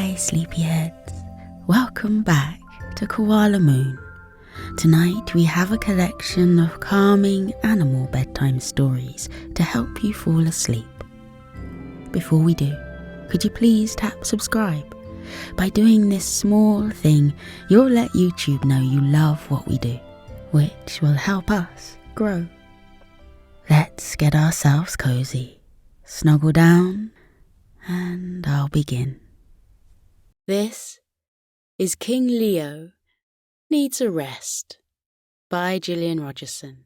Hi sleepyheads, welcome back to Koala Moon. Tonight we have a collection of calming animal bedtime stories to help you fall asleep. Before we do, could you please tap subscribe? By doing this small thing, you'll let YouTube know you love what we do, which will help us grow. Let's get ourselves cozy, snuggle down, and I'll begin. This is King Leo Needs a Rest by Gillian Rogerson.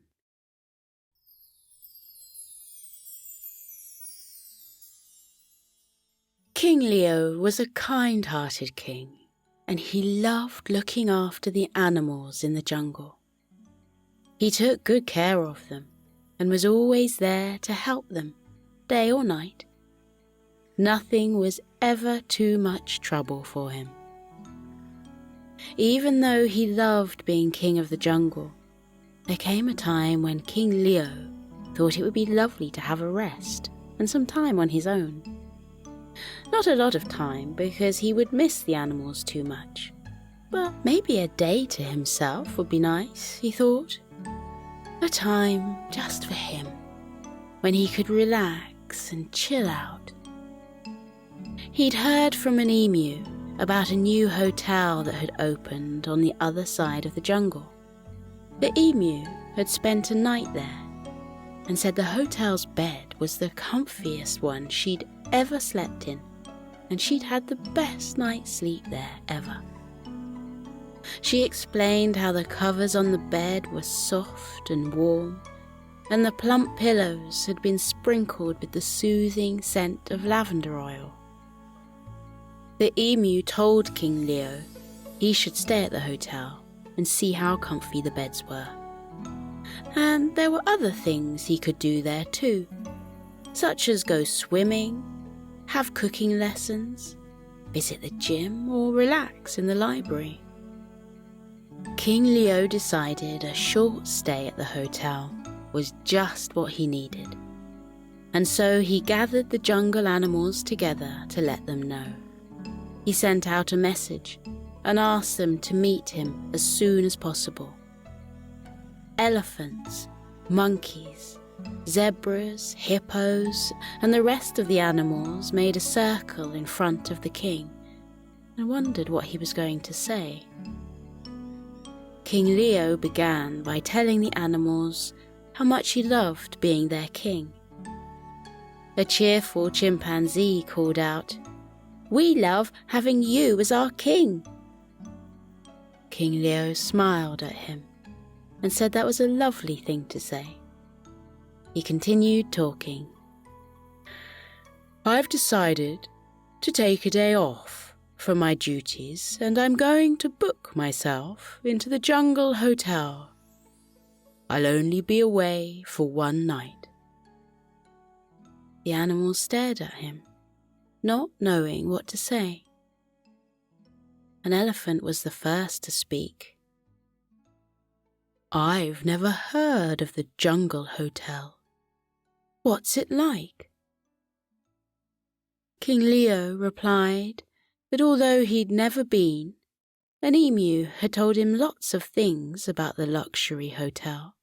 King Leo was a kind-hearted king, and he loved looking after the animals in the jungle. He took good care of them and was always there to help them, day or night. Nothing was ever too much trouble for him. Even though he loved being king of the jungle, there came a time when King Leo thought it would be lovely to have a rest and some time on his own. Not a lot of time, because he would miss the animals too much. But maybe a day to himself would be nice, he thought. A time just for him, when he could relax and chill out. He'd heard from an emu about a new hotel that had opened on the other side of the jungle. The emu had spent a night there and said the hotel's bed was the comfiest one she'd ever slept in, and she'd had the best night's sleep there ever. She explained how the covers on the bed were soft and warm, and the plump pillows had been sprinkled with the soothing scent of lavender oil. The emu told King Leo he should stay at the hotel and see how comfy the beds were. And there were other things he could do there too, such as go swimming, have cooking lessons, visit the gym, or relax in the library. King Leo decided a short stay at the hotel was just what he needed, and so he gathered the jungle animals together to let them know. He sent out a message and asked them to meet him as soon as possible. Elephants, monkeys, zebras, hippos, and the rest of the animals made a circle in front of the king and wondered what he was going to say. King Leo began by telling the animals how much he loved being their king. A cheerful chimpanzee called out, "We love having you as our king." King Leo smiled at him and said that was a lovely thing to say. He continued talking. "I've decided to take a day off from my duties, and I'm going to book myself into the Jungle Hotel. I'll only be away for one night." The animals stared at him, not knowing what to say. An elephant was the first to speak. "I've never heard of the Jungle Hotel. What's it like?" King Leo replied that although he'd never been, an emu had told him lots of things about the luxury hotel.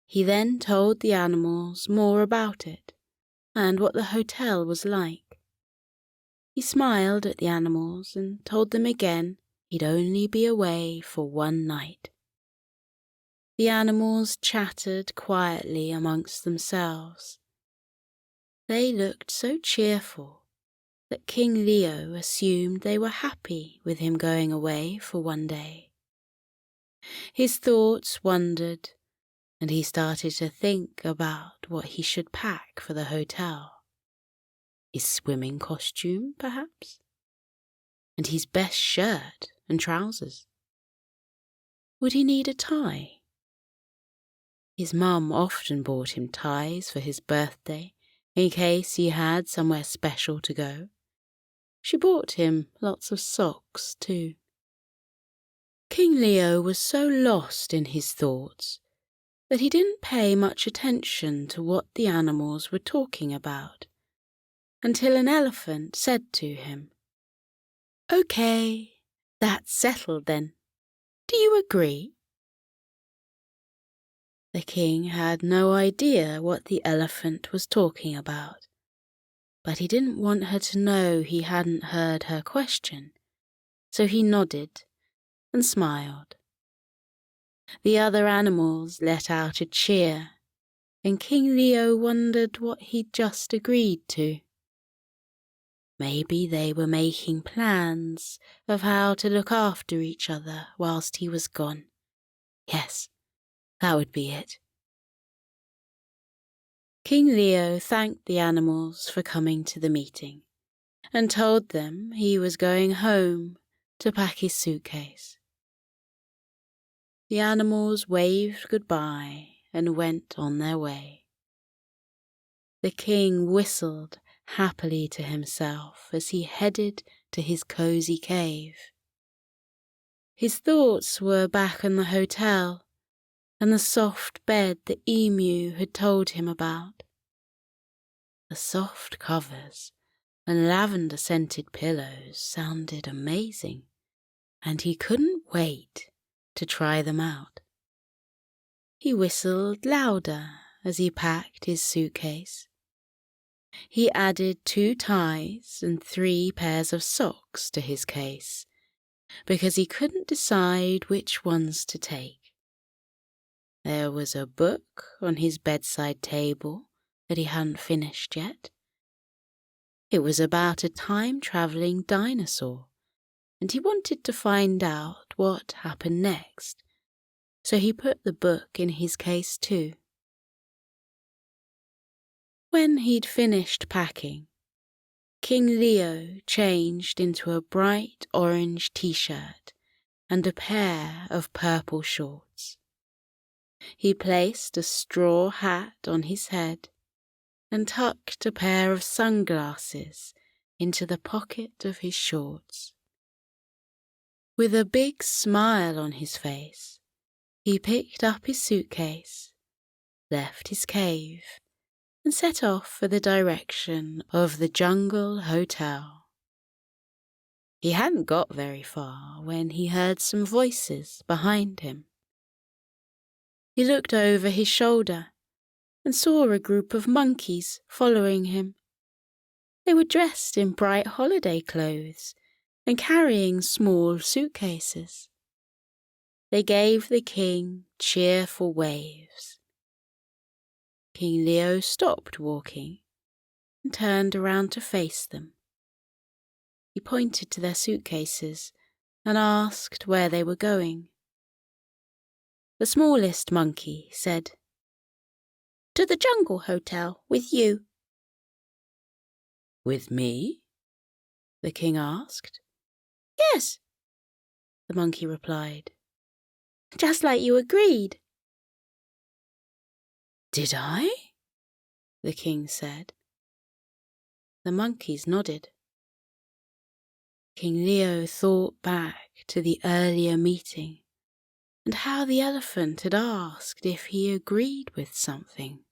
He then told the animals more about it and what the hotel was like. He smiled at the animals and told them again he'd only be away for one night. The animals chattered quietly amongst themselves. They looked so cheerful that King Leo assumed they were happy with him going away for one day. His thoughts wandered, and he started to think about what he should pack for the hotel. His swimming costume, perhaps? And his best shirt and trousers. Would he need a tie? His mum often bought him ties for his birthday, in case he had somewhere special to go. She bought him lots of socks too. King Leo was so lost in his thoughts that he didn't pay much attention to what the animals were talking about, until an elephant said to him, Okay, that's settled then. Do you agree? The king had no idea what the elephant was talking about, but he didn't want her to know he hadn't heard her question, so he nodded and smiled. The other animals let out a cheer, and King Leo wondered what he'd just agreed to. Maybe they were making plans of how to look after each other whilst he was gone. Yes, that would be it. King Leo thanked the animals for coming to the meeting and told them he was going home to pack his suitcase. The animals waved goodbye and went on their way. The king whistled happily to himself as he headed to his cozy cave. His thoughts were back in the hotel and the soft bed the emu had told him about. The soft covers and lavender-scented pillows sounded amazing, and he couldn't wait to try them out. He whistled louder as he packed his suitcase. He added 2 ties and 3 pairs of socks to his case, because he couldn't decide which ones to take. There was a book on his bedside table that he hadn't finished yet. It was about a time-travelling dinosaur, and he wanted to find out what happened next, so he put the book in his case too. When he'd finished packing, King Leo changed into a bright orange t-shirt and a pair of purple shorts. He placed a straw hat on his head and tucked a pair of sunglasses into the pocket of his shorts. With a big smile on his face, he picked up his suitcase, left his cave, and set off for the direction of the Jungle Hotel. He hadn't got very far when he heard some voices behind him. He looked over his shoulder and saw a group of monkeys following him. They were dressed in bright holiday clothes and carrying small suitcases. They gave the king cheerful waves. King Leo stopped walking and turned around to face them. He pointed to their suitcases and asked where they were going. The smallest monkey said, "To the Jungle Hotel with you." "With me?" the king asked. "Yes," the monkey replied. "Just like you agreed." "Did I?" the king said. The monkeys nodded. King Leo thought back to the earlier meeting and how the elephant had asked if he agreed with something.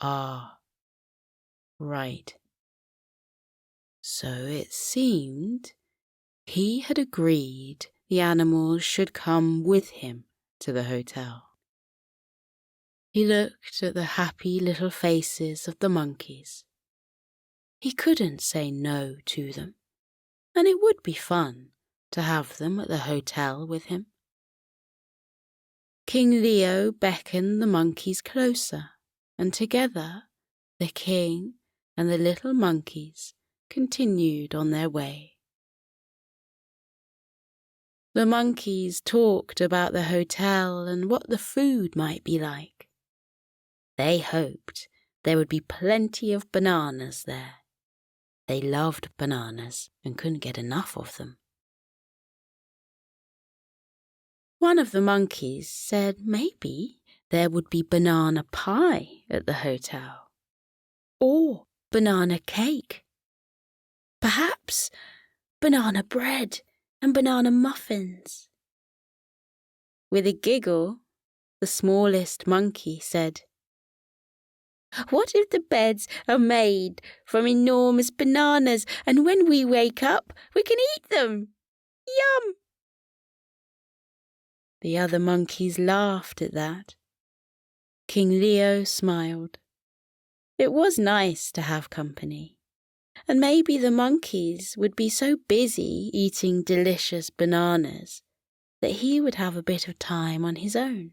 Ah, right. So it seemed he had agreed the animals should come with him to the hotel. He looked at the happy little faces of the monkeys. He couldn't say no to them, and it would be fun to have them at the hotel with him. King Leo beckoned the monkeys closer, and together the king and the little monkeys continued on their way. The monkeys talked about the hotel and what the food might be like. They hoped there would be plenty of bananas there. They loved bananas and couldn't get enough of them. One of the monkeys said maybe there would be banana pie at the hotel, or banana cake. Perhaps banana bread and banana muffins. With a giggle, the smallest monkey said, What if the beds are made from enormous bananas and when we wake up, we can eat them? Yum! The other monkeys laughed at that. King Leo smiled. It was nice to have company, and maybe the monkeys would be so busy eating delicious bananas that he would have a bit of time on his own.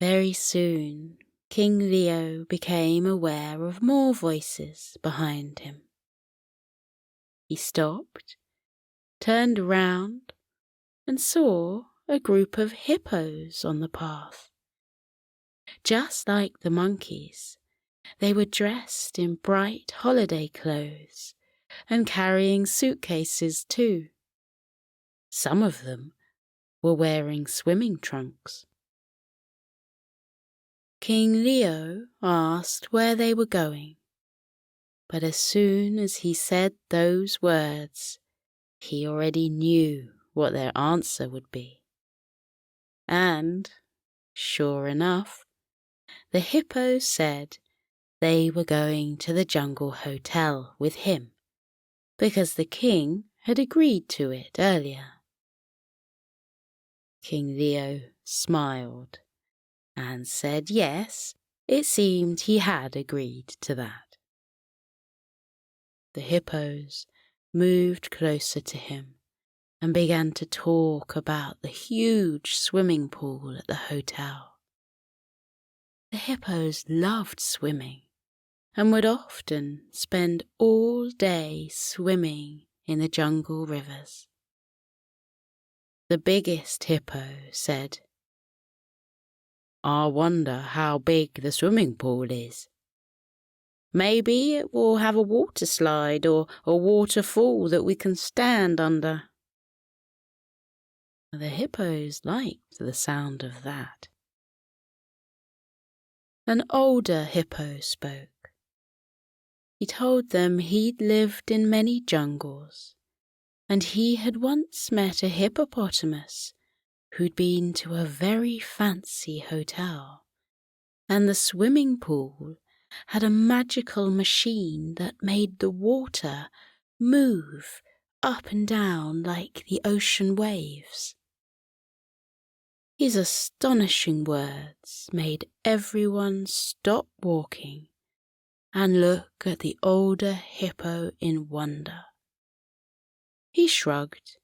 Very soon, King Leo became aware of more voices behind him. He stopped, turned around, and saw a group of hippos on the path. Just like the monkeys, they were dressed in bright holiday clothes and carrying suitcases too. Some of them were wearing swimming trunks. King Leo asked where they were going, but as soon as he said those words, he already knew what their answer would be. And, sure enough, the hippos said they were going to the jungle hotel with him, because the king had agreed to it earlier. King Leo smiled and said yes, it seemed he had agreed to that. The hippos moved closer to him and began to talk about the huge swimming pool at the hotel. The hippos loved swimming and would often spend all day swimming in the jungle rivers. The biggest hippo said, "I wonder how big the swimming pool is. Maybe it will have a water slide or a waterfall that we can stand under." The hippos liked the sound of that. An older hippo spoke. He told them he'd lived in many jungles, and he had once met a hippopotamus who'd been to a very fancy hotel, and the swimming pool had a magical machine that made the water move up and down like the ocean waves. His astonishing words made everyone stop walking and look at the older hippo in wonder. He shrugged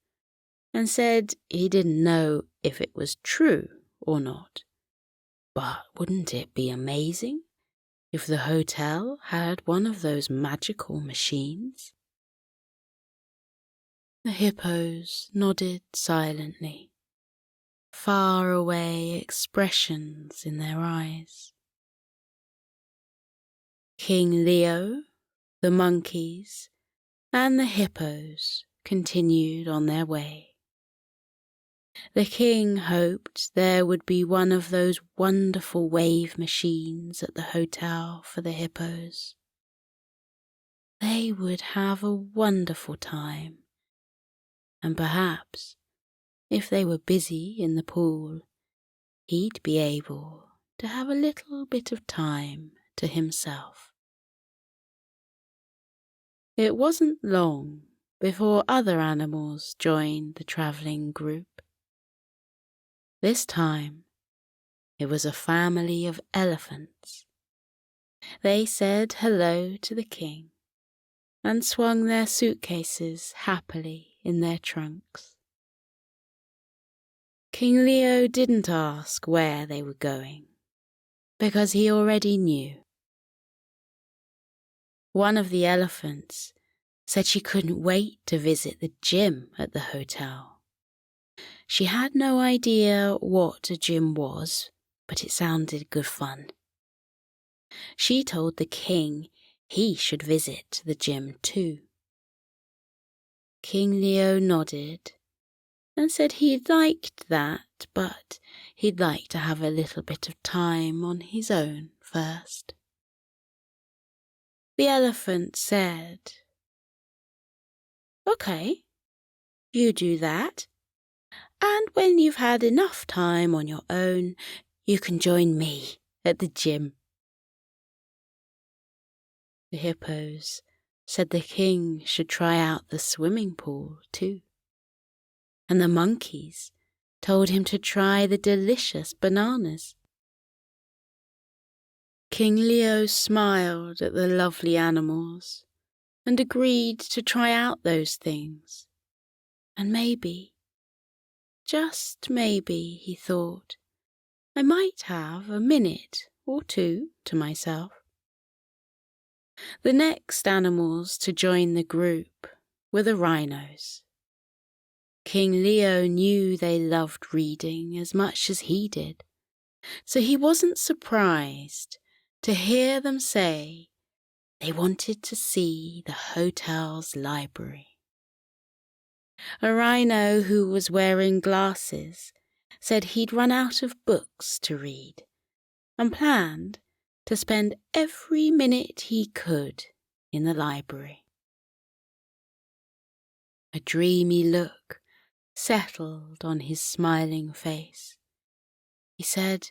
and said he didn't know if it was true or not, but wouldn't it be amazing if the hotel had one of those magical machines? The hippos nodded silently, far away expressions in their eyes. King Leo, the monkeys, and the hippos continued on their way. The king hoped there would be one of those wonderful wave machines at the hotel for the hippos. They would have a wonderful time, and perhaps, if they were busy in the pool, he'd be able to have a little bit of time to himself. It wasn't long before other animals joined the travelling group. This time, it was a family of elephants. They said hello to the king and swung their suitcases happily in their trunks. King Leo didn't ask where they were going, because he already knew. One of the elephants said she couldn't wait to visit the gym at the hotel. She had no idea what a gym was, but it sounded good fun. She told the king he should visit the gym too. King Leo nodded and said he'd liked that, but he'd like to have a little bit of time on his own first. The elephant said, "Okay, you do that. And when you've had enough time on your own, you can join me at the gym." The hippos said the king should try out the swimming pool too. And the monkeys told him to try the delicious bananas. King Leo smiled at the lovely animals and agreed to try out those things. And maybe, just maybe, he thought, I might have a minute or two to myself. The next animals to join the group were the rhinos. King Leo knew they loved reading as much as he did, so he wasn't surprised to hear them say they wanted to see the hotel's library. A rhino who was wearing glasses said he'd run out of books to read and planned to spend every minute he could in the library. A dreamy look settled on his smiling face. He said,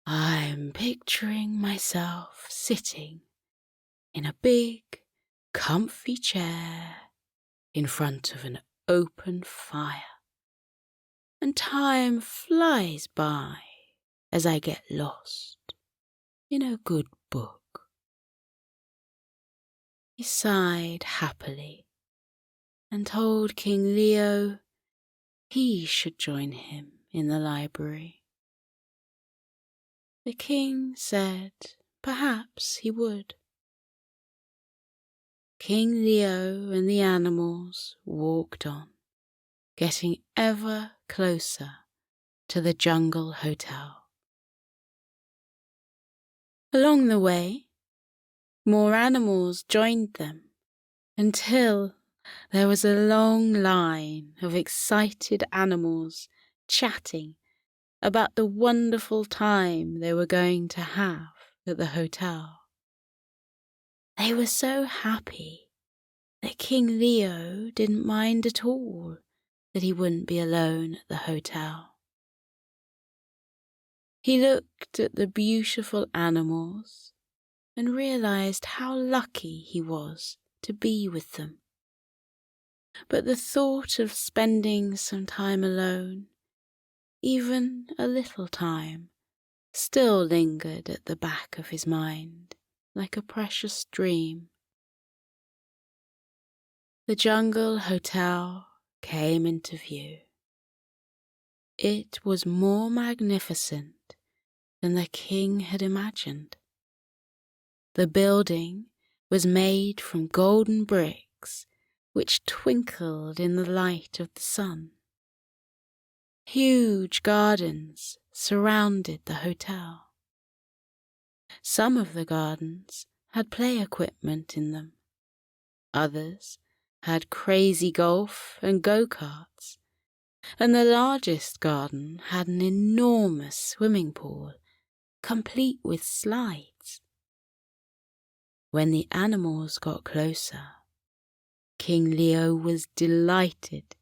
I'm picturing myself sitting in a big, comfy chair in front of an open fire, and time flies by as I get lost in a good book. He sighed happily and told King Leo he should join him in the library. The king said perhaps he would. King Leo and the animals walked on, getting ever closer to the jungle hotel. Along the way, more animals joined them until there was a long line of excited animals chatting about the wonderful time they were going to have at the hotel. They were so happy that King Leo didn't mind at all that he wouldn't be alone at the hotel. He looked at the beautiful animals and realized how lucky he was to be with them. But the thought of spending some time alone, even a little time, still lingered at the back of his mind like a precious dream. The jungle hotel came into view. It was more magnificent than the king had imagined. The building was made from golden bricks which twinkled in the light of the sun. Huge gardens surrounded the hotel. Some of the gardens had play equipment in them. Others had crazy golf and go-karts, and the largest garden had an enormous swimming pool, complete with slides. When the animals got closer, King Leo was delighted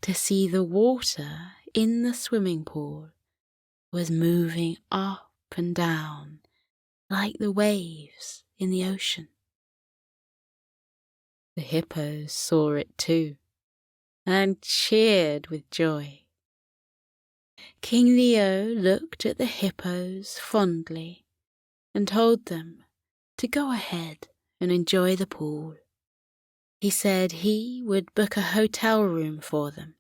to see the water in the swimming pool was moving up and down like the waves in the ocean. The hippos saw it too and cheered with joy. King Leo looked at the hippos fondly and told them to go ahead and enjoy the pool. He said he would book a hotel room for them,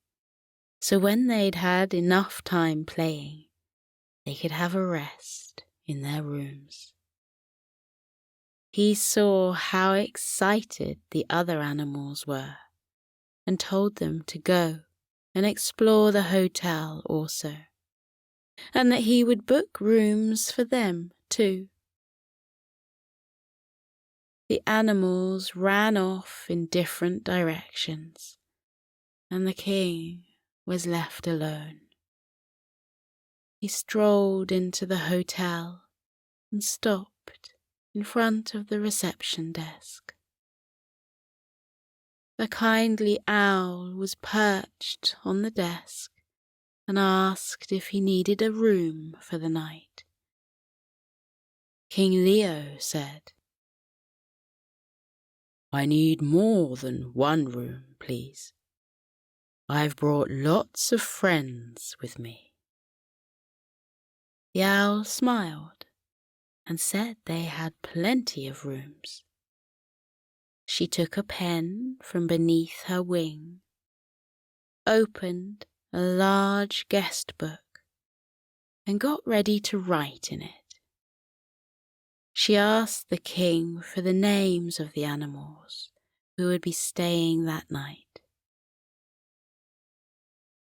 so when they'd had enough time playing, they could have a rest in their rooms. He saw how excited the other animals were and told them to go and explore the hotel also, and that he would book rooms for them too. The animals ran off in different directions, and the king was left alone. He strolled into the hotel and stopped in front of the reception desk. The kindly owl was perched on the desk and asked if he needed a room for the night. King Leo said I need more than one room, please. I've brought lots of friends with me." The owl smiled and said they had plenty of rooms. She took a pen from beneath her wing, opened a large guest book, and got ready to write in it. She asked the king for the names of the animals who would be staying that night.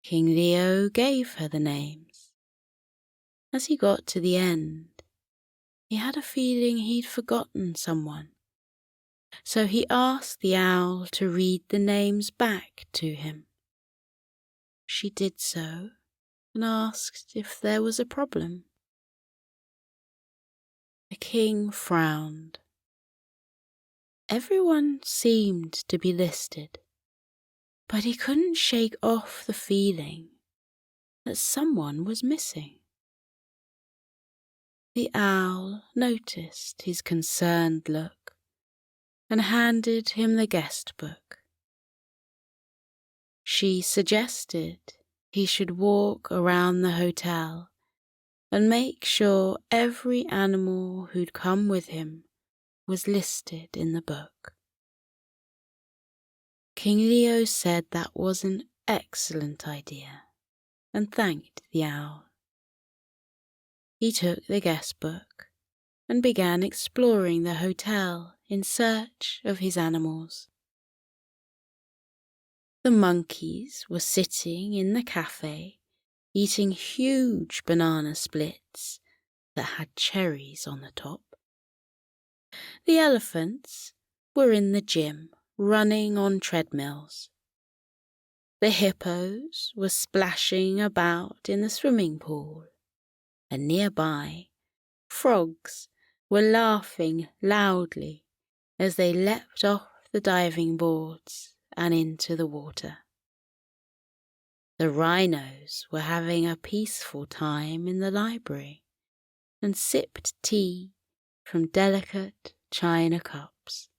King Leo gave her the names. As he got to the end, he had a feeling he'd forgotten someone, so he asked the owl to read the names back to him. She did so and asked if there was a problem. The king frowned. Everyone seemed to be listed, but he couldn't shake off the feeling that someone was missing. The owl noticed his concerned look and handed him the guest book. She suggested he should walk around the hotel and make sure every animal who'd come with him was listed in the book. King Leo said that was an excellent idea and thanked the owl. He took the guest book and began exploring the hotel in search of his animals. The monkeys were sitting in the cafe eating huge banana splits that had cherries on the top. The elephants were in the gym running on treadmills. The hippos were splashing about in the swimming pool, and nearby, frogs were laughing loudly as they leapt off the diving boards and into the water. The rhinos were having a peaceful time in the library and sipped tea from delicate china cups.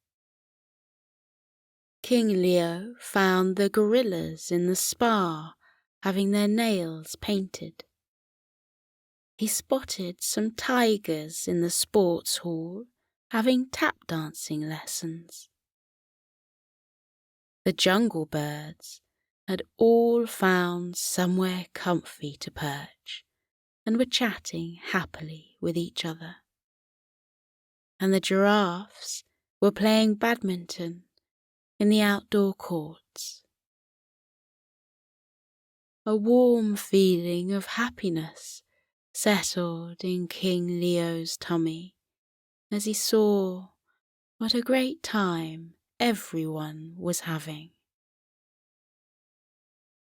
King Leo found the gorillas in the spa having their nails painted. He spotted some tigers in the sports hall having tap dancing lessons. The jungle birds had all found somewhere comfy to perch and were chatting happily with each other. And the giraffes were playing badminton in the outdoor courts. A warm feeling of happiness settled in King Leo's tummy as he saw what a great time everyone was having.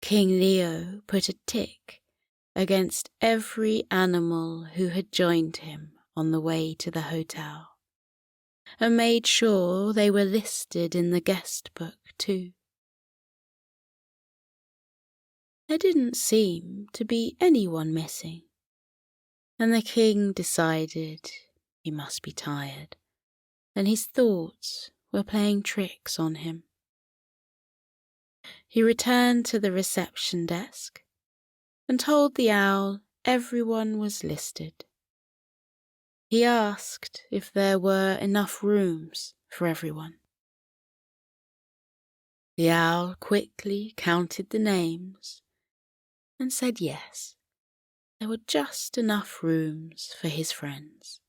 King Leo put a tick against every animal who had joined him on the way to the hotel, and made sure they were listed in the guest book too. There didn't seem to be anyone missing, and the king decided he must be tired, and his thoughts were playing tricks on him. He returned to the reception desk and told the owl everyone was listed. He asked if there were enough rooms for everyone. The owl quickly counted the names and said yes, there were just enough rooms for his friends.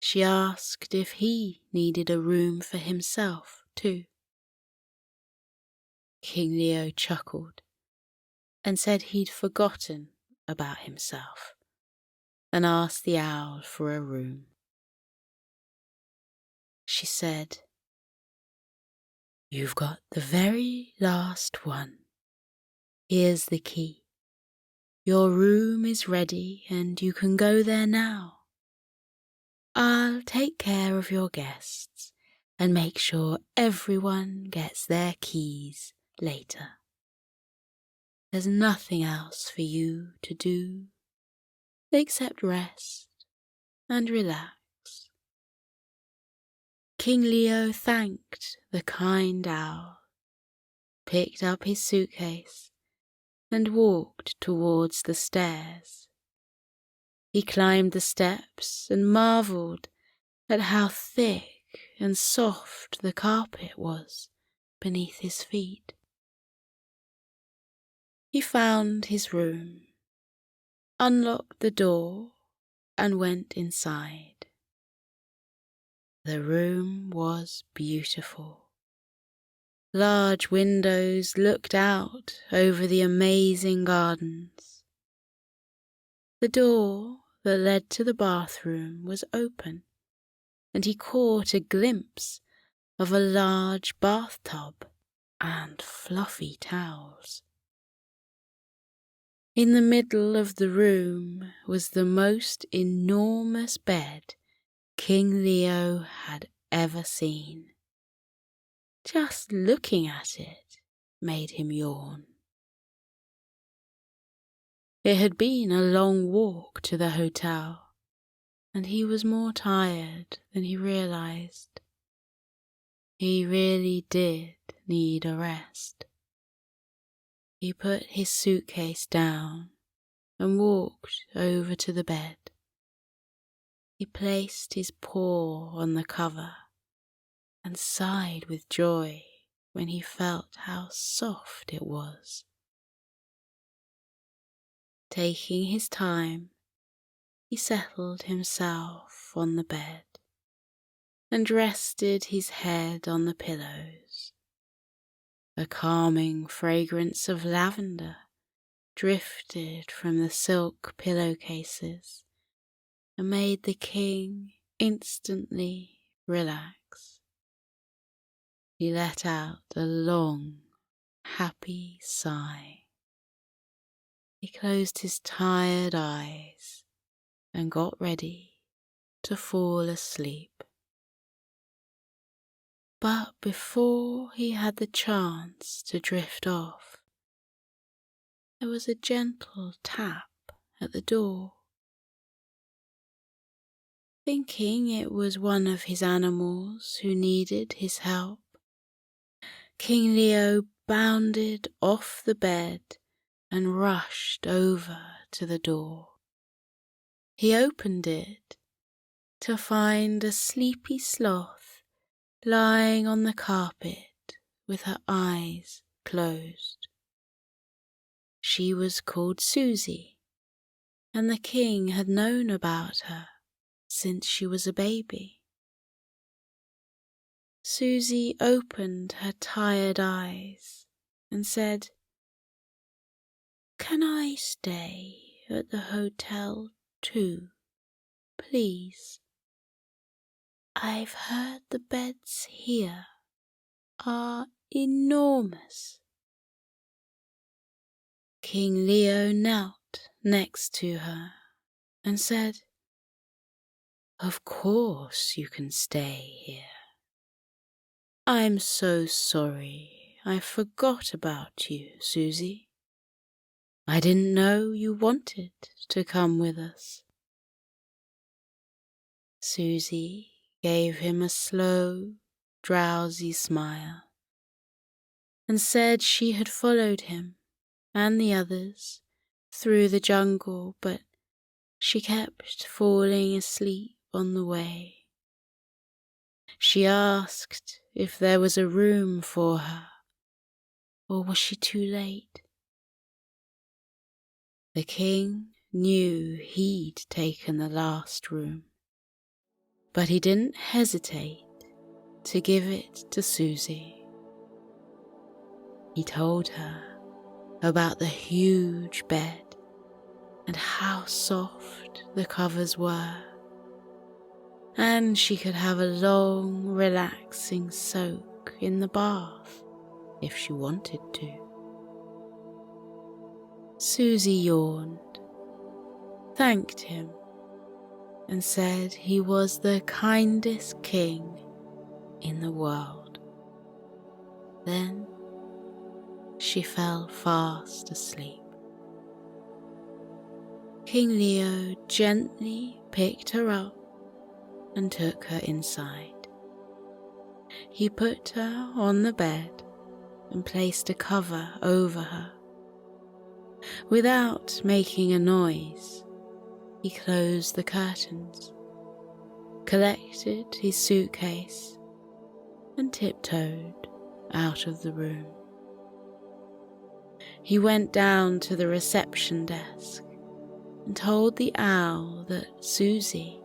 She asked if he needed a room for himself too. King Leo chuckled and said he'd forgotten about himself and asked the owl for a room. She said, "You've got the very last one. Here's the key. Your room is ready and you can go there now. I'll take care of your guests and make sure everyone gets their keys later. There's nothing else for you to do except rest and relax." King Leo thanked the kind owl, picked up his suitcase, and walked towards the stairs. He climbed the steps and marvelled at how thick and soft the carpet was beneath his feet. He found his room, unlocked the door, and went inside. The room was beautiful. Large windows looked out over the amazing gardens. The door that led to the bathroom was open, and he caught a glimpse of a large bathtub and fluffy towels. In the middle of the room was the most enormous bed King Leo had ever seen. Just looking at it made him yawn. It had been a long walk to the hotel, and he was more tired than he realized. He really did need a rest. He put his suitcase down and walked over to the bed. He placed his paw on the cover and sighed with joy when he felt how soft it was. Taking his time, he settled himself on the bed and rested his head on the pillows. A calming fragrance of lavender drifted from the silk pillowcases and made the king instantly relax. He let out a long, happy sigh. He closed his tired eyes and got ready to fall asleep. But before he had the chance to drift off, there was a gentle tap at the door. Thinking it was one of his animals who needed his help, King Leo bounded off the bed and rushed over to the door. He opened it to find a sleepy sloth lying on the carpet with her eyes closed. She was called Susie, and the king had known about her since she was a baby. Susie opened her tired eyes and said, "Can I stay at the hotel too, please? I've heard the beds here are enormous." King Leo knelt next to her and said, "Of course you can stay here. I'm so sorry I forgot about you, Susie. I didn't know you wanted to come with us." Susie gave him a slow, drowsy smile and said she had followed him and the others through the jungle, but she kept falling asleep on the way. She asked if there was a room for her, or was she too late? The king knew he'd taken the last room, but he didn't hesitate to give it to Susie. He told her about the huge bed and how soft the covers were, and she could have a long, relaxing soak in the bath if she wanted to. Susie yawned, thanked him, and said he was the kindest king in the world. Then she fell fast asleep. King Leo gently picked her up and took her inside. He put her on the bed and placed a cover over her. Without making a noise, he closed the curtains, collected his suitcase, and tiptoed out of the room. He went down to the reception desk and told the owl that Susie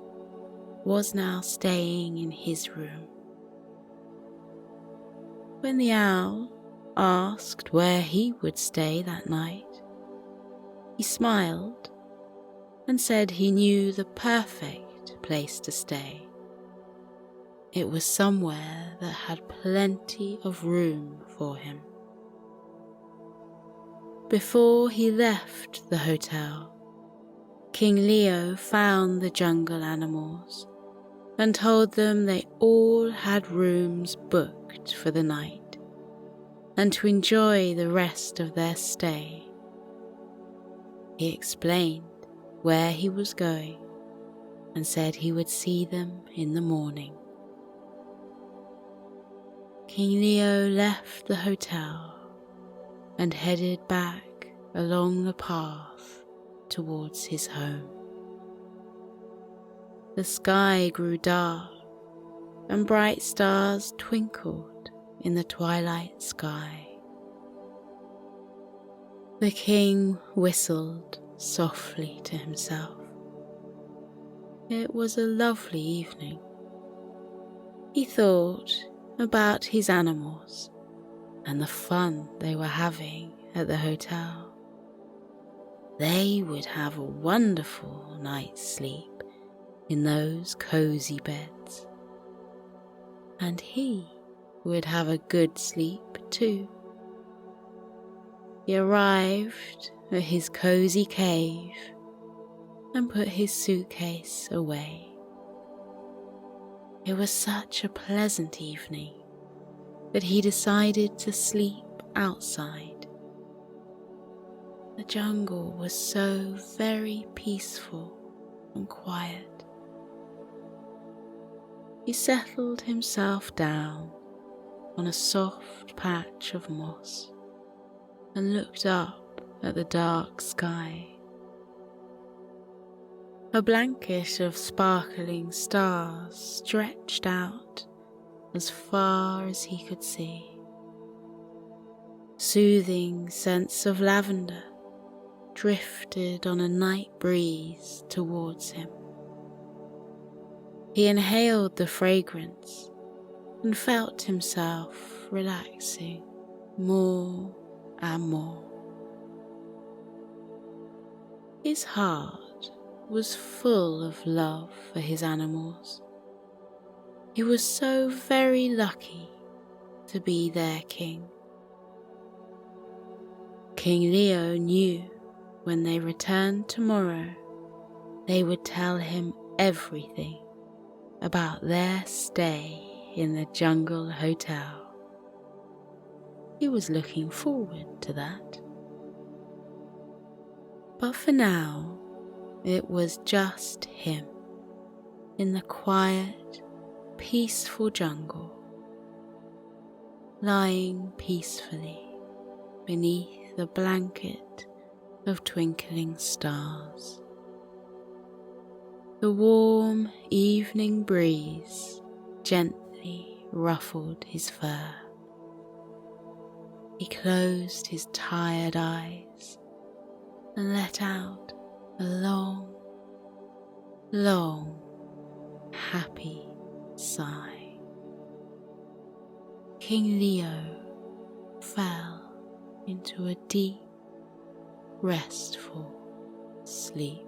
was now staying in his room. When the owl asked where he would stay that night, he smiled and said he knew the perfect place to stay. It was somewhere that had plenty of room for him. Before he left the hotel, King Leo found the jungle animals and told them they all had rooms booked for the night and to enjoy the rest of their stay. He explained where he was going and said he would see them in the morning. King Leo left the hotel and headed back along the path towards his home. The sky grew dark and bright stars twinkled in the twilight sky. The king whistled softly to himself. It was a lovely evening. He thought about his animals and the fun they were having at the hotel. They would have a wonderful night's sleep in those cozy beds, and he would have a good sleep too. He arrived at his cozy cave and put his suitcase away. It was such a pleasant evening that he decided to sleep outside. The jungle was so very peaceful and quiet. He settled himself down on a soft patch of moss and looked up at the dark sky. A blanket of sparkling stars stretched out as far as he could see. Soothing scents of lavender drifted on a night breeze towards him. He inhaled the fragrance and felt himself relaxing more and more. His heart was full of love for his animals. He was so very lucky to be their king. King Leo knew when they returned tomorrow, they would tell him everything about their stay in the jungle hotel. He was looking forward to that. But for now, it was just him in the quiet, peaceful jungle, lying peacefully beneath the blanket of twinkling stars. The warm evening breeze gently ruffled his fur. He closed his tired eyes and let out a long, long, happy sigh. King Leo fell into a deep, restful sleep.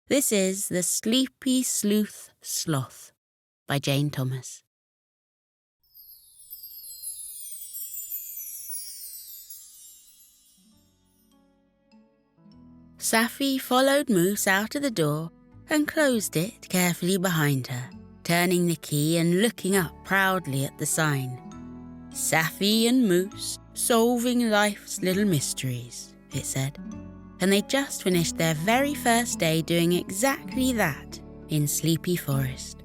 This is The Sleepy Sleuth Sloth by Jane Thomas. Safi followed Moose out of the door and closed it carefully behind her, turning the key and looking up proudly at the sign. Safi and Moose solving life's little mysteries, it said. and they just finished their very first day doing exactly that in Sleepy Forest.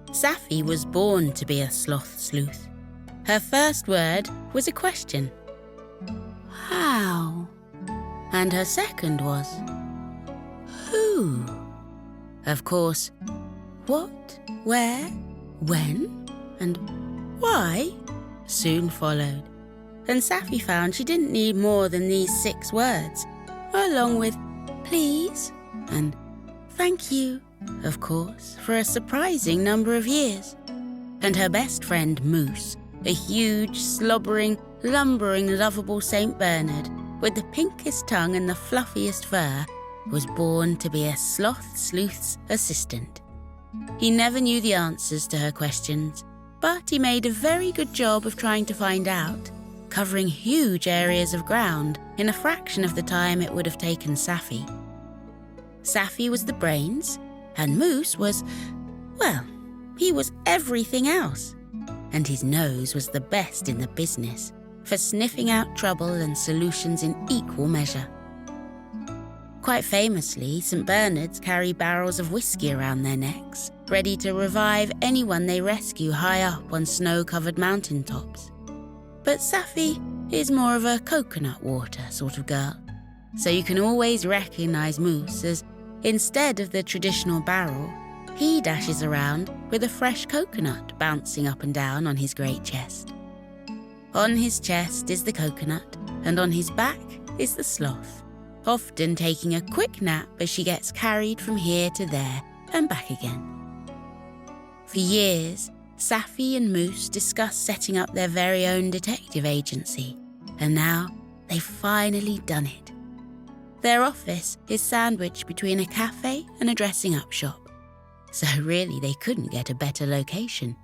Safi was born to be a sloth sleuth. Her first word was a question. How? And her second was, who? Of course, what, where, when, and why soon followed. And Safi found she didn't need more than these 6 words, along with please and thank you, of course, for a surprising number of years. And her best friend Moose, a huge, slobbering, lumbering, lovable St. Bernard with the pinkest tongue and the fluffiest fur, was born to be a sloth sleuth's assistant. He never knew the answers to her questions, but he made a very good job of trying to find out, covering huge areas of ground in a fraction of the time it would have taken Safi. Safi was the brains, and Moose was, well, he was everything else. And his nose was the best in the business for sniffing out trouble and solutions in equal measure. Quite famously, St. Bernards carry barrels of whiskey around their necks, ready to revive anyone they rescue high up on snow-covered mountaintops. But Safi is more of a coconut water sort of girl, so you can always recognise Moose as, instead of the traditional barrel, he dashes around with a fresh coconut bouncing up and down on his great chest. On his chest is the coconut, and on his back is the sloth, often taking a quick nap as she gets carried from here to there and back again. For years, Safi and Moose discussed setting up their very own detective agency, and now they've finally done it. Their office is sandwiched between a cafe and a dressing-up shop, so really they couldn't get a better location.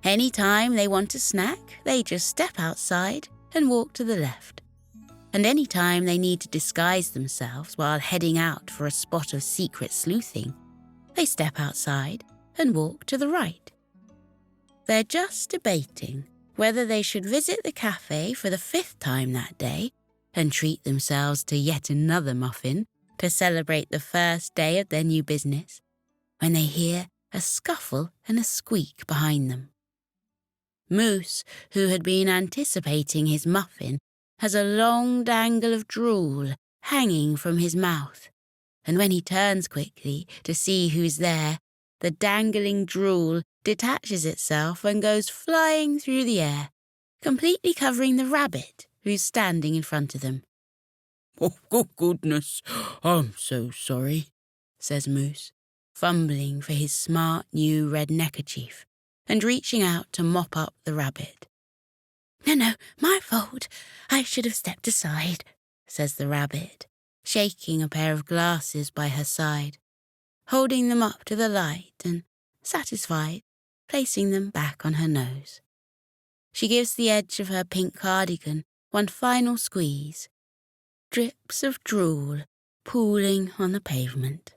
Any time they want a snack, they just step outside and walk to the left. And any time they need to disguise themselves while heading out for a spot of secret sleuthing, they step outside and walk to the right. They're just debating whether they should visit the cafe for the 5th time that day and treat themselves to yet another muffin to celebrate the first day of their new business, when they hear a scuffle and a squeak behind them. Moose, who had been anticipating his muffin, has a long dangle of drool hanging from his mouth, and when he turns quickly to see who's there, the dangling drool detaches itself and goes flying through the air, completely covering the rabbit who's standing in front of them. Oh, good goodness, I'm so sorry, says Moose, fumbling for his smart new red neckerchief and reaching out to mop up the rabbit. No, my fault. I should have stepped aside, says the rabbit, shaking a pair of glasses by her side, holding them up to the light and, satisfied, placing them back on her nose. She gives the edge of her pink cardigan one final squeeze. Drips of drool pooling on the pavement.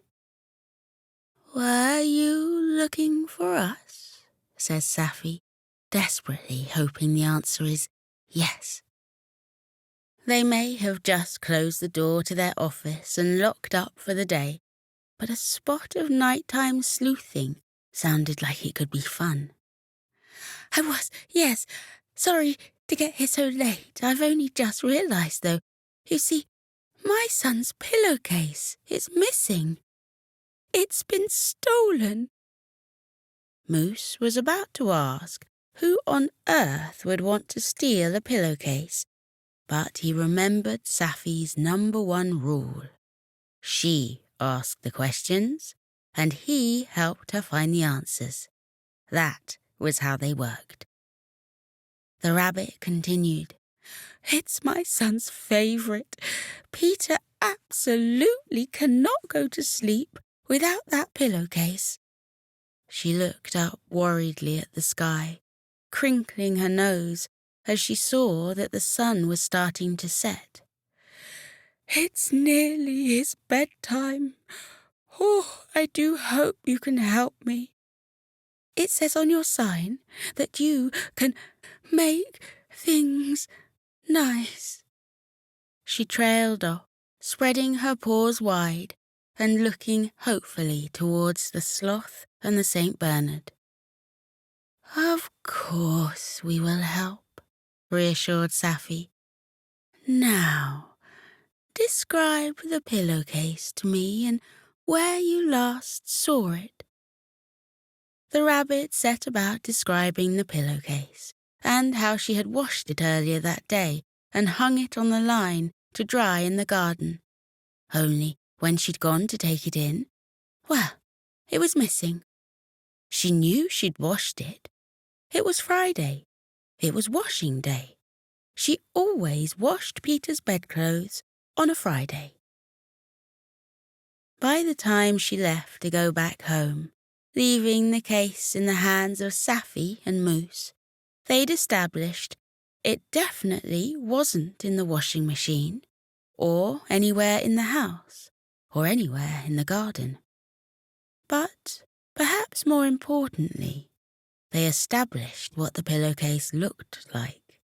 Were you looking for us? Says Safi, desperately hoping the answer is yes. They may have just closed the door to their office and locked up for the day, but a spot of nighttime sleuthing sounded like it could be fun. I was, yes. Sorry to get here so late. I've only just realised, though. You see, my son's pillowcase is missing. It's been stolen. Moose was about to ask who on earth would want to steal a pillowcase, but he remembered Safi's #1 rule. She asked the questions, and he helped her find the answers. That was how they worked. The rabbit continued. It's my son's favourite. Peter absolutely cannot go to sleep without that pillowcase. She looked up worriedly at the sky, crinkling her nose as she saw that the sun was starting to set. It's nearly his bedtime. Oh, I do hope you can help me. It says on your sign that you can make things nice. She trailed off, spreading her paws wide and looking hopefully towards the sloth and the St. Bernard. "Of course we will help," reassured Sapphy. "Now, describe the pillowcase to me and where you last saw it." The rabbit set about describing the pillowcase and how she had washed it earlier that day and hung it on the line to dry in the garden. Only when she'd gone to take it in, well, it was missing. She knew she'd washed it. It was Friday. It was washing day. She always washed Peter's bedclothes on a Friday. By the time she left to go back home, leaving the case in the hands of Sapphy and Moose, they'd established it definitely wasn't in the washing machine, or anywhere in the house, or anywhere in the garden. But, perhaps more importantly, they established what the pillowcase looked like.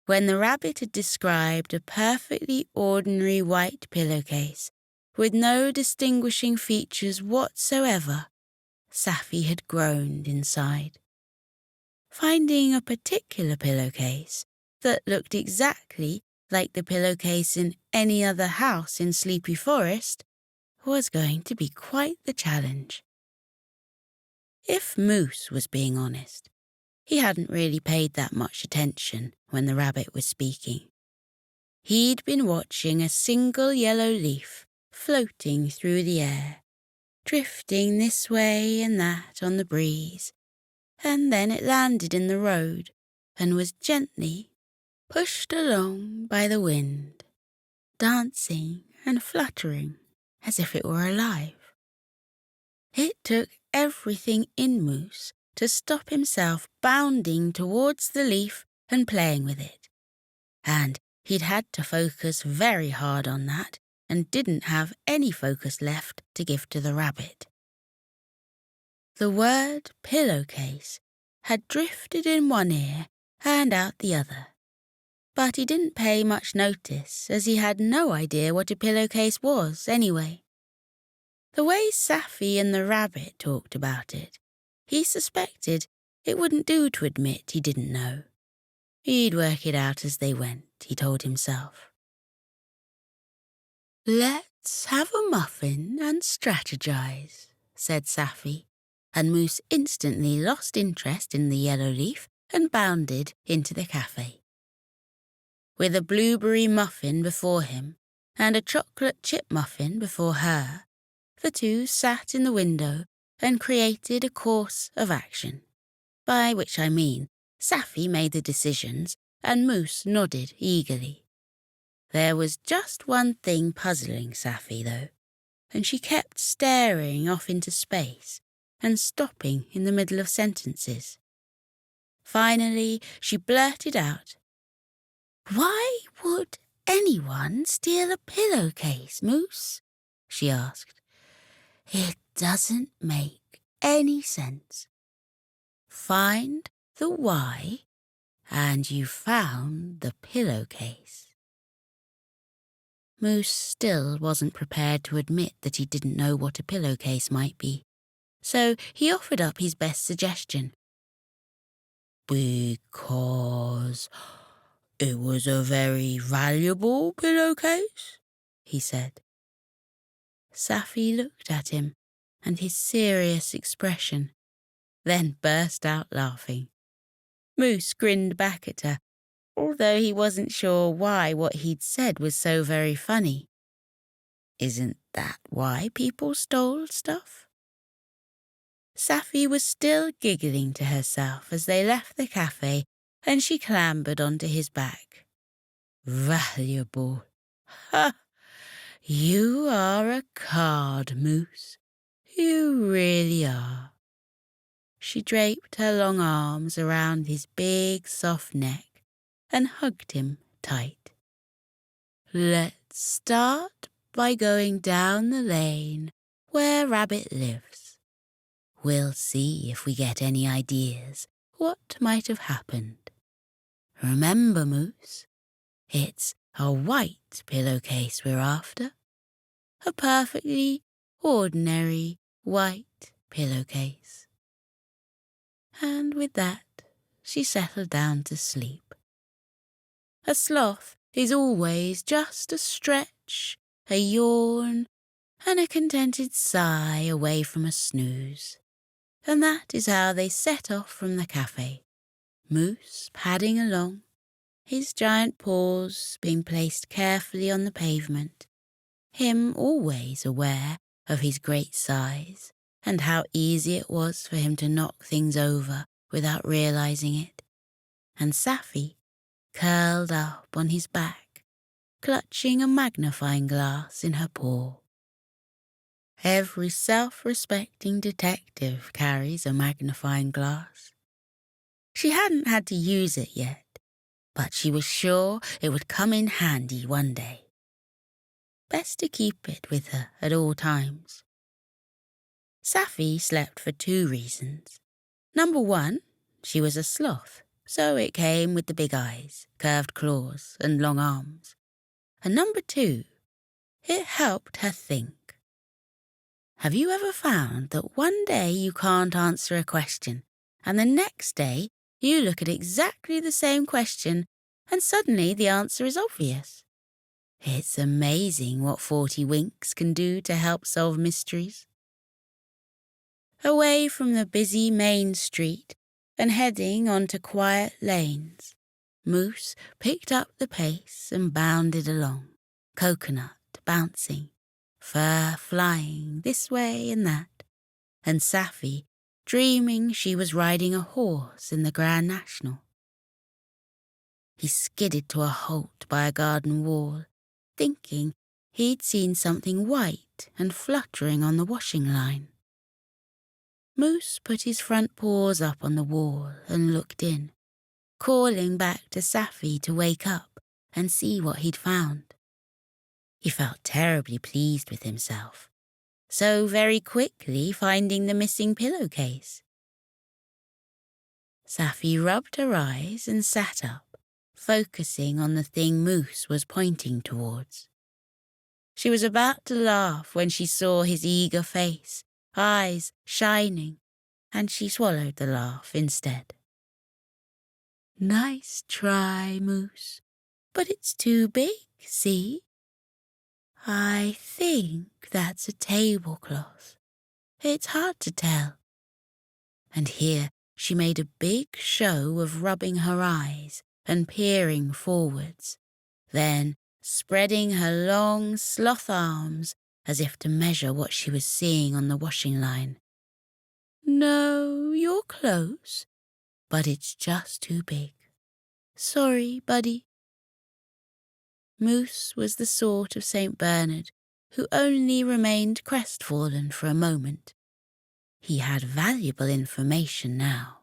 When the rabbit had described a perfectly ordinary white pillowcase with no distinguishing features whatsoever, Sapphy had groaned inside. Finding a particular pillowcase that looked exactly like the pillowcase in any other house in Sleepy Forest was going to be quite the challenge. If Moose was being honest, he hadn't really paid that much attention when the rabbit was speaking. He'd been watching a single yellow leaf floating through the air, drifting this way and that on the breeze, and then it landed in the road and was gently pushed along by the wind, dancing and fluttering as if it were alive. It took everything in Moose to stop himself bounding towards the leaf and playing with it, and he'd had to focus very hard on that and didn't have any focus left to give to the rabbit. The word pillowcase had drifted in one ear and out the other, but he didn't pay much notice as he had no idea what a pillowcase was anyway. The way Sapphy and the rabbit talked about it, he suspected it wouldn't do to admit he didn't know. He'd work it out as they went, he told himself. "Let's have a muffin and strategize," said Sapphy, and Moose instantly lost interest in the yellow leaf and bounded into the cafe. With a blueberry muffin before him and a chocolate chip muffin before her, the two sat in the window and created a course of action, by which I mean Sapphy made the decisions and Moose nodded eagerly. There was just one thing puzzling Sapphy, though, and she kept staring off into space and stopping in the middle of sentences. Finally, she blurted out, "Why would anyone steal a pillowcase, Moose?" she asked. "It doesn't make any sense." Find the why, and you found the pillowcase. Moose still wasn't prepared to admit that he didn't know what a pillowcase might be, so he offered up his best suggestion. "Because it was a very valuable pillowcase," he said. Sapphy looked at him and his serious expression, then burst out laughing. Moose grinned back at her, although he wasn't sure why what he'd said was so very funny. Isn't that why people stole stuff? Sapphy was still giggling to herself as they left the cafe and she clambered onto his back. Valuable. Ha! You are a card, Moose. You really are. She draped her long arms around his big, soft neck and hugged him tight. Let's start by going down the lane where Rabbit lives. We'll see if we get any ideas what might have happened. Remember, Moose, it's a white pillowcase we're after. A perfectly ordinary white pillowcase. And with that, she settled down to sleep. A sloth is always just a stretch, a yawn, and a contented sigh away from a snooze. And that is how they set off from the cafe, Moose padding along, his giant paws being placed carefully on the pavement, him always aware of his great size and how easy it was for him to knock things over without realizing it, and Safi curled up on his back, clutching a magnifying glass in her paw. Every self-respecting detective carries a magnifying glass. She hadn't had to use it yet, but she was sure it would come in handy one day. Best to keep it with her at all times. Safi slept for 2 reasons. Number 1, she was a sloth, so it came with the big eyes, curved claws, and long arms. And number 2, it helped her think. Have you ever found that one day you can't answer a question, and the next day you look at exactly the same question, and suddenly the answer is obvious? It's amazing what 40 winks can do to help solve mysteries. Away from the busy main street and heading onto quiet lanes, Moose picked up the pace and bounded along, coconut bouncing, fur flying this way and that, and Safi dreaming she was riding a horse in the Grand National. He skidded to a halt by a garden wall, thinking he'd seen something white and fluttering on the washing line. Moose put his front paws up on the wall and looked in, calling back to Safi to wake up and see what he'd found. He felt terribly pleased with himself, so very quickly finding the missing pillowcase. Safi rubbed her eyes and sat up, focusing on the thing Moose was pointing towards. She was about to laugh when she saw his eager face, eyes shining, and she swallowed the laugh instead. Nice try, Moose, but it's too big, see? I think that's a tablecloth. It's hard to tell. And here she made a big show of rubbing her eyes and peering forwards, then spreading her long sloth arms as if to measure what she was seeing on the washing line. No, you're close, but it's just too big. Sorry, buddy. Moose was the sort of St. Bernard who only remained crestfallen for a moment. He had valuable information now.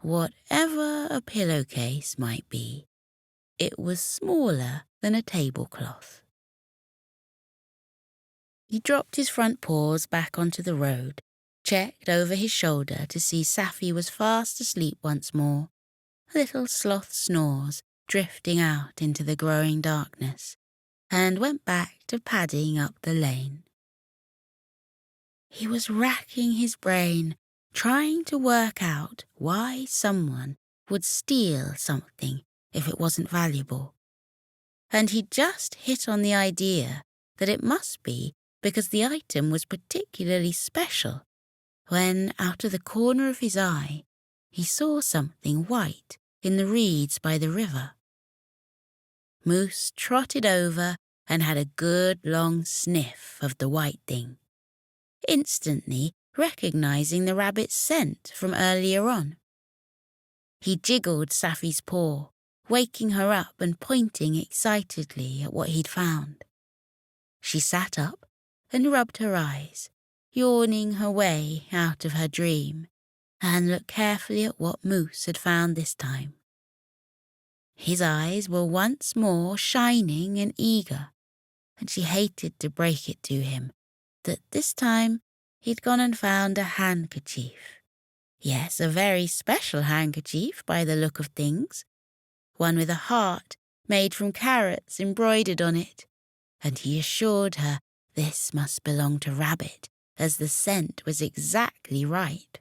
Whatever a pillowcase might be, it was smaller than a tablecloth. He dropped his front paws back onto the road, checked over his shoulder to see Safi was fast asleep once more, little sloth snores drifting out into the growing darkness, and went back to padding up the lane. He was racking his brain, trying to work out why someone would steal something if it wasn't valuable. And he just hit on the idea that it must be because the item was particularly special, when out of the corner of his eye he saw something white in the reeds by the river. Moose trotted over and had a good long sniff of the white thing, instantly recognizing the rabbit's scent from earlier on. He jiggled Safi's paw, waking her up and pointing excitedly at what he'd found. She sat up and rubbed her eyes, yawning her way out of her dream, and looked carefully at what Moose had found this time. His eyes were once more shining and eager, and she hated to break it to him that this time he'd gone and found a handkerchief. Yes, a very special handkerchief by the look of things, one with a heart made from carrots embroidered on it, and he assured her this must belong to Rabbit, as the scent was exactly right.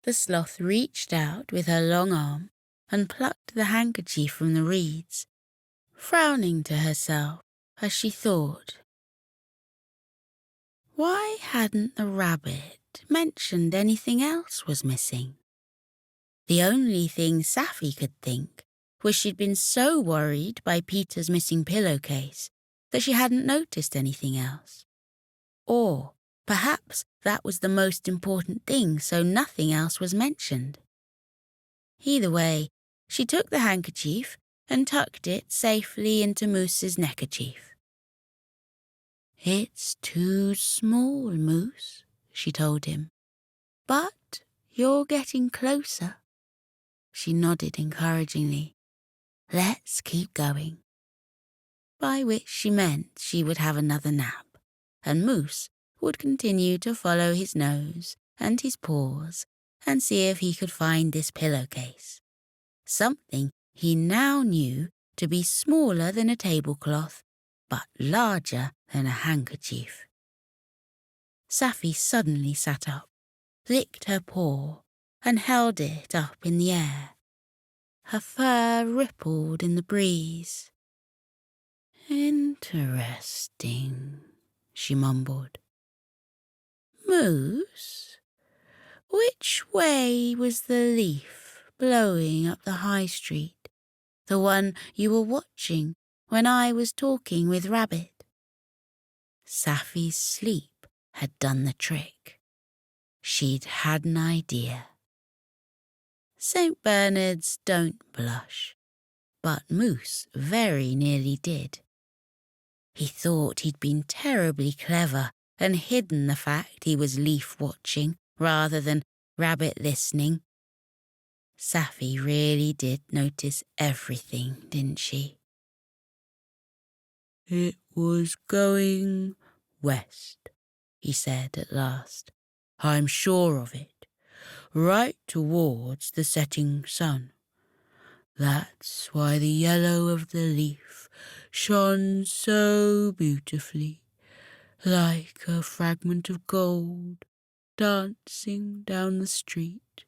The sloth reached out with her long arm and plucked the handkerchief from the reeds, frowning to herself as she thought, why hadn't the rabbit mentioned anything else was missing? The only thing Saffy could think was she'd been so worried by Peter's missing pillowcase that she hadn't noticed anything else. Or perhaps that was the most important thing, so nothing else was mentioned. Either way, she took the handkerchief and tucked it safely into Moose's neckerchief. "It's too small, Moose," she told him. "But you're getting closer." She nodded encouragingly. "Let's keep going." By which she meant she would have another nap, and Moose would continue to follow his nose and his paws and see if he could find this pillowcase, something he now knew to be smaller than a tablecloth but larger than a handkerchief. Saffy suddenly sat up, licked her paw, and held it up in the air. Her fur rippled in the breeze. "Interesting," she mumbled. "Moose, which way was the leaf blowing up the high street, the one you were watching when I was talking with Rabbit?" Saffy's sleep had done the trick. She'd had an idea. St. Bernards don't blush, but Moose very nearly did. He thought he'd been terribly clever and hidden the fact he was leaf watching rather than rabbit listening. Saffy really did notice everything, didn't she? "It was going west," he said at last. "I'm sure of it. Right towards the setting sun. That's why the yellow of the leaf shone so beautifully, like a fragment of gold dancing down the street."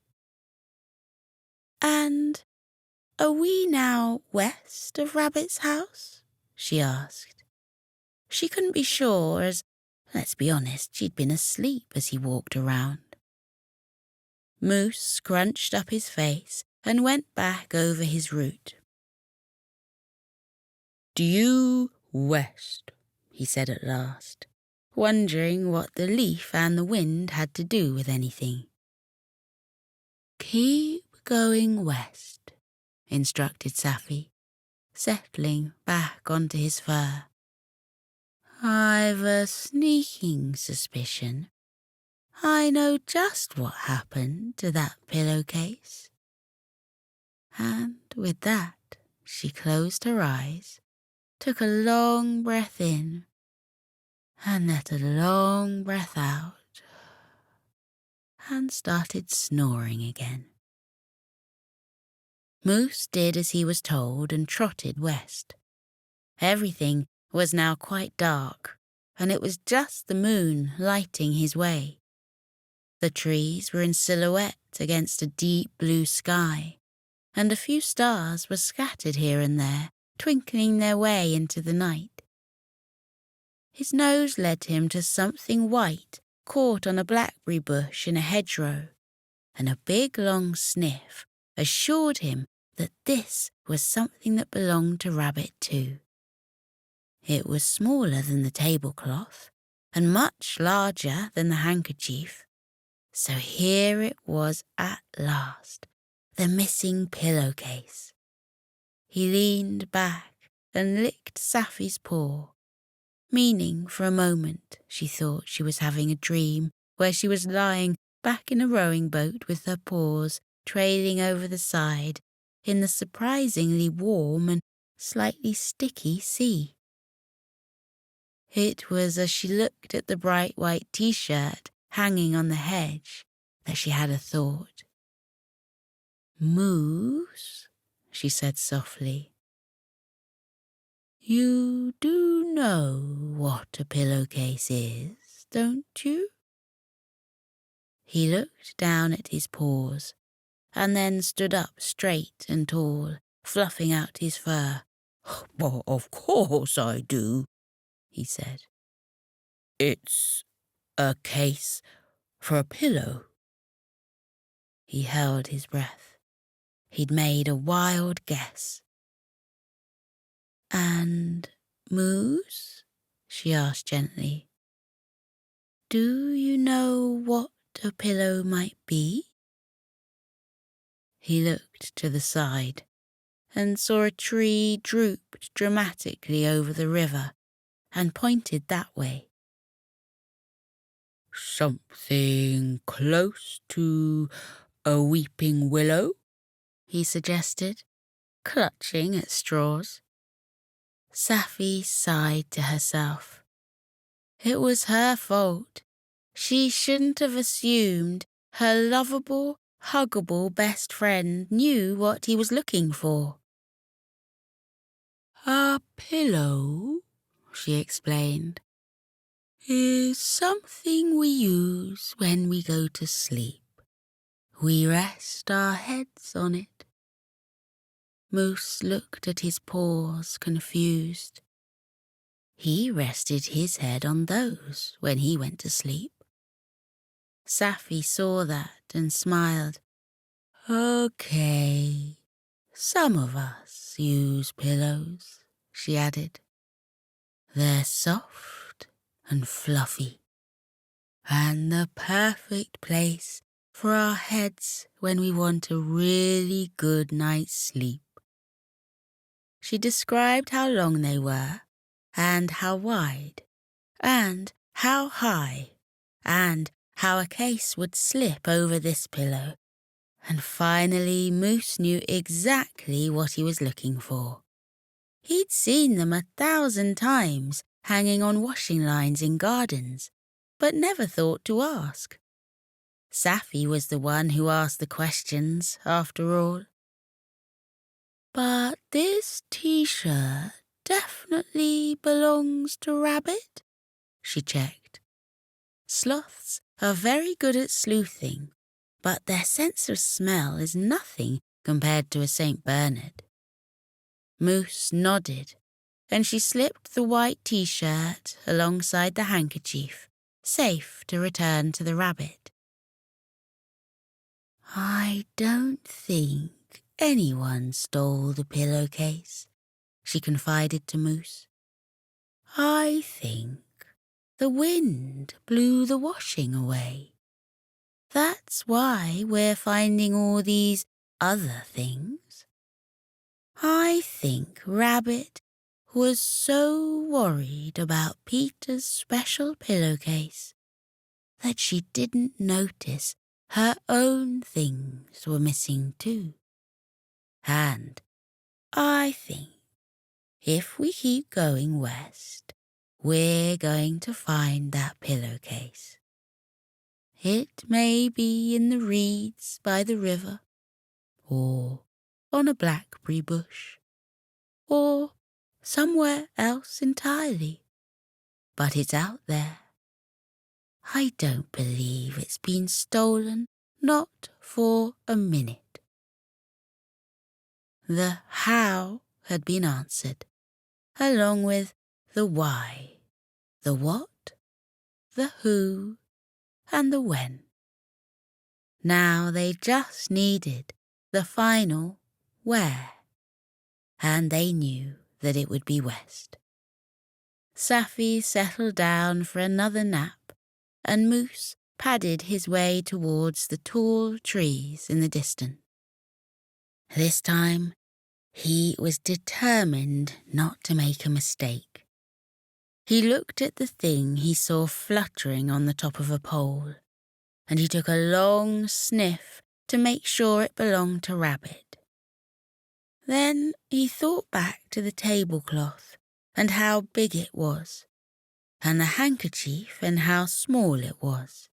"And are we now west of Rabbit's house?" she asked. She couldn't be sure as, let's be honest, she'd been asleep as he walked around. Moose scrunched up his face and went back over his route. "Due west," he said at last, wondering what the leaf and the wind had to do with anything. "Keep going west," instructed Saffy, settling back onto his fur. "I've a sneaking suspicion I know just what happened to that pillowcase." And with that, she closed her eyes, took a long breath in, and let a long breath out, and started snoring again. Moose did as he was told and trotted west. Everything was now quite dark, and it was just the moon lighting his way. The trees were in silhouette against a deep blue sky, and a few stars were scattered here and there, twinkling their way into the night. His nose led him to something white caught on a blackberry bush in a hedgerow, and a big long sniff assured him that this was something that belonged to Rabbit too. It was smaller than the tablecloth and much larger than the handkerchief. So here it was at last, the missing pillowcase. He leaned back and licked Saffy's paw, meaning for a moment she thought she was having a dream where she was lying back in a rowing boat with her paws trailing over the side in the surprisingly warm and slightly sticky sea. It was as she looked at the bright white t-shirt hanging on the hedge that she had a thought. "Moose," she said softly. You do know what a pillowcase is, don't you? He looked down at his paws and then stood up straight and tall, fluffing out his fur. Well, of course I do, he said. It's a case for a pillow. He held his breath. He'd made a wild guess. And Moose? She asked gently. Do you know what a pillow might be? He looked to the side and saw a tree drooped dramatically over the river and pointed that way. Something close to a weeping willow? He suggested, clutching at straws. Safi sighed to herself. It was her fault. She shouldn't have assumed her lovable, huggable best friend knew what he was looking for. A pillow, she explained, is something we use when we go to sleep. We rest our heads on it. Moose looked at his paws, confused. He rested his head on those when he went to sleep. Safi saw that and smiled. Okay, some of us use pillows, she added. They're soft and fluffy, and the perfect place for our heads when we want a really good night's sleep. She described how long they were, and how wide, and how high, and how a case would slip over this pillow, and finally Moose knew exactly what he was looking for. He'd seen them 1,000 times hanging on washing lines in gardens, but never thought to ask. Safi was the one who asked the questions, after all. But this t-shirt definitely belongs to Rabbit, she checked. Sloths are very good at sleuthing, but their sense of smell is nothing compared to a St. Bernard. Moose nodded, and she slipped the white t-shirt alongside the handkerchief, safe to return to the rabbit. I don't think anyone stole the pillowcase, she confided to Moose. I think the wind blew the washing away. That's why we're finding all these other things. I think Rabbit was so worried about Peter's special pillowcase that she didn't notice her own things were missing too. And I think if we keep going west, we're going to find that pillowcase. It may be in the reeds by the river, or on a blackberry bush, or somewhere else entirely. But it's out there. I don't believe it's been stolen, not for a minute. The how had been answered, along with the why, the what, the who, and the when. Now they just needed the final where, and they knew that it would be west. Safi settled down for another nap, and Moose padded his way towards the tall trees in the distance. This time, he was determined not to make a mistake. He looked at the thing he saw fluttering on the top of a pole, and he took a long sniff to make sure it belonged to Rabbit. Then he thought back to the tablecloth and how big it was, and the handkerchief and how small it was,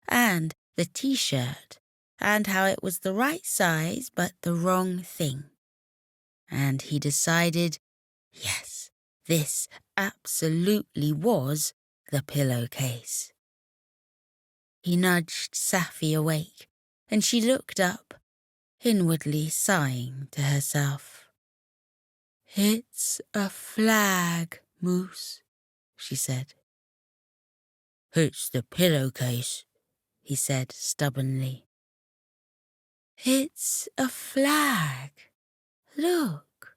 and the t-shirt and how it was the right size but the wrong thing. and he decided, yes, this absolutely was the pillowcase. He nudged Safi awake, and she looked up, inwardly sighing to herself. "It's a flag, Moose," she said. "It's the pillowcase," he said stubbornly. "It's a flag. Look.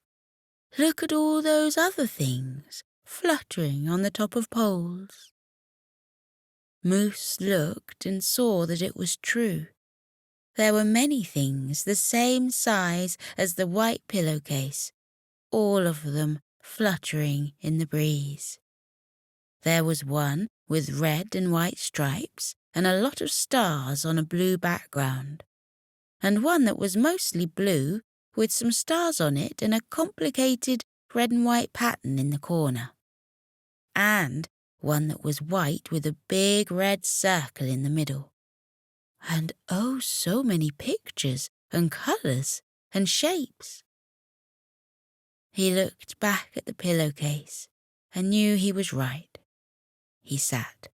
Look at all those other things fluttering on the top of poles." Moose looked and saw that it was true. There were many things the same size as the white pillowcase, all of them fluttering in the breeze. There was one with red and white stripes and a lot of stars on a blue background, and one that was mostly blue with some stars on it and a complicated red and white pattern in the corner, and one that was white with a big red circle in the middle. And oh, so many pictures and colours and shapes. He looked back at the pillowcase and knew he was right. He sat.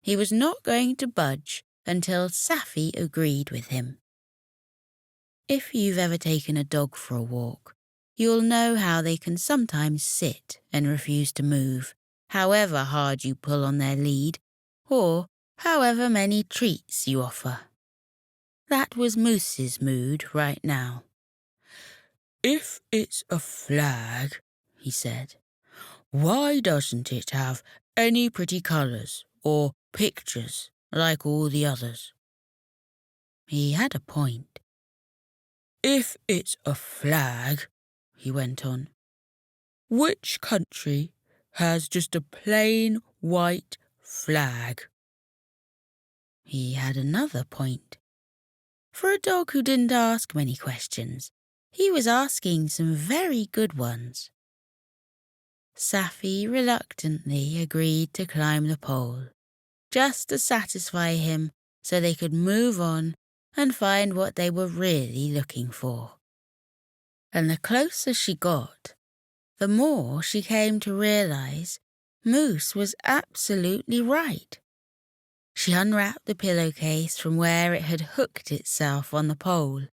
He was not going to budge until Safi agreed with him. If you've ever taken a dog for a walk, you'll know how they can sometimes sit and refuse to move, however hard you pull on their lead, or however many treats you offer. That was Moose's mood right now. "If it's a flag," he said, "why doesn't it have any pretty colours or pictures like all the others?" He had a point. "If it's a flag," he went on, "which country has just a plain white flag?" He had another point. For a dog who didn't ask many questions, he was asking some very good ones. Safi reluctantly agreed to climb the pole, just to satisfy him so they could move on and find what they were really looking for. And the closer she got, the more she came to realize Moose was absolutely right. She unwrapped the pillowcase from where it had hooked itself on the pole,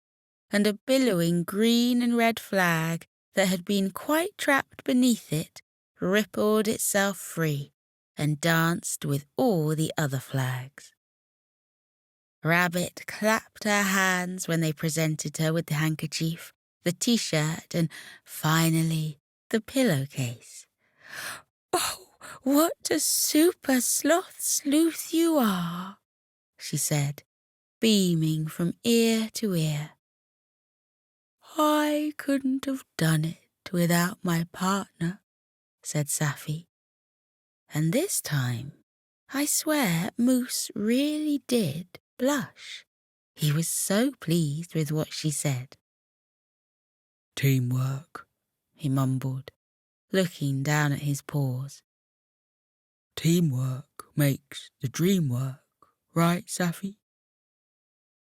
and a billowing green and red flag that had been quite trapped beneath it rippled itself free and danced with all the other flags. Rabbit clapped her hands when they presented her with the handkerchief, the t-shirt, and finally the pillowcase. "Oh, what a super sloth sleuth you are," she said, beaming from ear to ear. "I couldn't have done it without my partner," said Safi. And this time, I swear Moose really did blush. He was so pleased with what she said. "Teamwork," he mumbled, looking down at his paws. "Teamwork makes the dream work, right, Safi?"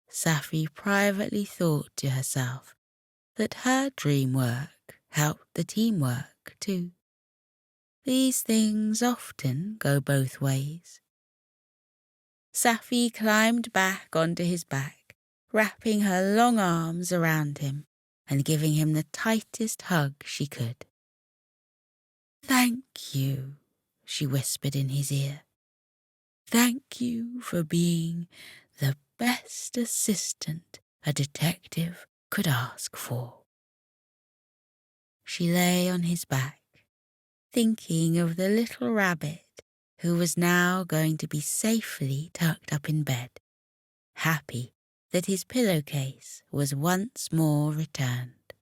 Safi privately thought to herself that her dream work helped the teamwork too. These things often go both ways. Safi climbed back onto his back, wrapping her long arms around him and giving him the tightest hug she could. "Thank you," she whispered in his ear. "Thank you for being the best assistant a detective could ask for." She lay on his back, thinking of the little rabbit who was now going to be safely tucked up in bed, happy that his pillowcase was once more returned.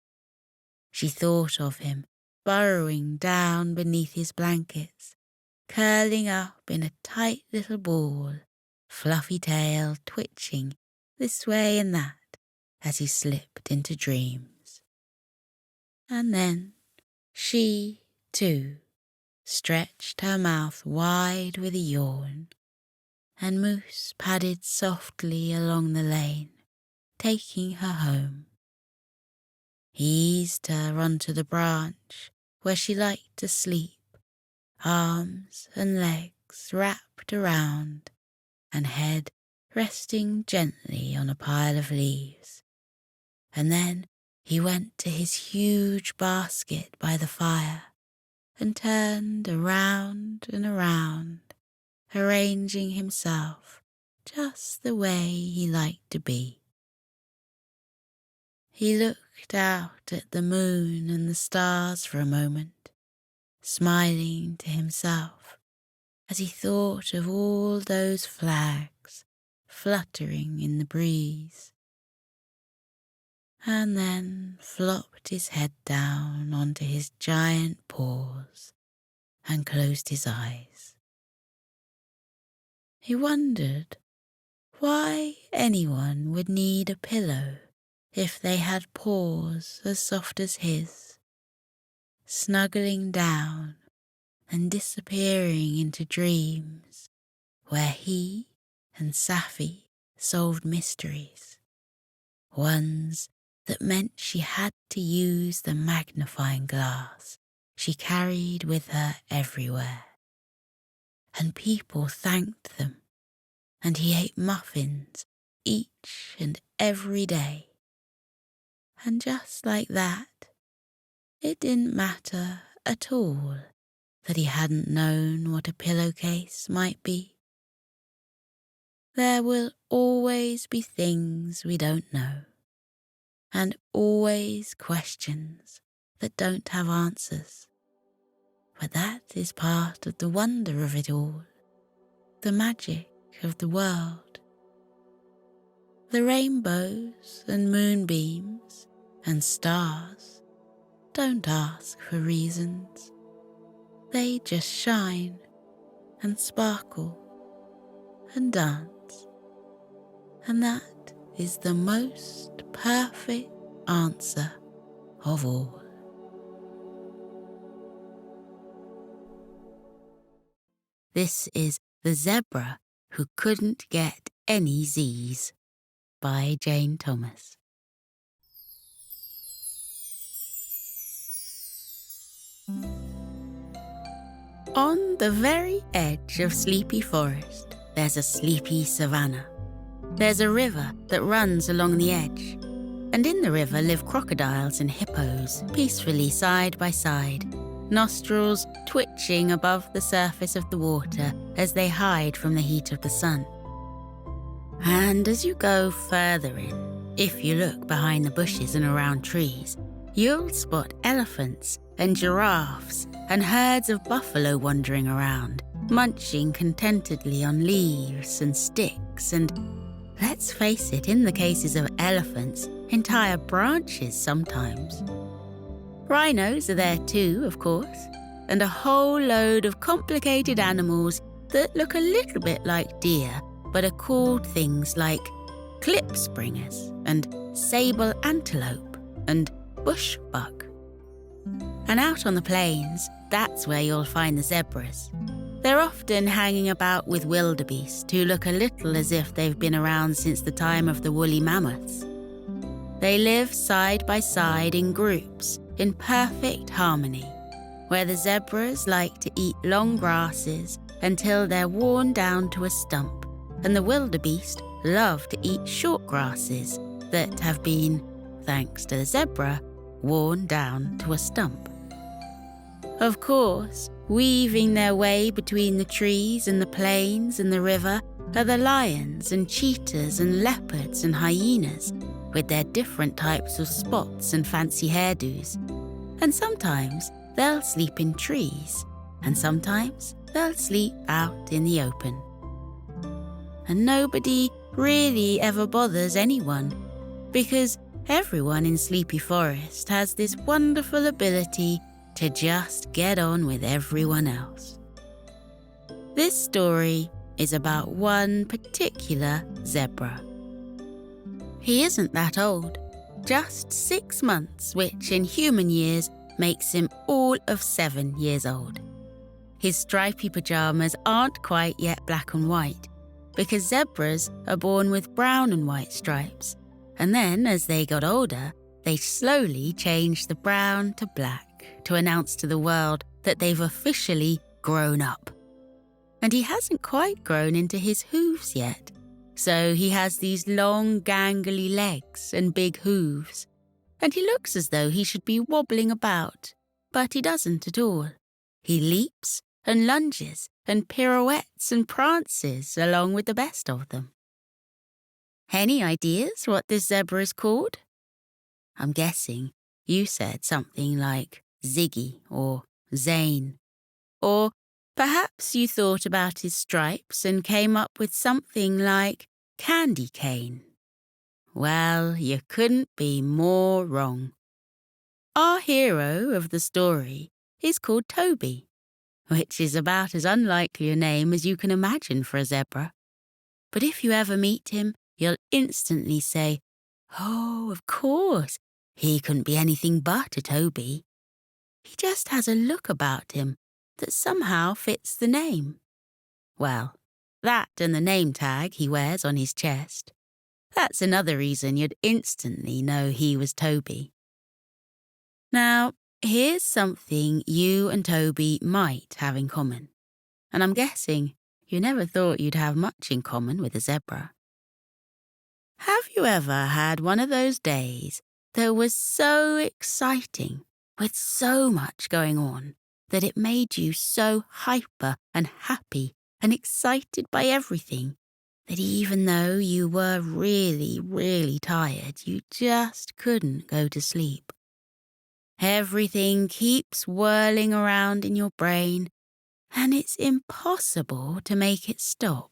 She thought of him burrowing down beneath his blankets, curling up in a tight little ball, fluffy tail twitching this way and that as he slipped into dreams. And then she, too, stretched her mouth wide with a yawn, and Moose padded softly along the lane, taking her home. He eased her onto the branch where she liked to sleep, arms and legs wrapped around, and head resting gently on a pile of leaves. And then he went to his huge basket by the fire and turned around and around, arranging himself just the way he liked to be. He looked out at the moon and the stars for a moment, smiling to himself as he thought of all those flags fluttering in the breeze, and then flopped his head down onto his giant paws and closed his eyes. He wondered why anyone would need a pillow if they had paws as soft as his, snuggling down and disappearing into dreams where he and Safi solved mysteries, ones that meant she had to use the magnifying glass she carried with her everywhere. And people thanked them, and he ate muffins each and every day. And just like that, it didn't matter at all that he hadn't known what a pillowcase might be. There will always be things we don't know, and always questions that don't have answers. But that is part of the wonder of it all, the magic of the world. The rainbows and moonbeams and stars don't ask for reasons. They just shine and sparkle and dance. And that is the most perfect answer of all. This is The Zebra Who Couldn't Get Any Z's by Jane Thomas. On the very edge of Sleepy Forest, there's a sleepy savannah. There's a river that runs along the edge, and in the river live crocodiles and hippos peacefully side by side, nostrils twitching above the surface of the water as they hide from the heat of the sun. And as you go further in, if you look behind the bushes and around trees, you'll spot elephants and giraffes and herds of buffalo wandering around, munching contentedly on leaves and sticks and, let's face it, in the cases of elephants, entire branches sometimes. Rhinos are there too, of course, and a whole load of complicated animals that look a little bit like deer, but are called things like klipspringers and sable antelope and bushbuck. And out on the plains, that's where you'll find the zebras. They're often hanging about with wildebeest who look a little as if they've been around since the time of the woolly mammoths. They live side by side in groups, in perfect harmony, where the zebras like to eat long grasses until they're worn down to a stump, and the wildebeest love to eat short grasses that have been, thanks to the zebra, worn down to a stump. Of course, weaving their way between the trees and the plains and the river are the lions and cheetahs and leopards and hyenas, with their different types of spots and fancy hairdos. And sometimes they'll sleep in trees, and sometimes they'll sleep out in the open. And nobody really ever bothers anyone, because everyone in Sleepy Forest has this wonderful ability to just get on with everyone else. This story is about one particular zebra. He isn't that old, just 6 months, which in human years makes him all of 7 years old. His stripy pajamas aren't quite yet black and white, because zebras are born with brown and white stripes, and then as they got older, they slowly change the brown to black to announce to the world that they've officially grown up. And he hasn't quite grown into his hooves yet, so he has these long, gangly legs and big hooves, and he looks as though he should be wobbling about, but he doesn't at all. He leaps and lunges and pirouettes and prances along with the best of them. Any ideas what this zebra is called? I'm guessing you said something like Ziggy or Zane. Or perhaps you thought about his stripes and came up with something like Candy Cane. Well, you couldn't be more wrong. Our hero of the story is called Toby, which is about as unlikely a name as you can imagine for a zebra. But if you ever meet him, you'll instantly say, "Oh, of course, he couldn't be anything but a Toby." He just has a look about him that somehow fits the name. Well, that and the name tag he wears on his chest. That's another reason you'd instantly know he was Toby. Now, here's something you and Toby might have in common. And I'm guessing you never thought you'd have much in common with a zebra. Have you ever had one of those days that was so exciting, with so much going on, that it made you so hyper and happy and excited by everything that even though you were really, really tired, you just couldn't go to sleep? Everything keeps whirling around in your brain, and it's impossible to make it stop.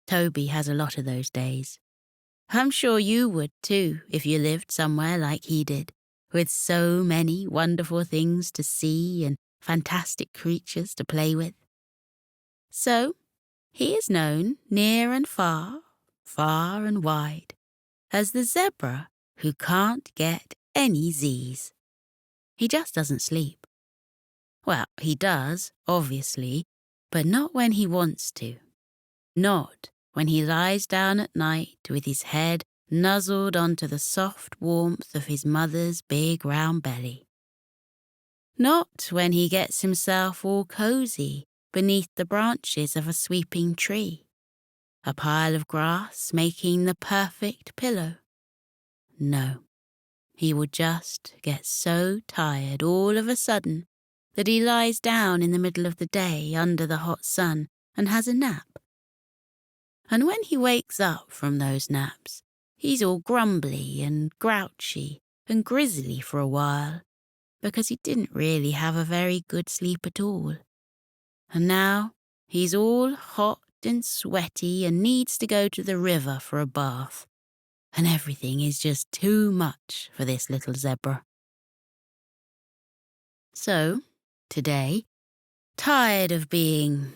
Toby has a lot of those days. I'm sure you would too if you lived somewhere like he did, with so many wonderful things to see and fantastic creatures to play with. So, he is known near and far, far and wide, as the zebra who can't get any Z's. He just doesn't sleep. Well, he does, obviously, but not when he wants to. Not when he lies down at night with his head nuzzled onto the soft warmth of his mother's big round belly. Not when he gets himself all cozy beneath the branches of a sweeping tree, a pile of grass making the perfect pillow. No, he will just get so tired all of a sudden that he lies down in the middle of the day under the hot sun and has a nap. And when he wakes up from those naps, he's all grumbly and grouchy and grizzly for a while, because he didn't really have a very good sleep at all. And now he's all hot and sweaty and needs to go to the river for a bath, and everything is just too much for this little zebra. So, today, tired of being,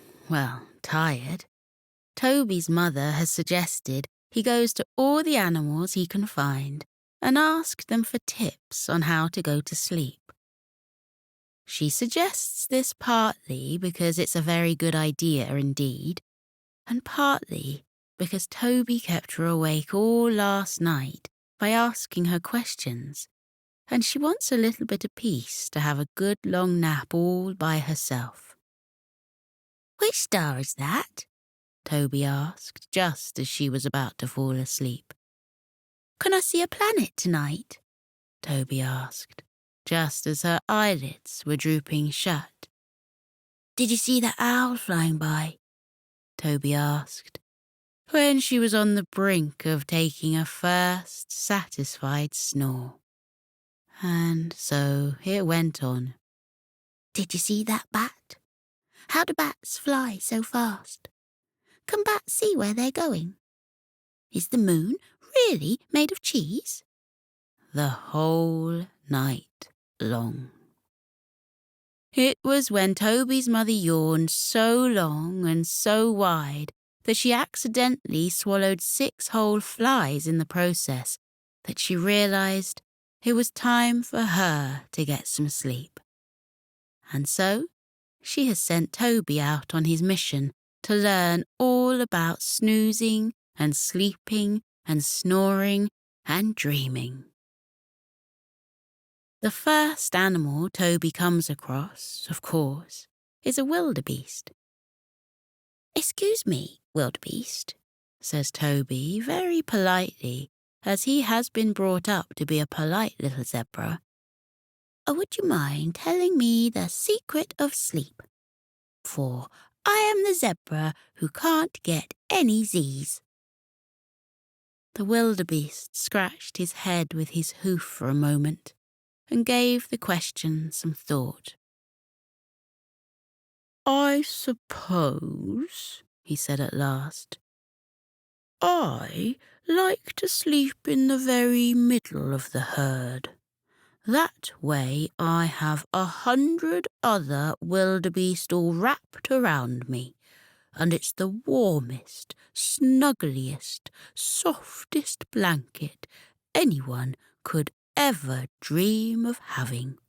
tired, Toby's mother has suggested he goes to all the animals he can find and ask them for tips on how to go to sleep. She suggests this partly because it's a very good idea indeed, and partly because Toby kept her awake all last night by asking her questions, and she wants a little bit of peace to have a good long nap all by herself. "Which star is that?" Toby asked, just as she was about to fall asleep. "Can I see a planet tonight?" Toby asked, just as her eyelids were drooping shut. "Did you see that owl flying by?" Toby asked, when she was on the brink of taking a first satisfied snore. And so it went on. "Did you see that bat? How do bats fly so fast? Can bats see where they're going? Is the moon really made of cheese?" The whole night long. It was when Toby's mother yawned so long and so wide that she accidentally swallowed 6 whole flies in the process that she realized it was time for her to get some sleep. And so she has sent Toby out on his mission to learn all about snoozing and sleeping and snoring and dreaming. The first animal Toby comes across, of course, is a wildebeest. "Excuse me, wildebeest," says Toby very politely, as he has been brought up to be a polite little zebra. "Would you mind telling me the secret of sleep? For I am the zebra who can't get any Z's." The wildebeest scratched his head with his hoof for a moment and gave the question some thought. "I suppose," he said at last, "I like to sleep in the very middle of the herd. That way I have 100 other wildebeest all wrapped around me, and it's the warmest, snuggliest, softest blanket anyone could ever dream of having.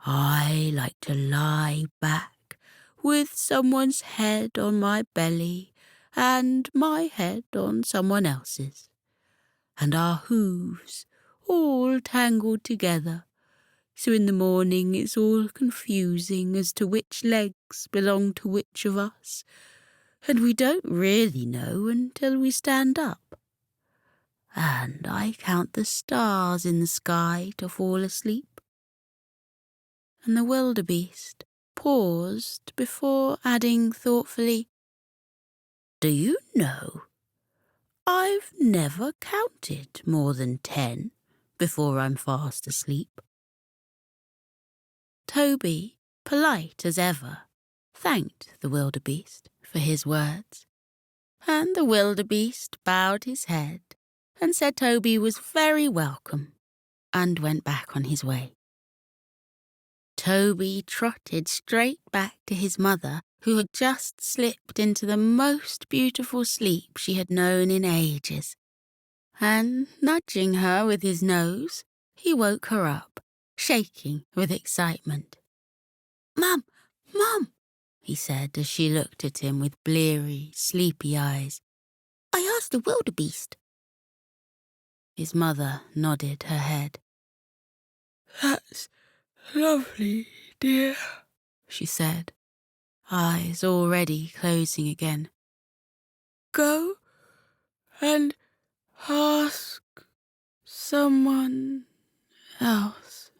I like to lie back with someone's head on my belly and my head on someone else's, and our hooves all tangled together, so in the morning it's all confusing as to which legs belong to which of us, and we don't really know until we stand up. And I count the stars in the sky to fall asleep." And the wildebeest paused before adding thoughtfully, "Do you know, I've never counted more than 10 before I'm fast asleep." Toby, polite as ever, thanked the wildebeest for his words, and the wildebeest bowed his head and said Toby was very welcome and went back on his way. Toby trotted straight back to his mother, who had just slipped into the most beautiful sleep she had known in ages, and, nudging her with his nose, he woke her up, shaking with excitement. "Mum, Mum," he said as she looked at him with bleary, sleepy eyes, "I asked the wildebeest." His mother nodded her head. "That's lovely, dear," she said, eyes already closing again. "Go and ask someone else."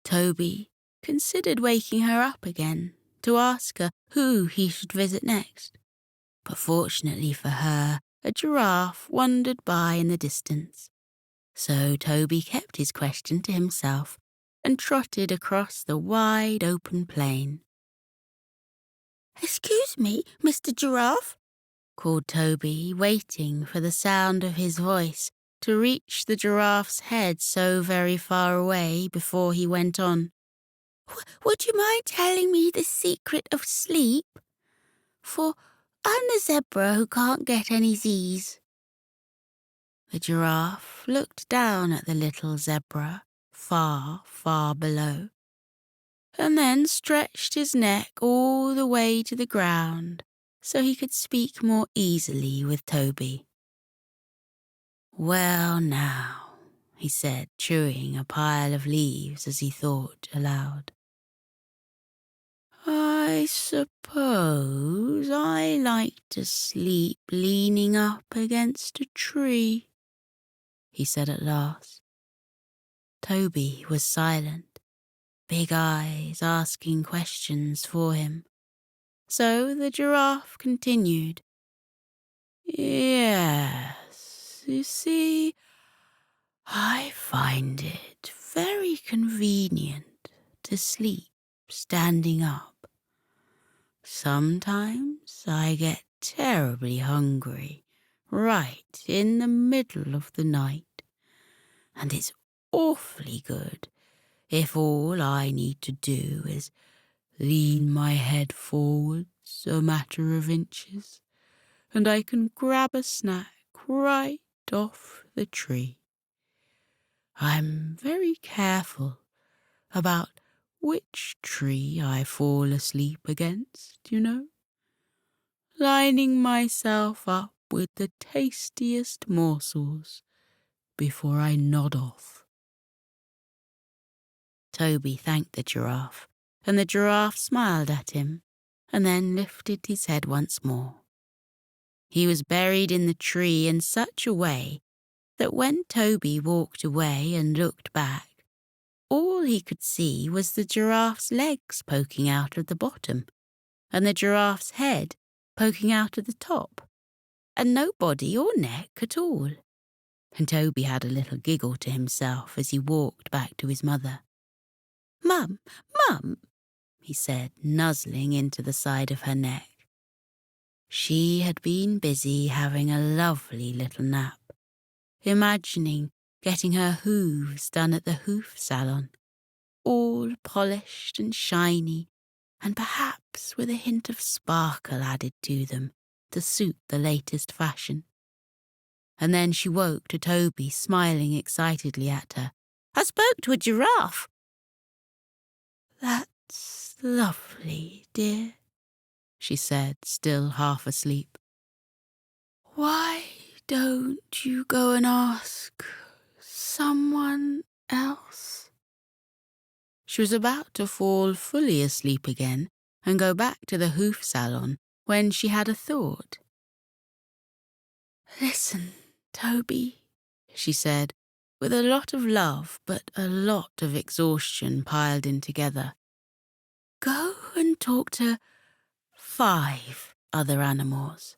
Toby considered waking her up again to ask her who he should visit next, but fortunately for her, a giraffe wandered by in the distance. So Toby kept his question to himself and trotted across the wide open plain. "Excuse me, Mr. Giraffe," called Toby, waiting for the sound of his voice to reach the giraffe's head so very far away before he went on. "Would you mind telling me the secret of sleep? For I'm the zebra who can't get any Z's." The giraffe looked down at the little zebra, far, far below, and then stretched his neck all the way to the ground so he could speak more easily with Toby. "Well now," he said, chewing a pile of leaves as he thought aloud, "I suppose I like to sleep leaning up against a tree," he said at last. Toby was silent, big eyes asking questions for him. So the giraffe continued. "Yes, you see, I find it very convenient to sleep standing up. Sometimes I get terribly hungry right in the middle of the night, and it's awfully good if all I need to do is lean my head forwards a matter of inches, and I can grab a snack right off the tree. I'm very careful about which tree I fall asleep against, you know, lining myself up with the tastiest morsels before I nod off." Toby thanked the giraffe, and the giraffe smiled at him, and then lifted his head once more. He was buried in the tree in such a way that when Toby walked away and looked back, all he could see was the giraffe's legs poking out of the bottom, and the giraffe's head poking out of the top, and no body or neck at all. And Toby had a little giggle to himself as he walked back to his mother. "Mum, Mum," he said, nuzzling into the side of her neck. She had been busy having a lovely little nap, imagining getting her hooves done at the hoof salon, all polished and shiny, and perhaps with a hint of sparkle added to them to suit the latest fashion. And then she woke to Toby smiling excitedly at her. "I spoke to a giraffe." "That's lovely, dear," she said, still half asleep. "Why don't you go and ask someone else?" She was about to fall fully asleep again and go back to the hoof salon when she had a thought. "Listen, Toby," she said, with a lot of love but a lot of exhaustion piled in together. "Go and talk to 5 other animals.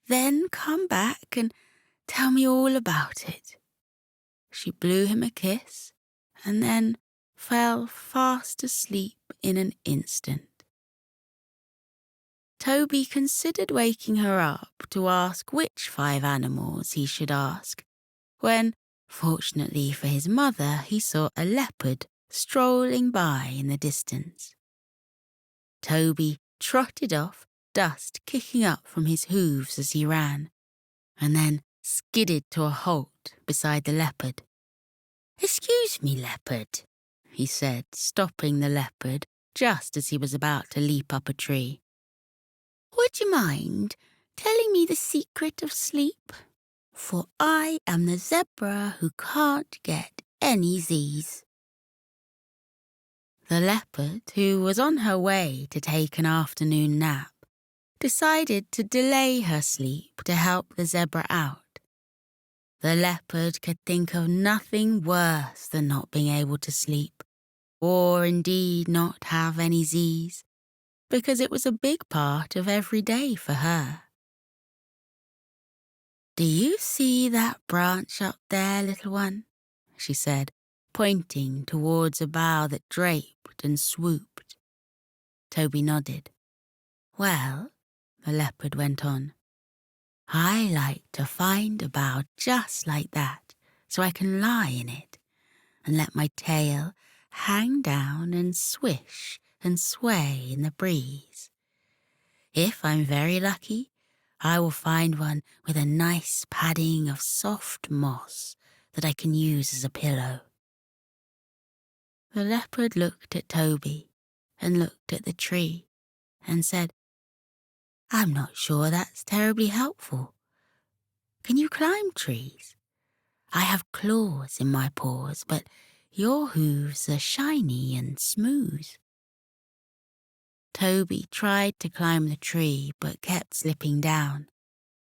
Then come back and tell me all about it." She blew him a kiss and then fell fast asleep in an instant. Toby considered waking her up to ask which 5 animals he should ask, when, fortunately for his mother, he saw a leopard strolling by in the distance. Toby trotted off, dust kicking up from his hooves as he ran, and then skidded to a halt beside the leopard. "Excuse me, leopard," he said, stopping the leopard just as he was about to leap up a tree. "Would you mind telling me the secret of sleep? For I am the zebra who can't get any Z's." The leopard, who was on her way to take an afternoon nap, decided to delay her sleep to help the zebra out. The leopard could think of nothing worse than not being able to sleep, or indeed not have any Z's, because it was a big part of every day for her. "Do you see that branch up there, little one?" she said, pointing towards a bough that draped and swooped. Toby nodded. "Well," the leopard went on, "I like to find a bough just like that so I can lie in it and let my tail hang down and swish and sway in the breeze. If I'm very lucky, I will find one with a nice padding of soft moss that I can use as a pillow." The leopard looked at Toby and looked at the tree and said, "I'm not sure that's terribly helpful. Can you climb trees? I have claws in my paws, but your hooves are shiny and smooth." Toby tried to climb the tree but kept slipping down,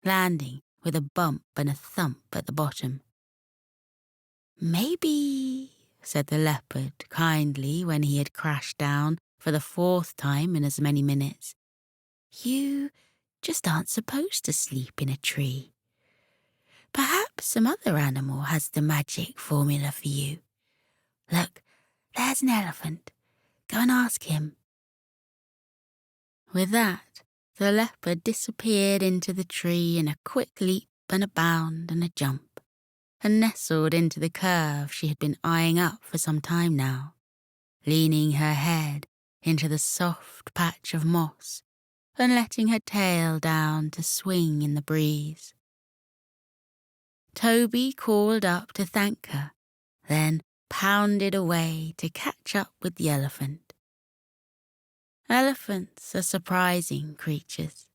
landing with a bump and a thump at the bottom. "Maybe," said the leopard kindly when he had crashed down for the 4th time in as many minutes, "you just aren't supposed to sleep in a tree. Perhaps some other animal has the magic formula for you. Look, there's an elephant. Go and ask him." With that, the leopard disappeared into the tree in a quick leap and a bound and a jump, and nestled into the curve she had been eyeing up for some time now, leaning her head into the soft patch of moss and letting her tail down to swing in the breeze. Toby called up to thank her, then pounded away to catch up with the elephant. Elephants are surprising creatures.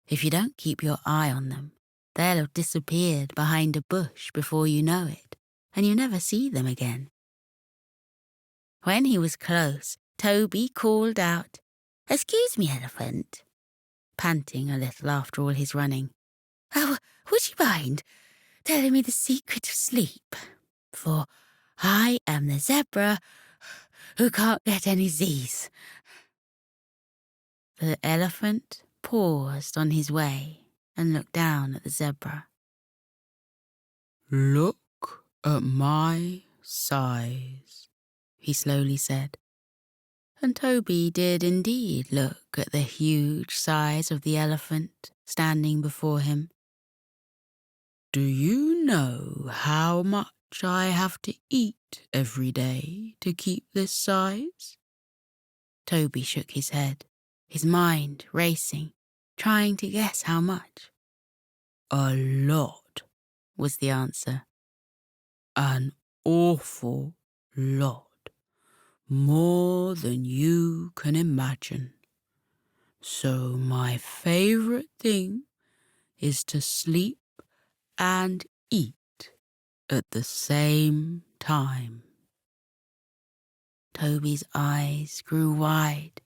If you don't keep your eye on them, they'll have disappeared behind a bush before you know it, and you never see them again. When he was close, Toby called out, "Excuse me, Elephant," panting a little after all his running. "Oh, would you mind telling me the secret of sleep? For I am the zebra who can't get any Z's." The elephant paused on his way and looked down at the zebra. "Look at my size," he slowly said. And Toby did indeed look at the huge size of the elephant standing before him. "Do you know how much I have to eat every day to keep this size?" Toby shook his head, his mind racing, trying to guess how much. "A lot," was the answer. "An awful lot. More than you can imagine. So my favorite thing is to sleep and eat at the same time." Toby's eyes grew wide.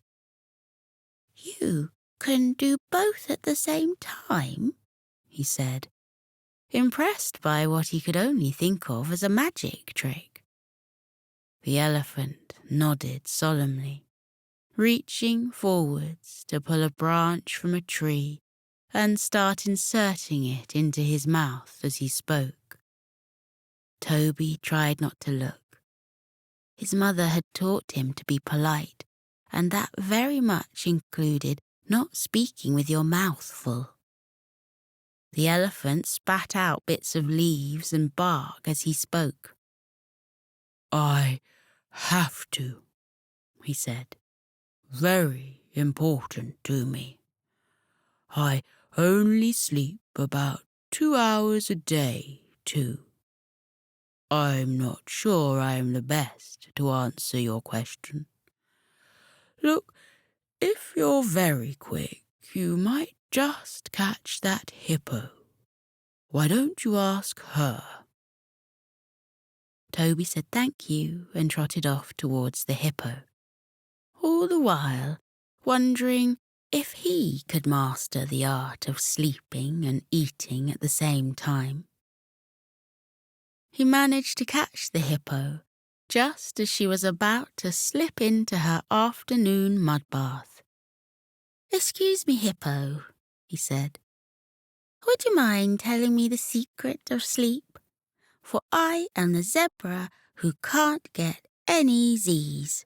"You can do both at the same time?" he said, impressed by what he could only think of as a magic trick. The elephant nodded solemnly, reaching forwards to pull a branch from a tree and start inserting it into his mouth as he spoke. Toby tried not to look. His mother had taught him to be polite, and that very much included not speaking with your mouth full. The elephant spat out bits of leaves and bark as he spoke. "I have to," he said. "Very important to me. I only sleep about 2 hours a day, too. I'm not sure I'm the best to answer your question. Look, if you're very quick, you might just catch that hippo. Why don't you ask her?" Toby said thank you and trotted off towards the hippo, all the while wondering if he could master the art of sleeping and eating at the same time. He managed to catch the hippo just as she was about to slip into her afternoon mud bath. "Excuse me, hippo," he said. "Would you mind telling me the secret of sleep? For I am the zebra who can't get any Z's."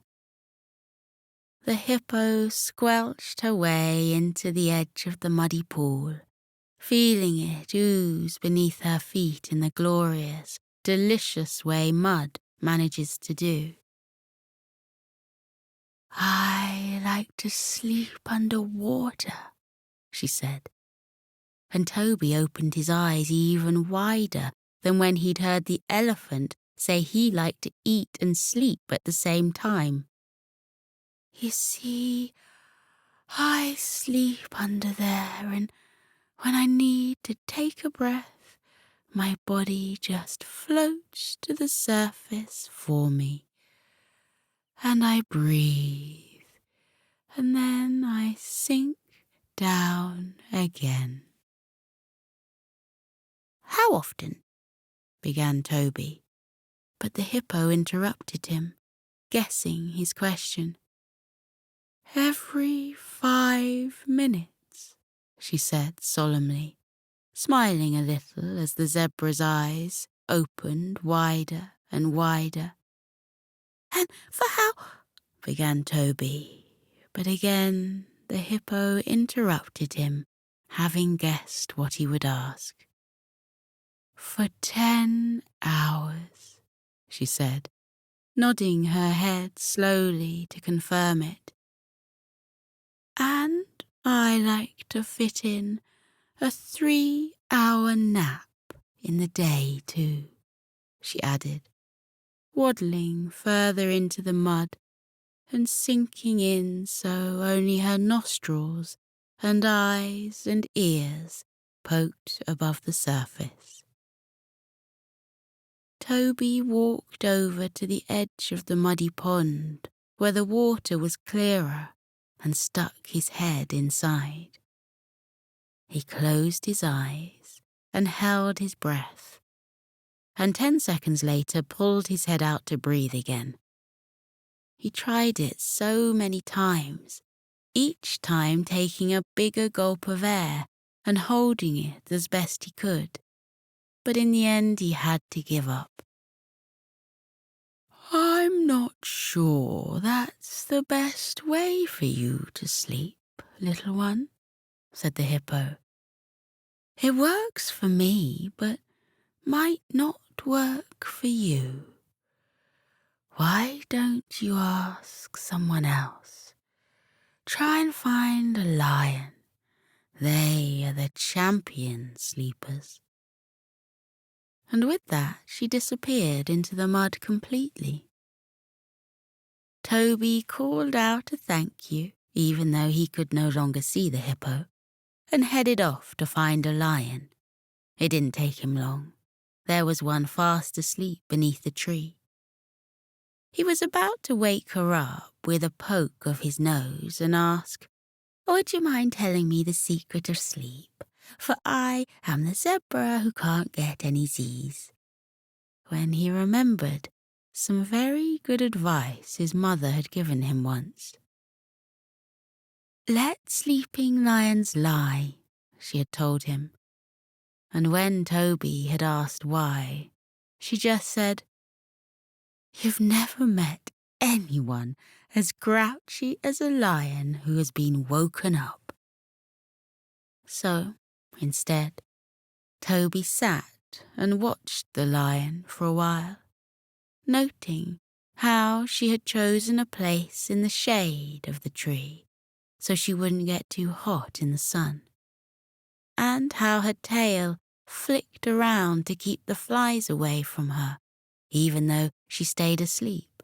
The hippo squelched her way into the edge of the muddy pool, feeling it ooze beneath her feet in the glorious, delicious way mud manages to do. "I like to sleep under water," she said, and Toby opened his eyes even wider than when he'd heard the elephant say he liked to eat and sleep at the same time. "You see, I sleep under there, and when I need to take a breath, my body just floats to the surface for me. And I breathe, and then I sink down again." "How often?" began Toby, but the hippo interrupted him, guessing his question. "Every 5 minutes, she said solemnly, smiling a little as the zebra's eyes opened wider and wider. "And for how—" began Toby, but again the hippo interrupted him, having guessed what he would ask. "For 10 hours, she said, nodding her head slowly to confirm it. "And I like to fit in a 3-hour nap in the day too," she added, waddling further into the mud and sinking in so only her nostrils and eyes and ears poked above the surface. Toby walked over to the edge of the muddy pond where the water was clearer and stuck his head inside. He closed his eyes and held his breath, and 10 seconds later pulled his head out to breathe again. He tried it so many times, each time taking a bigger gulp of air and holding it as best he could. But in the end he had to give up. "I'm not sure that's the best way for you to sleep, little one," said the hippo. "It works for me, but might not work for you. Why don't you ask someone else? Try and find a lion. They are the champion sleepers." And with that she disappeared into the mud completely. Toby called out a thank you, even though he could no longer see the hippo, and headed off to find a lion. It didn't take him long. There was one fast asleep beneath the tree. He was about to wake her up with a poke of his nose and ask, "Would you mind telling me the secret of sleep? For I am the zebra who can't get any Z's," when he remembered some very good advice his mother had given him once. "Let sleeping lions lie," she had told him. And when Toby had asked why, she just said, "You've never met anyone as grouchy as a lion who has been woken up." So, instead, Toby sat and watched the lion for a while, noting how she had chosen a place in the shade of the tree so she wouldn't get too hot in the sun, and how her tail flicked around to keep the flies away from her, even though she stayed asleep,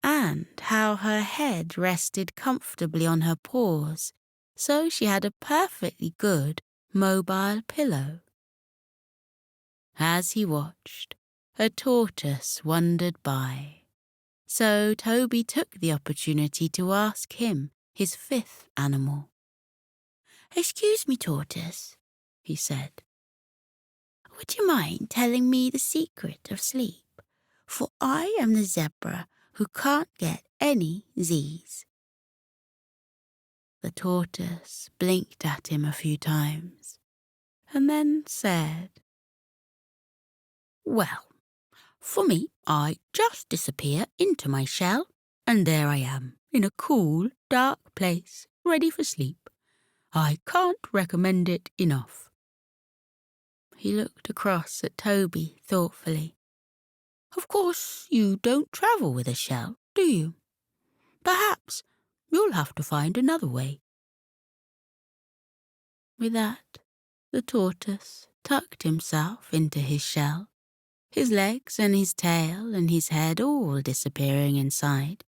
and how her head rested comfortably on her paws, so she had a perfectly good mobile pillow. As he watched, a tortoise wandered by, so Toby took the opportunity to ask him his fifth animal. "Excuse me, tortoise," he said. "Would you mind telling me the secret of sleep? For I am the zebra who can't get any Z's." The tortoise blinked at him a few times and then said, "Well, for me, I just disappear into my shell, and there I am, in a cool, dark place, ready for sleep. I can't recommend it enough." He looked across at Toby thoughtfully. "Of course, you don't travel with a shell, do you? Perhaps you'll have to find another way." With that, the tortoise tucked himself into his shell, his legs and his tail and his head all disappearing inside,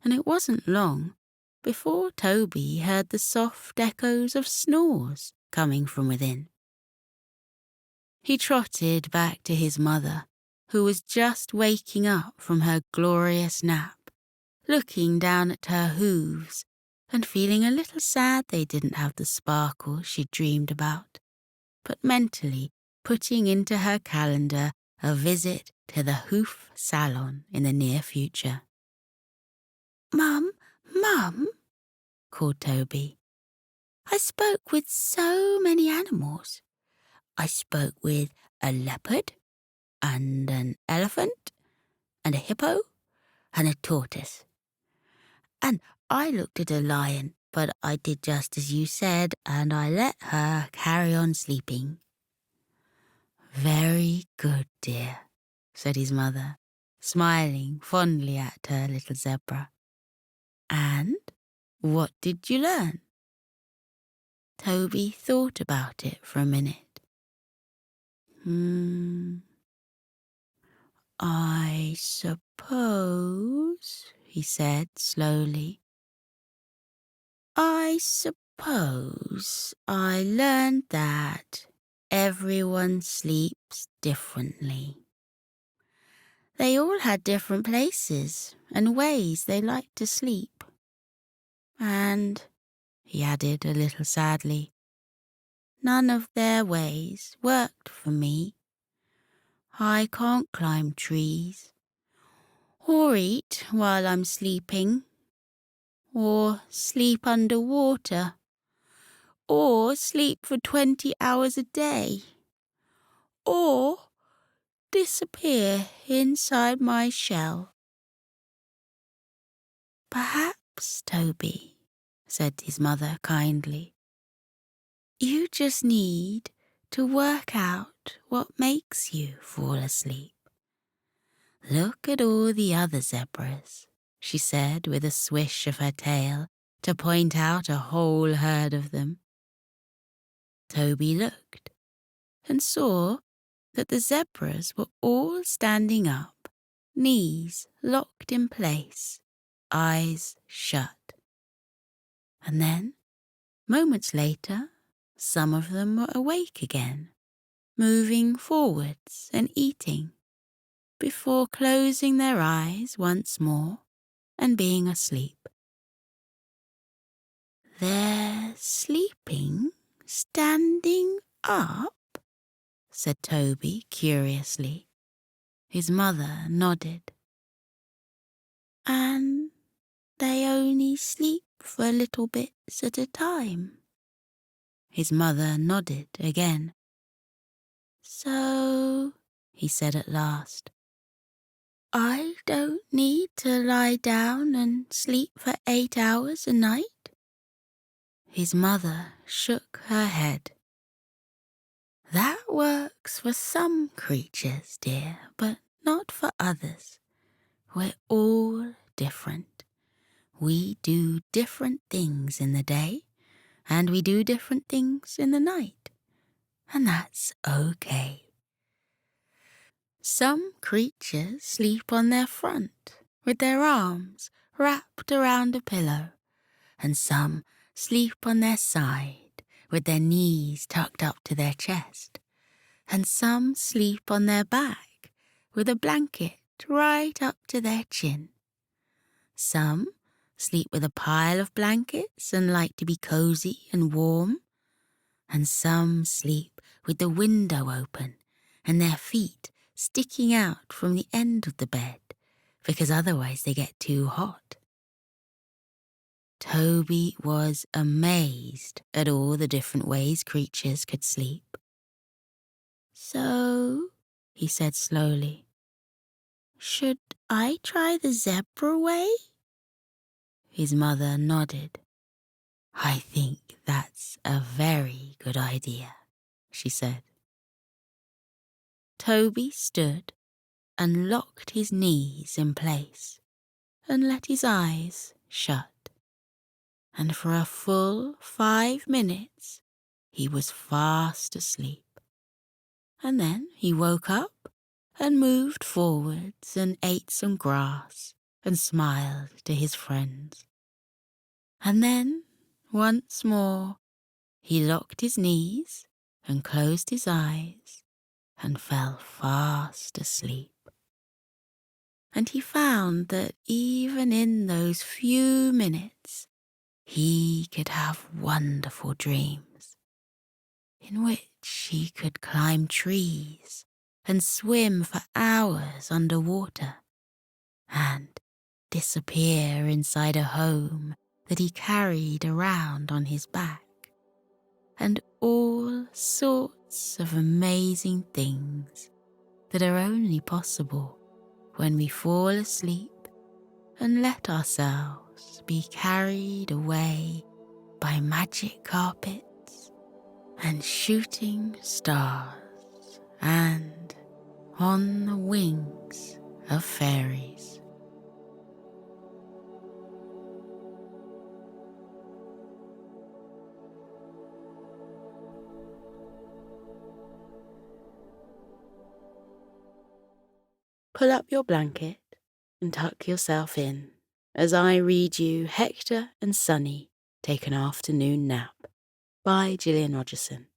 and it wasn't long before Toby heard the soft echoes of snores coming from within. He trotted back to his mother, who was just waking up from her glorious nap, looking down at her hooves and feeling a little sad they didn't have the sparkle she'd dreamed about, but mentally putting into her calendar a visit to the hoof salon in the near future. "Mum, Mum," called Toby. "I spoke with so many animals. I spoke with a leopard, and an elephant, and a hippo, and a tortoise. And I looked at a lion, but I did just as you said, and I let her carry on sleeping." "Very good, dear," said his mother, smiling fondly at her little zebra. "And what did you learn?" Toby thought about it for a minute. "I suppose," he said slowly, "I suppose I learned that everyone sleeps differently." They all had different places and ways they liked to sleep. And, he added a little sadly, none of their ways worked for me. I can't climb trees, or eat while I'm sleeping, or sleep underwater, or sleep for 20 hours a day, or disappear inside my shell. Perhaps, Toby, said his mother kindly, you just need to work out what makes you fall asleep. Look at all the other zebras, she said with a swish of her tail to point out a whole herd of them. Toby looked and saw that the zebras were all standing up, knees locked in place, eyes shut. And then, moments later, some of them were awake again, moving forwards and eating, before closing their eyes once more and being asleep. They're sleeping, standing up? Said Toby curiously. His mother nodded. And they only sleep for little bits at a time? His mother nodded again. So, he said at last, I don't need to lie down and sleep for 8 hours a night? His mother shook her head. That works for some creatures, dear, but not for others. We're all different. We do different things in the day, and we do different things in the night. And that's okay. Some creatures sleep on their front, with their arms wrapped around a pillow, and some sleep on their side, with their knees tucked up to their chest, and some sleep on their back, with a blanket right up to their chin. Some sleep with a pile of blankets and like to be cozy and warm, and some sleep with the window open and their feet sticking out from the end of the bed, because otherwise they get too hot. Toby was amazed at all the different ways creatures could sleep. So, he said slowly, should I try the zebra way? His mother nodded. I think that's a very good idea, she said. Toby stood and locked his knees in place and let his eyes shut. And for a full 5 minutes he was fast asleep. And then he woke up and moved forwards and ate some grass and smiled to his friends. And then, once more, he locked his knees and closed his eyes and fell fast asleep. And he found that even in those few minutes, he could have wonderful dreams, in which he could climb trees and swim for hours underwater, and disappear inside a home that he carried around on his back, and all sorts of amazing things that are only possible when we fall asleep and let ourselves be carried away by magic carpets and shooting stars and on the wings of fairies. Pull up your blanket and tuck yourself in as I read you Hector and Sunny Take an Afternoon Nap by Gillian Rogerson.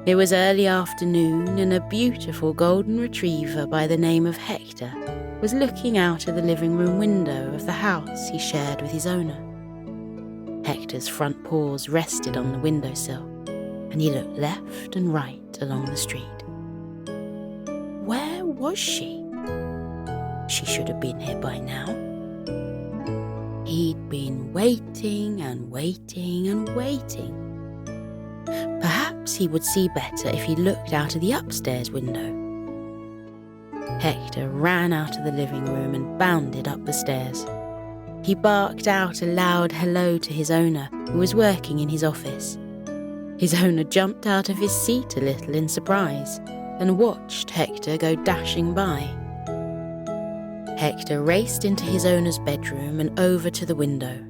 It was early afternoon, and a beautiful golden retriever by the name of Hector was looking out of the living room window of the house he shared with his owner. Hector's front paws rested on the windowsill, and he looked left and right along the street. Where was she? She should have been here by now. He'd been waiting and waiting and waiting. Perhaps he would see better if he looked out of the upstairs window. Hector ran out of the living room and bounded up the stairs. He barked out a loud hello to his owner, who was working in his office. His owner jumped out of his seat a little in surprise and watched Hector go dashing by. Hector raced into his owner's bedroom and over to the window.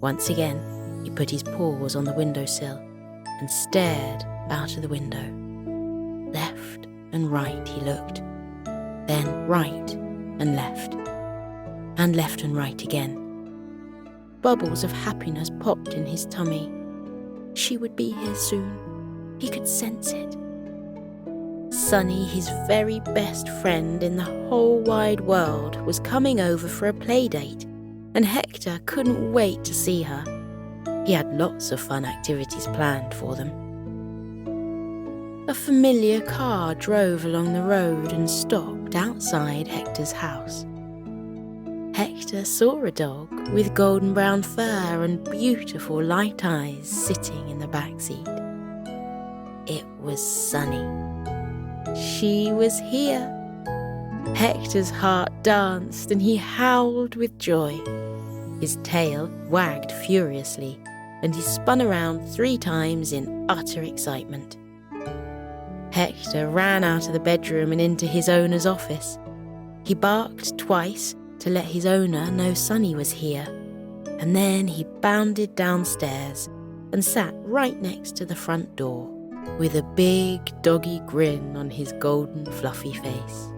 Once again, he put his paws on the windowsill and stared out of the window. Left and right he looked, then right and left and right again. Bubbles of happiness popped in his tummy. She would be here soon. He could sense it. Sunny, his very best friend in the whole wide world, was coming over for a play date, and Hector couldn't wait to see her. He had lots of fun activities planned for them. A familiar car drove along the road and stopped outside Hector's house. Hector saw a dog with golden brown fur and beautiful light eyes sitting in the back seat. It was Sunny. She was here. Hector's heart danced and he howled with joy. His tail wagged furiously and he spun around 3 times in utter excitement. Hector ran out of the bedroom and into his owner's office. He barked twice to let his owner know Sunny was here, and then he bounded downstairs and sat right next to the front door with a big doggy grin on his golden fluffy face.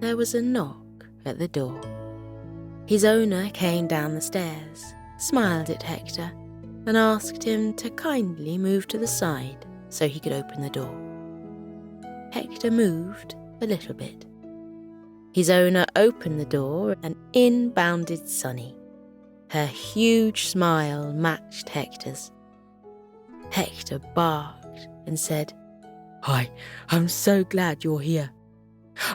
There was a knock at the door. His owner came down the stairs, smiled at Hector, and asked him to kindly move to the side so he could open the door. Hector moved a little bit. His owner opened the door and in bounded Sunny. Her huge smile matched Hector's. Hector barked and said, "Hi, I'm so glad you're here.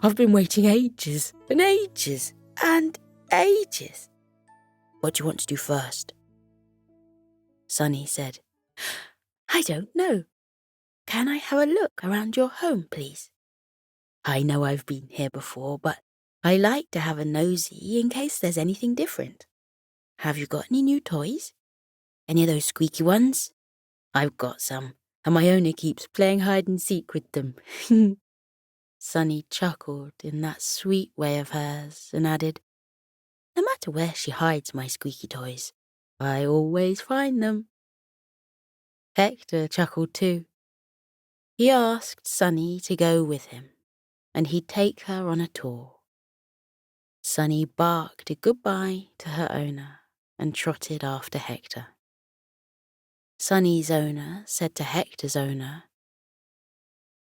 I've been waiting ages and ages and ages. What do you want to do first?" Sunny said, "I don't know. Can I have a look around your home, please? I know I've been here before, but I like to have a nosy in case there's anything different. Have you got any new toys? Any of those squeaky ones? I've got some, and my owner keeps playing hide and seek with them." Sunny chuckled in that sweet way of hers and added, "No matter where she hides my squeaky toys, I always find them." Hector chuckled too. He asked Sunny to go with him, and he'd take her on a tour. Sunny barked a goodbye to her owner and trotted after Hector. Sunny's owner said to Hector's owner,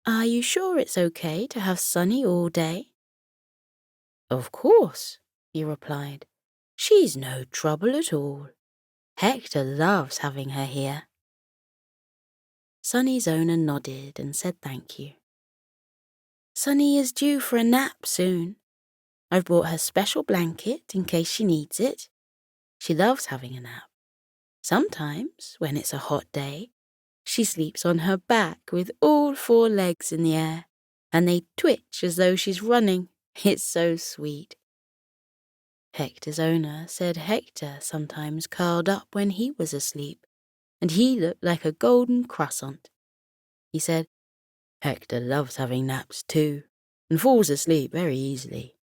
"Are you sure it's okay to have Sunny all day?" "Of course," he replied. "She's no trouble at all. Hector loves having her here." Sunny's owner nodded and said thank you. "Sunny is due for a nap soon. I've brought her special blanket in case she needs it. She loves having a nap. Sometimes, when it's a hot day, she sleeps on her back with all 4 legs in the air, and they twitch as though she's running. It's so sweet." Hector's owner said Hector sometimes curled up when he was asleep, and he looked like a golden croissant. He said, "Hector loves having naps too, and falls asleep very easily.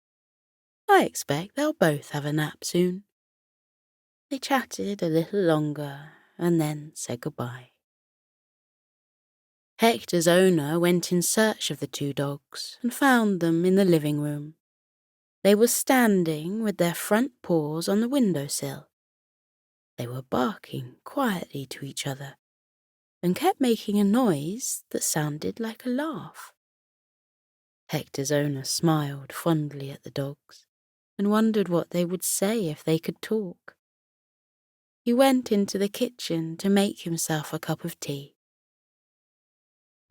I expect they'll both have a nap soon." They chatted a little longer and then said goodbye. Hector's owner went in search of the 2 dogs and found them in the living room. They were standing with their front paws on the windowsill. They were barking quietly to each other, and kept making a noise that sounded like a laugh. Hector's owner smiled fondly at the dogs and wondered what they would say if they could talk. He went into the kitchen to make himself a cup of tea.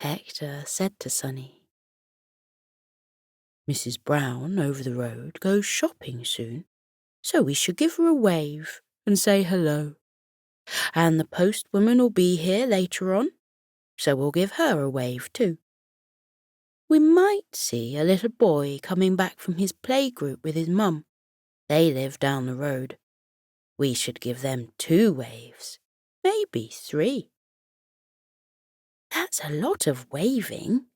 Hector said to Sunny, "Mrs. Brown over the road goes shopping soon, so we should give her a wave and say hello. And the postwoman will be here later on, so we'll give her a wave too. We might see a little boy coming back from his playgroup with his mum. They live down the road. We should give them 2 waves, maybe 3. That's a lot of waving,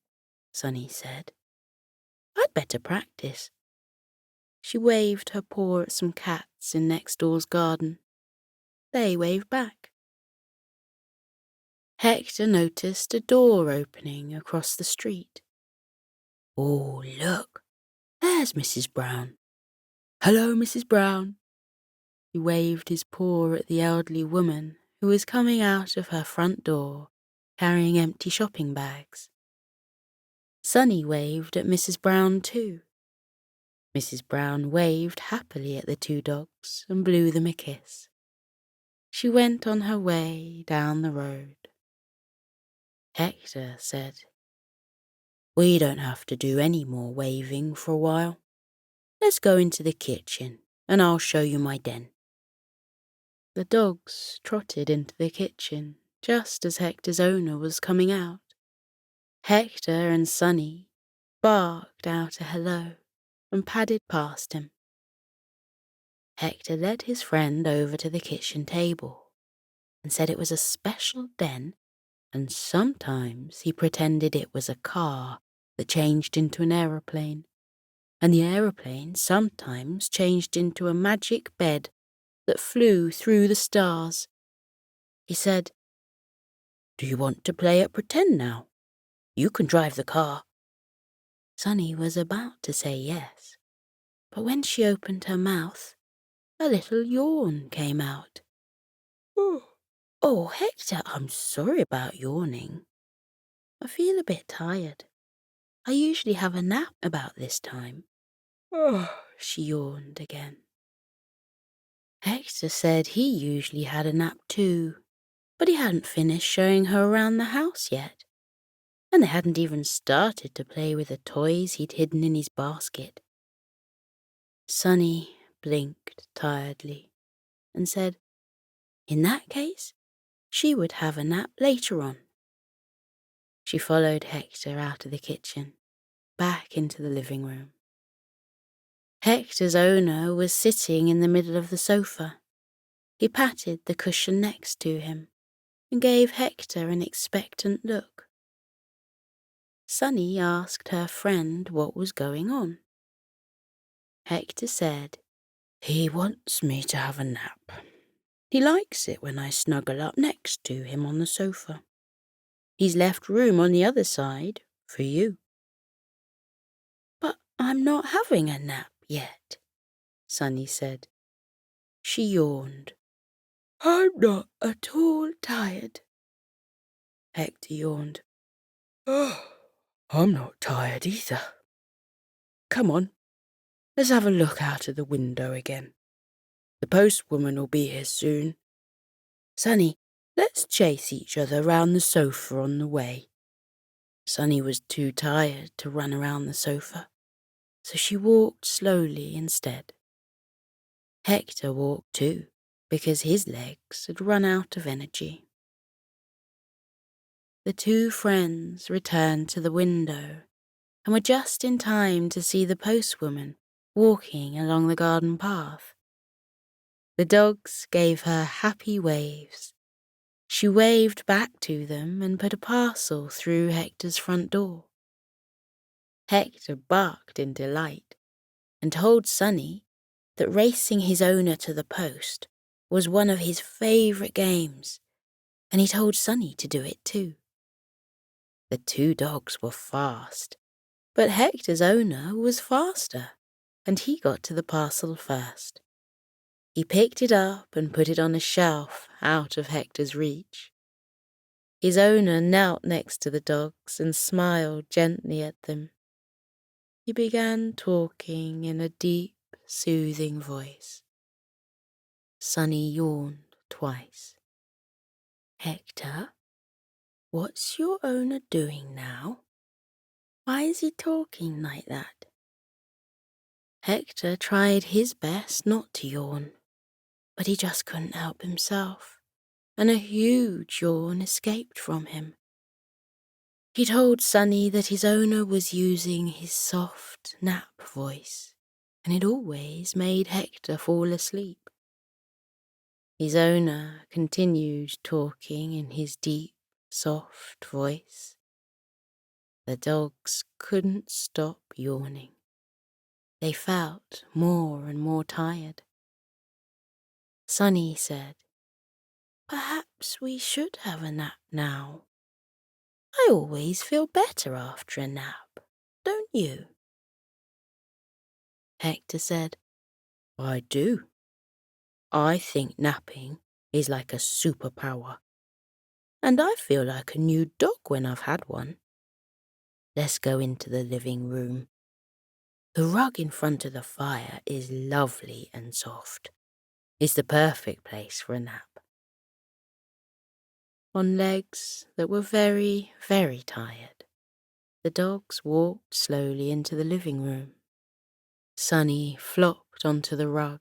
Sunny said. I'd better practice. She waved her paw at some cats in next door's garden. They waved back. Hector noticed a door opening across the street. Oh, look, there's Mrs. Brown. Hello, Mrs. Brown. He waved his paw at the elderly woman who was coming out of her front door, carrying empty shopping bags. Sunny waved at Mrs. Brown too. Mrs. Brown waved happily at the 2 dogs and blew them a kiss. She went on her way down the road. Hector said, "We don't have to do any more waving for a while. Let's go into the kitchen and I'll show you my den." The dogs trotted into the kitchen just as Hector's owner was coming out. Hector and Sunny barked out a hello and padded past him. Hector led his friend over to the kitchen table and said it was a special den, and sometimes he pretended it was a car that changed into an aeroplane, and the aeroplane sometimes changed into a magic bed that flew through the stars. He said, "Do you want to play at pretend now? You can drive the car." Sunny was about to say yes, but when she opened her mouth, a little yawn came out. Oh, Hector, I'm sorry about yawning. I feel a bit tired. I usually have a nap about this time. She yawned again. Hector said he usually had a nap too, but he hadn't finished showing her around the house yet, and they hadn't even started to play with the toys he'd hidden in his basket. Sunny blinked tiredly and said, in that case, she would have a nap later on. She followed Hector out of the kitchen, back into the living room. Hector's owner was sitting in the middle of the sofa. He patted the cushion next to him and gave Hector an expectant look. Sunny asked her friend what was going on. Hector said, "He wants me to have a nap. He likes it when I snuggle up next to him on the sofa. He's left room on the other side for you." "But I'm not having a nap yet," Sunny said. She yawned. "I'm not at all tired." Hector yawned. "Oh, I'm not tired either. Come on, let's have a look out of the window again. The postwoman will be here soon. Sunny, let's chase each other round the sofa on the way." Sunny was too tired to run around the sofa, so she walked slowly instead. Hector walked too, because his legs had run out of energy. The 2 friends returned to the window and were just in time to see the postwoman walking along the garden path. The dogs gave her happy waves. She waved back to them and put a parcel through Hector's front door. Hector barked in delight and told Sunny that racing his owner to the post was one of his favourite games, and he told Sunny to do it too. The 2 dogs were fast, but Hector's owner was faster, and he got to the parcel first. He picked it up and put it on a shelf out of Hector's reach. His owner knelt next to the dogs and smiled gently at them. He began talking in a deep, soothing voice. Sunny yawned twice. "Hector, what's your owner doing now? Why is he talking like that?" Hector tried his best not to yawn, but he just couldn't help himself, and a huge yawn escaped from him. He told Sunny that his owner was using his soft nap voice, and it always made Hector fall asleep. His owner continued talking in his deep, soft voice. The dogs couldn't stop yawning. They felt more and more tired. Sunny said, "Perhaps we should have a nap now. I always feel better after a nap, don't you?" Hector said, "I do. I think napping is like a superpower, and I feel like a new dog when I've had one. Let's go into the living room. The rug in front of the fire is lovely and soft. It's the perfect place for a nap." On legs that were very, very tired, the dogs walked slowly into the living room. Sunny flopped onto the rug,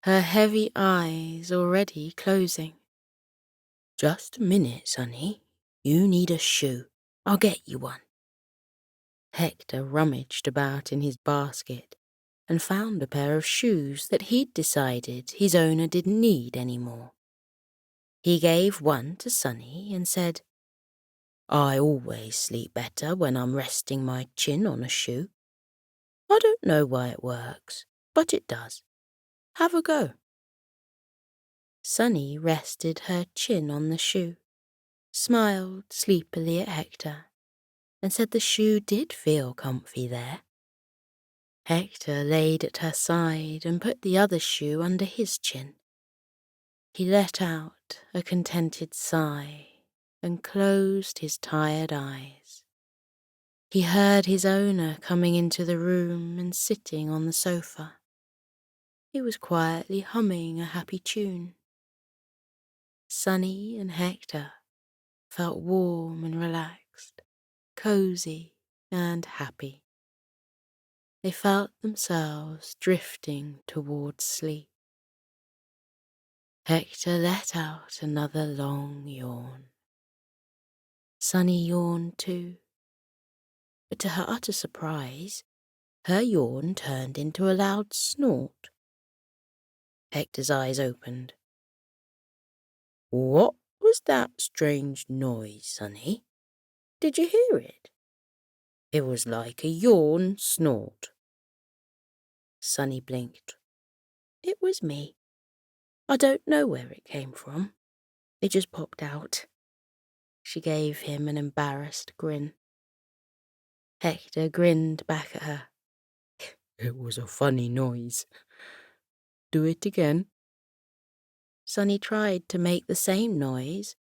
her heavy eyes already closing. "Just a minute, Sunny. You need a shoe. I'll get you one." Hector rummaged about in his basket and found a pair of shoes that he'd decided his owner didn't need anymore. He gave one to Sunny and said, "I always sleep better when I'm resting my chin on a shoe. I don't know why it works, but it does. Have a go." Sunny rested her chin on the shoe, smiled sleepily at Hector, and said the shoe did feel comfy there. Hector laid at her side and put the other shoe under his chin. He let out a contented sigh and closed his tired eyes. He heard his owner coming into the room and sitting on the sofa. He was quietly humming a happy tune. Sunny and Hector felt warm and relaxed, cozy and happy. They felt themselves drifting towards sleep. Hector let out another long yawn. Sunny yawned too, but to her utter surprise, her yawn turned into a loud snort. Hector's eyes opened. "What was that strange noise, Sunny? Did you hear it? It was like a yawn snort." Sunny blinked. "It was me. I don't know where it came from. It just popped out." She gave him an embarrassed grin. Hector grinned back at her. "It was a funny noise. Do it again." Sunny tried to make the same noise,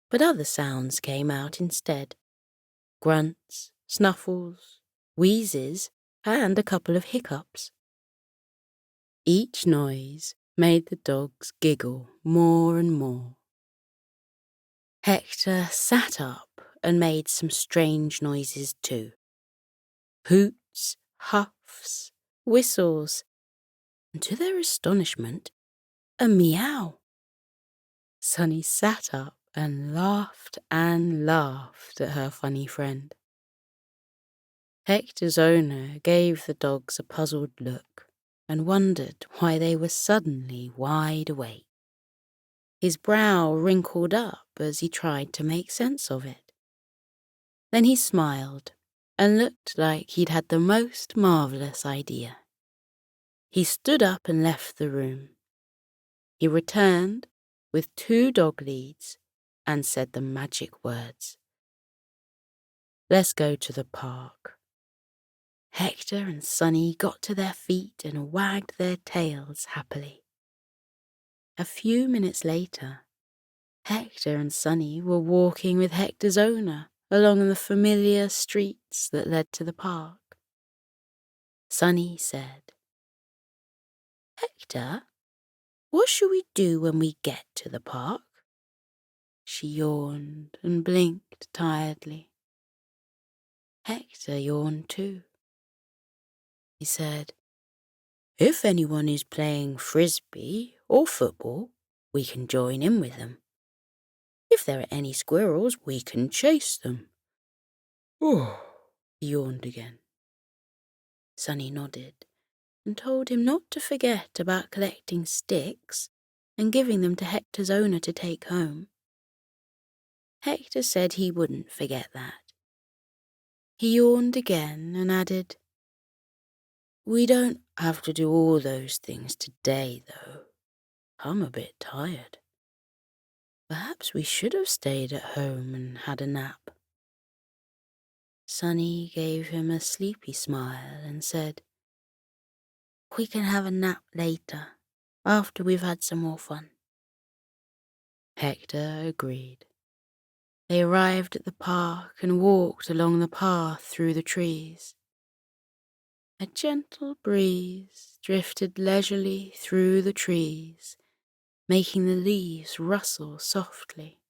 but other sounds came out instead. Grunts, snuffles, wheezes, and a couple of hiccups. Each noise made the dogs giggle more and more. Hector sat up and made some strange noises too. Hoots, huffs, whistles, and to their astonishment, a meow. Sunny sat up and laughed at her funny friend. Hector's owner gave the dogs a puzzled look and wondered why they were suddenly wide awake. His brow wrinkled up as he tried to make sense of it. Then he smiled and looked like he'd had the most marvelous idea. He stood up and left the room. He returned with 2 dog leads and said the magic words. "Let's go to the park." Hector and Sunny got to their feet and wagged their tails happily. A few minutes later, Hector and Sunny were walking with Hector's owner along the familiar streets that led to the park. Sunny said, "Hector, what shall we do when we get to the park?" She yawned and blinked tiredly. Hector yawned too. He said, "If anyone is playing frisbee or football, we can join in with them. If there are any squirrels, we can chase them." Oh, he yawned again. Sunny nodded and told him not to forget about collecting sticks and giving them to Hector's owner to take home. Hector said he wouldn't forget that. He yawned again and added, "We don't have to do all those things today, though. I'm a bit tired. Perhaps we should have stayed at home and had a nap." Sunny gave him a sleepy smile and said, "We can have a nap later, after we've had some more fun." Hector agreed. They arrived at the park and walked along the path through the trees. A gentle breeze drifted leisurely through the trees, making the leaves rustle softly.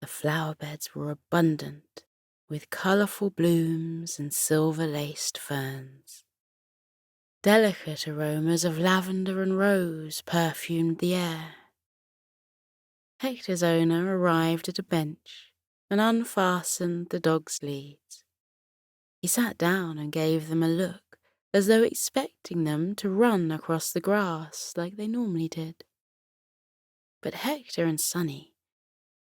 The flower beds were abundant, with colourful blooms and silver-laced ferns. Delicate aromas of lavender and rose perfumed the air. Hector's owner arrived at a bench and unfastened the dog's leads. He sat down and gave them a look, as though expecting them to run across the grass like they normally did. But Hector and Sunny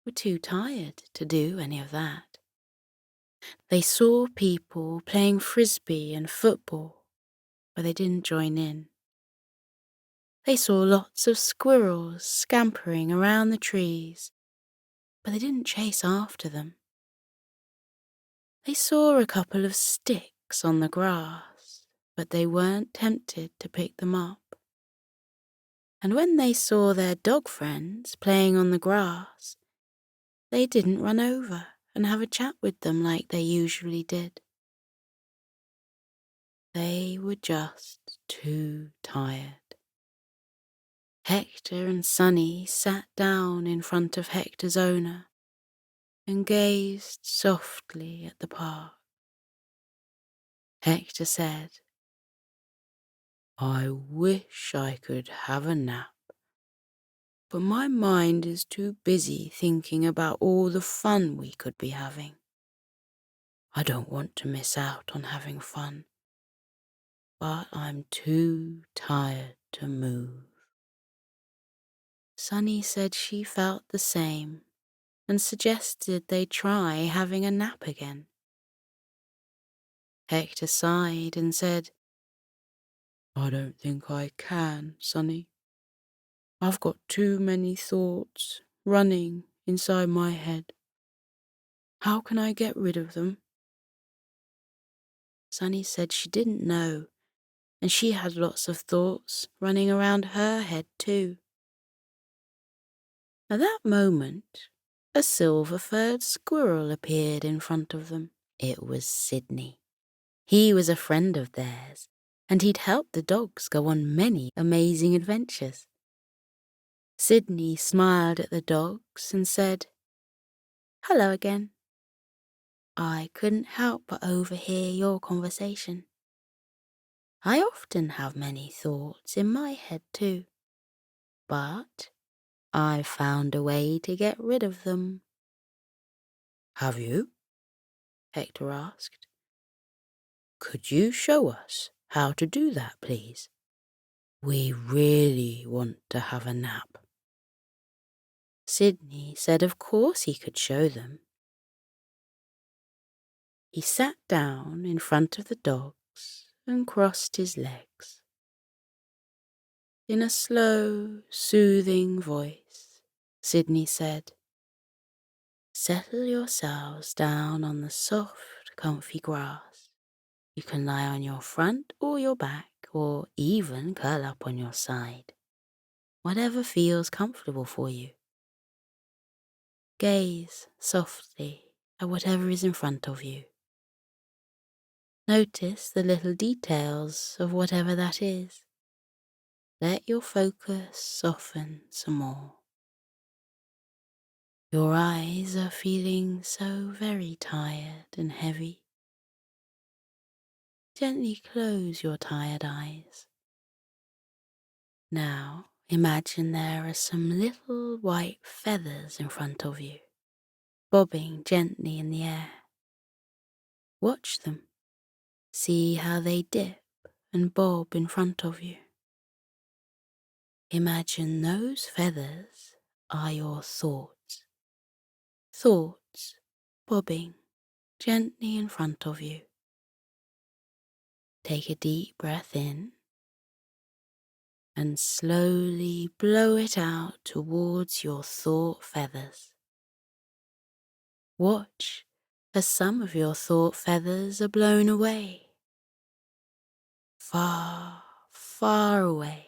were too tired to do any of that. They saw people playing frisbee and football, but they didn't join in. They saw lots of squirrels scampering around the trees, but they didn't chase after them. They saw a couple of sticks on the grass, but they weren't tempted to pick them up. And when they saw their dog friends playing on the grass, they didn't run over and have a chat with them like they usually did. They were just too tired. Hector and Sunny sat down in front of Hector's owner and gazed softly at the park. Hector said, "I wish I could have a nap, but my mind is too busy thinking about all the fun we could be having. I don't want to miss out on having fun, but I'm too tired to move." Sunny said she felt the same and suggested they try having a nap again. Hector sighed and said, "I don't think I can, Sunny. I've got too many thoughts running inside my head. How can I get rid of them?" Sunny said she didn't know, and she had lots of thoughts running around her head too. At that moment, a silver-furred squirrel appeared in front of them. It was Sydney. He was a friend of theirs, and he'd helped the dogs go on many amazing adventures. Sydney smiled at the dogs and said, "Hello again. I couldn't help but overhear your conversation. I often have many thoughts in my head too, but I've found a way to get rid of them." "Have you?" Hector asked. "Could you show us how to do that, please? We really want to have a nap." Sydney said of course he could show them. He sat down in front of the dogs and crossed his legs. In a slow, soothing voice, Sydney said, "Settle yourselves down on the soft, comfy grass. You can lie on your front or your back, or even curl up on your side. Whatever feels comfortable for you. Gaze softly at whatever is in front of you. Notice the little details of whatever that is. Let your focus soften some more. Your eyes are feeling so very tired and heavy. Gently close your tired eyes. Now imagine there are some little white feathers in front of you, bobbing gently in the air. Watch them. See how they dip and bob in front of you. Imagine those feathers are your thoughts. Thoughts bobbing gently in front of you. Take a deep breath in and slowly blow it out towards your thought feathers. Watch as some of your thought feathers are blown away. Far, far away,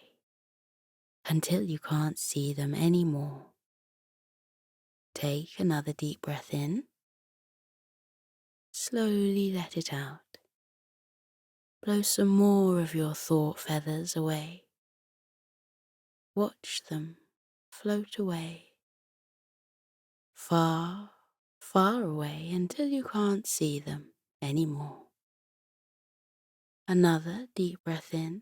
until you can't see them anymore. Take another deep breath in. Slowly let it out. Blow some more of your thought feathers away. Watch them float away. Far, far away until you can't see them anymore. Another deep breath in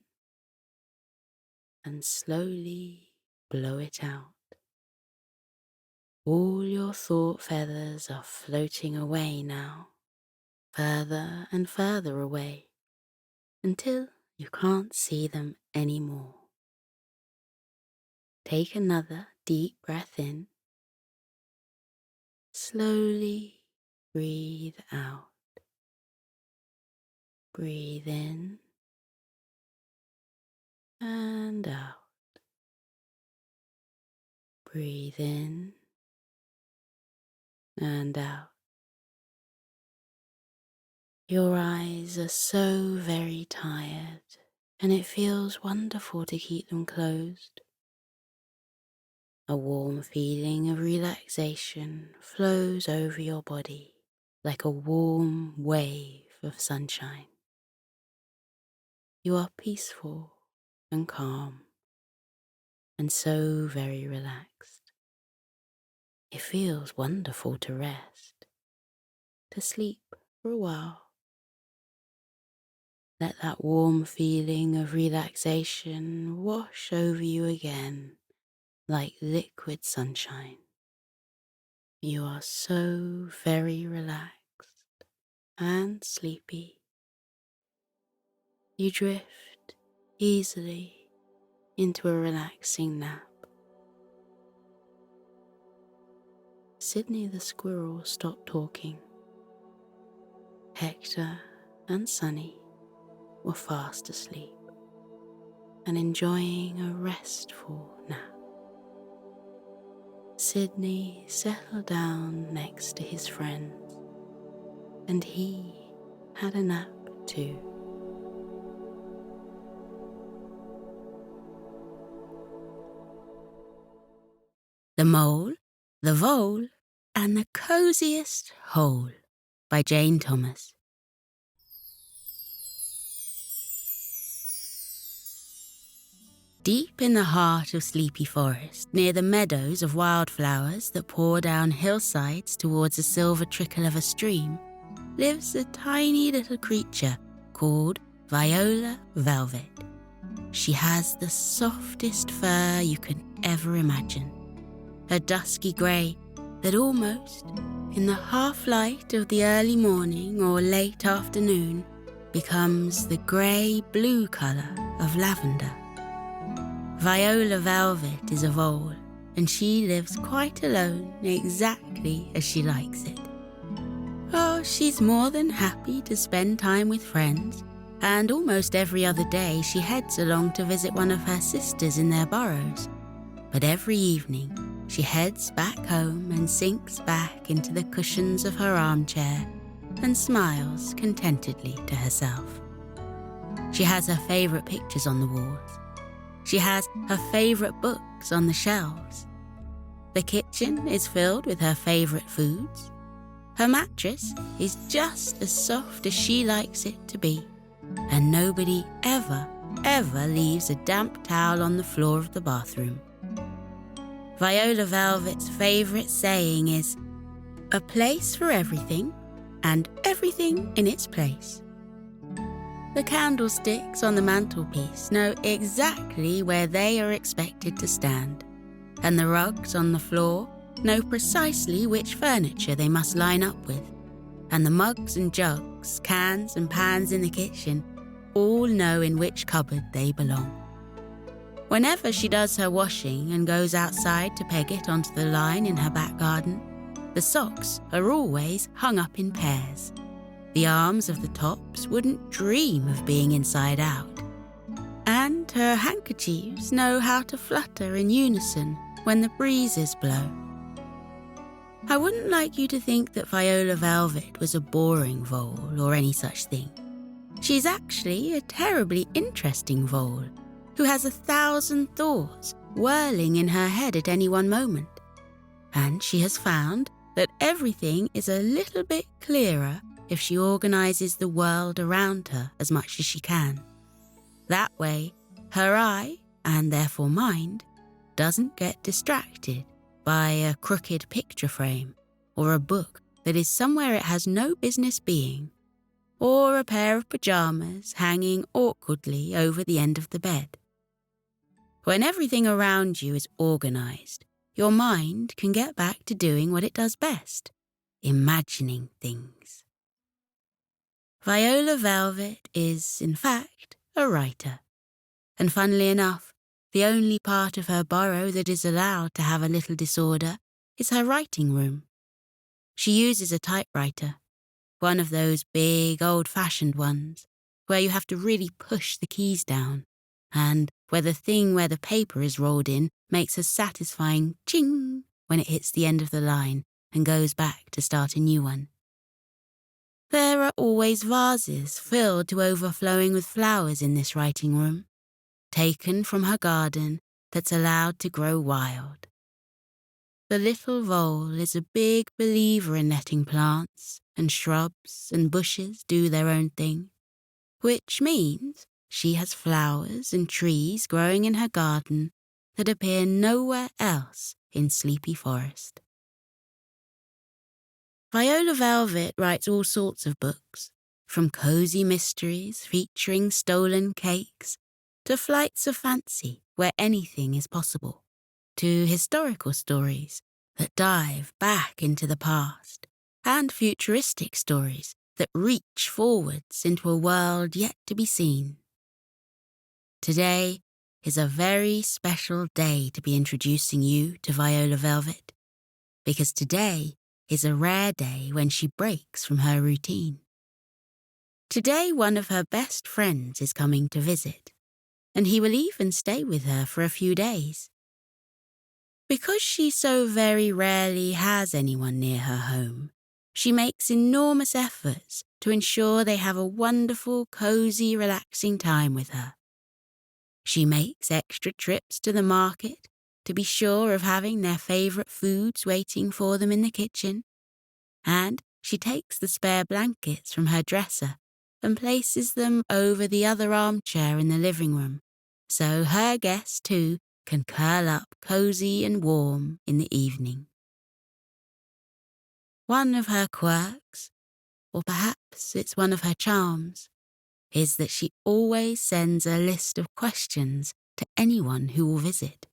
and slowly blow it out. All your thought feathers are floating away now, further and further away, until you can't see them anymore. Take another deep breath in. Slowly breathe out. Breathe in and out. Breathe in and out. Your eyes are so very tired, and it feels wonderful to keep them closed. A warm feeling of relaxation flows over your body like a warm wave of sunshine. You are peaceful and calm, and so very relaxed. It feels wonderful to rest, to sleep for a while. Let that warm feeling of relaxation wash over you again like liquid sunshine. You are so very relaxed and sleepy. You drift easily into a relaxing nap. Sydney the squirrel stopped talking. Hector and Sunny were fast asleep and enjoying a restful nap. Sydney settled down next to his friends, and he had a nap too. The Mole, the Vole, and the Coziest Hole by Jane Thomas. Deep in the heart of Sleepy Forest, near the meadows of wildflowers that pour down hillsides towards a silver trickle of a stream, lives a tiny little creature called Viola Velvet. She has the softest fur you can ever imagine. A dusky grey that almost, in the half-light of the early morning or late afternoon, becomes the grey-blue colour of lavender. Viola Velvet is a vole, and she lives quite alone, exactly as she likes it. Oh, she's more than happy to spend time with friends, and almost every other day she heads along to visit one of her sisters in their burrows. But every evening she heads back home and sinks back into the cushions of her armchair and smiles contentedly to herself. She has her favourite pictures on the walls. She has her favourite books on the shelves. The kitchen is filled with her favourite foods. Her mattress is just as soft as she likes it to be, and nobody ever leaves a damp towel on the floor of the bathroom. Viola Velvet's favourite saying is, "A place for everything, and everything in its place." The candlesticks on the mantelpiece know exactly where they are expected to stand, and the rugs on the floor know precisely which furniture they must line up with, and the mugs and jugs, cans and pans in the kitchen all know in which cupboard they belong. Whenever she does her washing and goes outside to peg it onto the line in her back garden, the socks are always hung up in pairs. The arms of the tops wouldn't dream of being inside out. And her handkerchiefs know how to flutter in unison when the breezes blow. I wouldn't like you to think that Viola Velvet was a boring vole or any such thing. She's actually a terribly interesting vole who has 1,000 thoughts whirling in her head at any one moment. And she has found that everything is a little bit clearer if she organises the world around her as much as she can. That way, her eye, and therefore mind, doesn't get distracted by a crooked picture frame, or a book that is somewhere it has no business being, or a pair of pyjamas hanging awkwardly over the end of the bed. When everything around you is organised, your mind can get back to doing what it does best, imagining things. Viola Velvet is, in fact, a writer, and funnily enough, the only part of her burrow that is allowed to have a little disorder is her writing room. She uses a typewriter, one of those big old-fashioned ones, where you have to really push the keys down, and where the thing where the paper is rolled in makes a satisfying ching when it hits the end of the line and goes back to start a new one. There are always vases filled to overflowing with flowers in this writing room, taken from her garden that's allowed to grow wild. The little vole is a big believer in letting plants and shrubs and bushes do their own thing, which means she has flowers and trees growing in her garden that appear nowhere else in Sleepy Forest. Viola Velvet writes all sorts of books, from cosy mysteries featuring stolen cakes to flights of fancy where anything is possible, to historical stories that dive back into the past, and futuristic stories that reach forwards into a world yet to be seen. Today is a very special day to be introducing you to Viola Velvet, because today is a rare day when she breaks from her routine. Today one of her best friends is coming to visit, and he will even stay with her for a few days. Because she so very rarely has anyone near her home, she makes enormous efforts to ensure they have a wonderful, cosy, relaxing time with her. She makes extra trips to the market to be sure of having their favourite foods waiting for them in the kitchen, and she takes the spare blankets from her dresser and places them over the other armchair in the living room, so her guests too can curl up cosy and warm in the evening. One of her quirks, or perhaps it's one of her charms, is that she always sends a list of questions to anyone who will visit.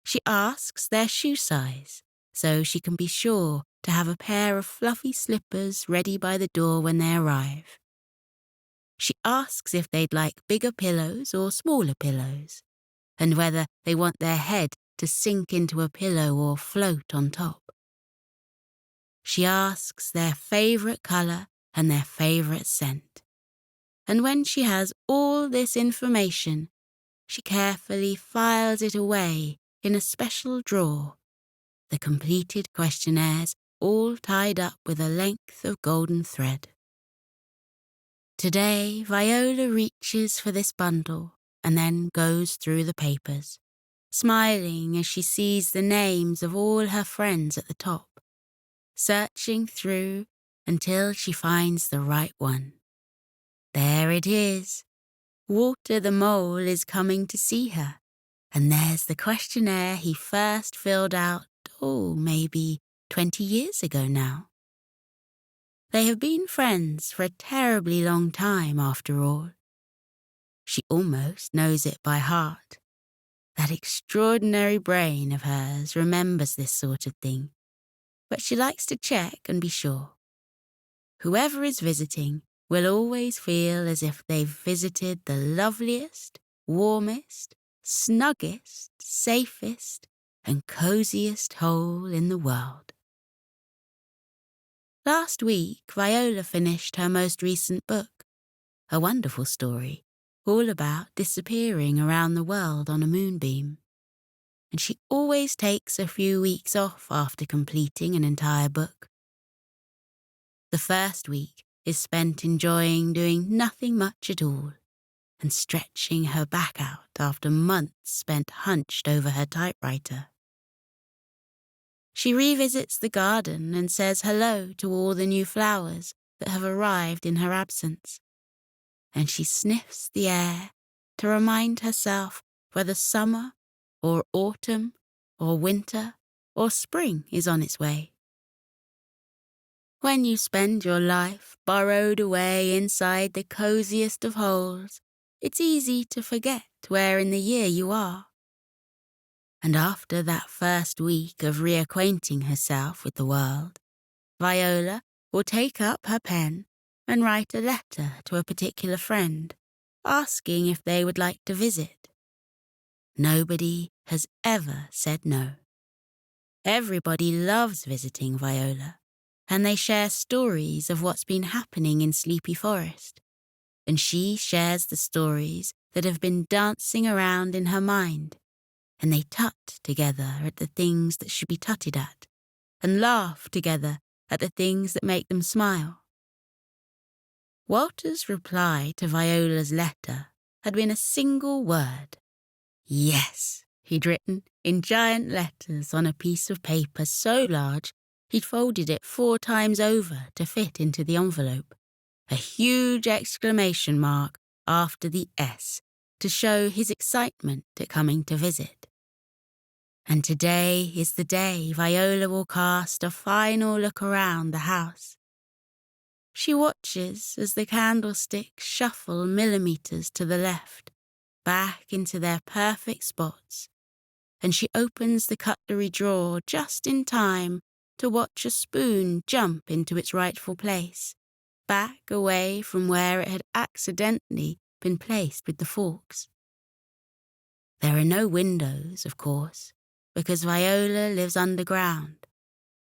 She asks their shoe size, so she can be sure to have a pair of fluffy slippers ready by the door when they arrive. She asks if they'd like bigger pillows or smaller pillows, and whether they want their head to sink into a pillow or float on top. She asks their favourite colour and their favourite scent. And when she has all this information, she carefully files it away in a special drawer, the completed questionnaires all tied up with a length of golden thread. Today, Viola reaches for this bundle and then goes through the papers. smiling as she sees the names of all her friends at the top, searching through until she finds the right one. There it is. Walter the mole is coming to see her, and there's the questionnaire he first filled out, maybe 20 years ago now. They have been friends for a terribly long time after all. She almost knows it by heart. That extraordinary brain of hers remembers this sort of thing, but she likes to check and be sure. Whoever is visiting will always feel as if they've visited the loveliest, warmest, snuggest, safest, and coziest hole in the world. Last week, Viola finished her most recent book, a wonderful story all about disappearing around the world on a moonbeam. And she always takes a few weeks off after completing an entire book. The first week is spent enjoying doing nothing much at all and stretching her back out after months spent hunched over her typewriter. She revisits the garden and says hello to all the new flowers that have arrived in her absence. And she sniffs the air to remind herself whether summer or autumn or winter or spring is on its way. When you spend your life burrowed away inside the coziest of holes, it's easy to forget where in the year you are. And after that first week of reacquainting herself with the world, Viola will take up her pen and write a letter to a particular friend, asking if they would like to visit. Nobody has ever said no. Everybody loves visiting Viola, and they share stories of what's been happening in Sleepy Forest. And she shares the stories that have been dancing around in her mind, and they tut together at the things that should be tutted at, and laugh together at the things that make them smile. Walter's reply to Viola's letter had been a single word. Yes, he'd written in giant letters on a piece of paper so large he'd folded it 4 times over to fit into the envelope. A huge exclamation mark after the S to show his excitement at coming to visit. And today is the day Viola will cast a final look around the house. She watches as the candlesticks shuffle millimeters to the left, back into their perfect spots, and she opens the cutlery drawer just in time to watch a spoon jump into its rightful place, back away from where it had accidentally been placed with the forks. There are no windows, of course, because Viola lives underground,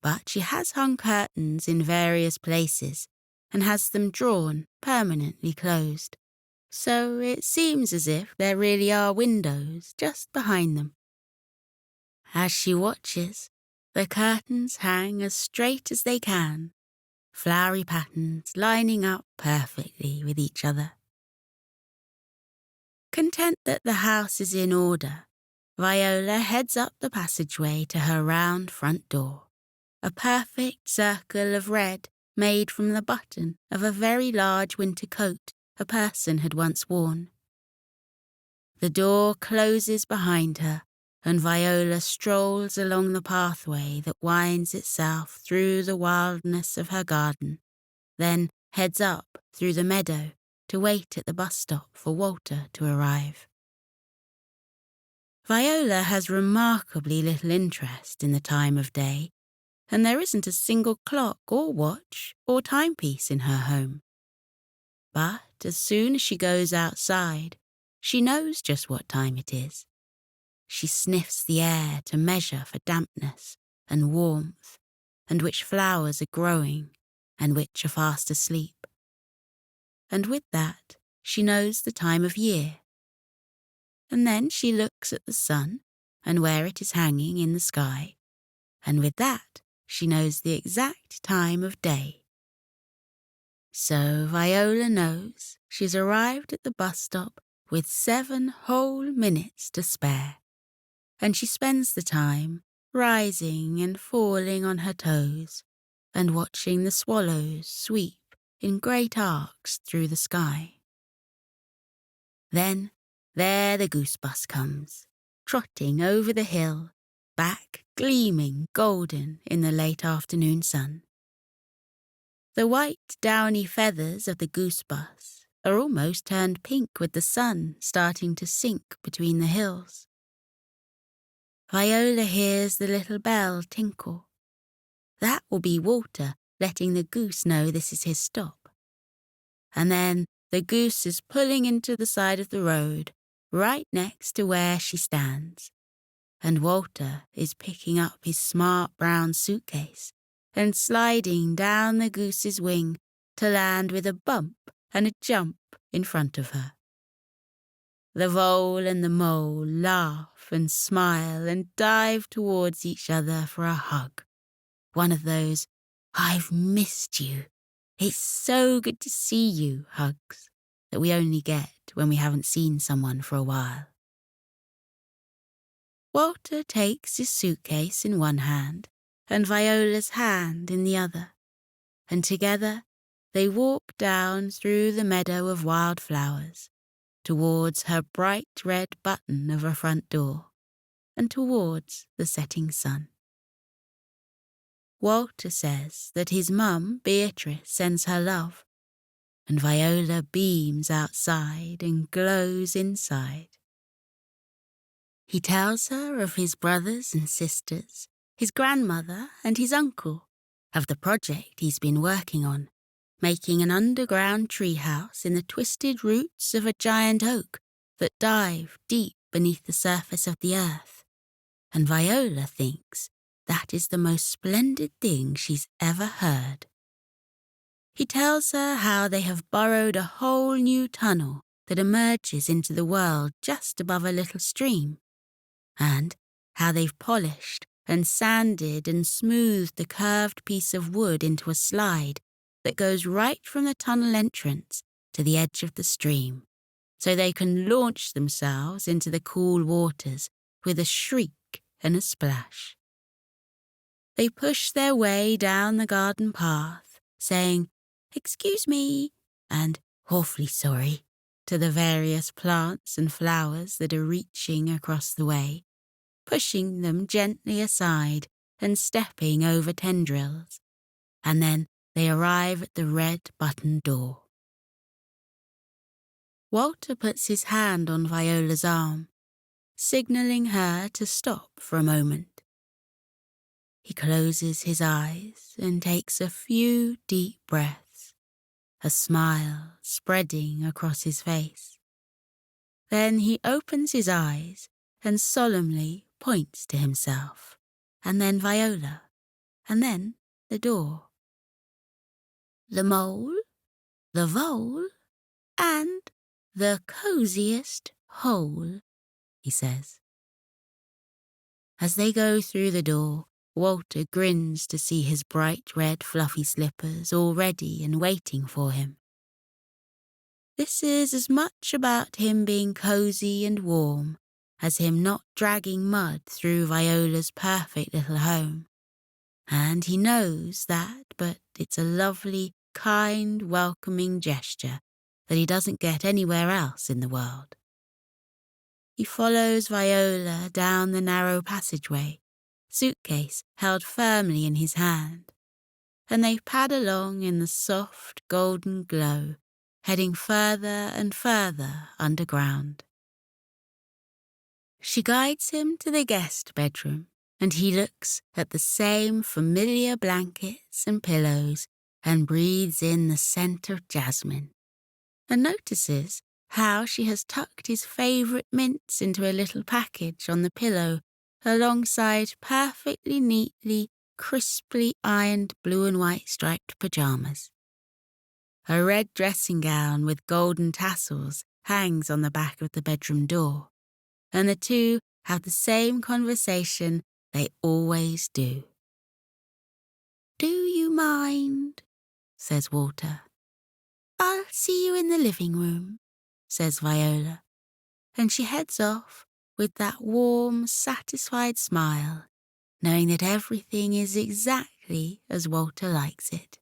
but she has hung curtains in various places and has them drawn permanently closed, so it seems as if there really are windows just behind them. As she watches, the curtains hang as straight as they can, flowery patterns lining up perfectly with each other. Content that the house is in order, Viola heads up the passageway to her round front door, a perfect circle of red made from the button of a very large winter coat a person had once worn. The door closes behind her, and Viola strolls along the pathway that winds itself through the wildness of her garden, then heads up through the meadow to wait at the bus stop for Walter to arrive. Viola has remarkably little interest in the time of day, and there isn't a single clock or watch or timepiece in her home. But as soon as she goes outside, she knows just what time it is. She sniffs the air to measure for dampness and warmth, and which flowers are growing and which are fast asleep. And with that, she knows the time of year. And then she looks at the sun and where it is hanging in the sky, and with that, she knows the exact time of day. So Viola knows she's arrived at the bus stop with 7 whole minutes to spare. and she spends the time rising and falling on her toes and watching the swallows sweep in great arcs through the sky. Then there the goose bus comes, trotting over the hill, back gleaming golden in the late afternoon sun. The white downy feathers of the goose bus are almost turned pink with the sun starting to sink between the hills. Viola hears the little bell tinkle. That will be Walter letting the goose know this is his stop. And then the goose is pulling into the side of the road, right next to where she stands. And Walter is picking up his smart brown suitcase and sliding down the goose's wing to land with a bump and a jump in front of her. The vole and the mole laugh and smile and dive towards each other for a hug. One of those, "I've missed you. It's so good to see you" hugs that we only get when we haven't seen someone for a while. Walter takes his suitcase in one hand and Viola's hand in the other, and together they walk down through the meadow of wildflowers towards her bright red button of a front door and towards the setting sun. Walter says that his mum, Beatrice, sends her love, and Viola beams outside and glows inside. He tells her of his brothers and sisters, his grandmother and his uncle, of the project he's been working on, making an underground treehouse in the twisted roots of a giant oak that dive deep beneath the surface of the earth. And Viola thinks that is the most splendid thing she's ever heard. He tells her how they have burrowed a whole new tunnel that emerges into the world just above a little stream, and how they've polished and sanded and smoothed the curved piece of wood into a slide that goes right from the tunnel entrance to the edge of the stream, so they can launch themselves into the cool waters with a shriek and a splash. They push their way down the garden path, saying, "Excuse me," and "Awfully sorry," to the various plants and flowers that are reaching across the way, pushing them gently aside and stepping over tendrils, and then they arrive at the red button door. Walter puts his hand on Viola's arm, signalling her to stop for a moment. He closes his eyes and takes a few deep breaths, a smile spreading across his face. Then he opens his eyes and solemnly points to himself, and then Viola, and then the door. "The mole, the vole, and the coziest hole," he says. As they go through the door, Walter grins to see his bright red fluffy slippers all ready and waiting for him. This is as much about him being cozy and warm as him not dragging mud through Viola's perfect little home. And he knows that, but it's a lovely, kind, welcoming gesture that he doesn't get anywhere else in the world. He follows Viola down the narrow passageway, suitcase held firmly in his hand, and they pad along in the soft golden glow, heading further and further underground. She guides him to the guest bedroom, and he looks at the same familiar blankets and pillows and breathes in the scent of jasmine, and notices how she has tucked his favourite mints into a little package on the pillow alongside perfectly neatly, crisply ironed blue and white striped pyjamas. A red dressing gown with golden tassels hangs on the back of the bedroom door, and the two have the same conversation they always do. "Do you mind?" says Walter. "I'll see you in the living room," says Viola, and she heads off with that warm, satisfied smile, knowing that everything is exactly as Walter likes it.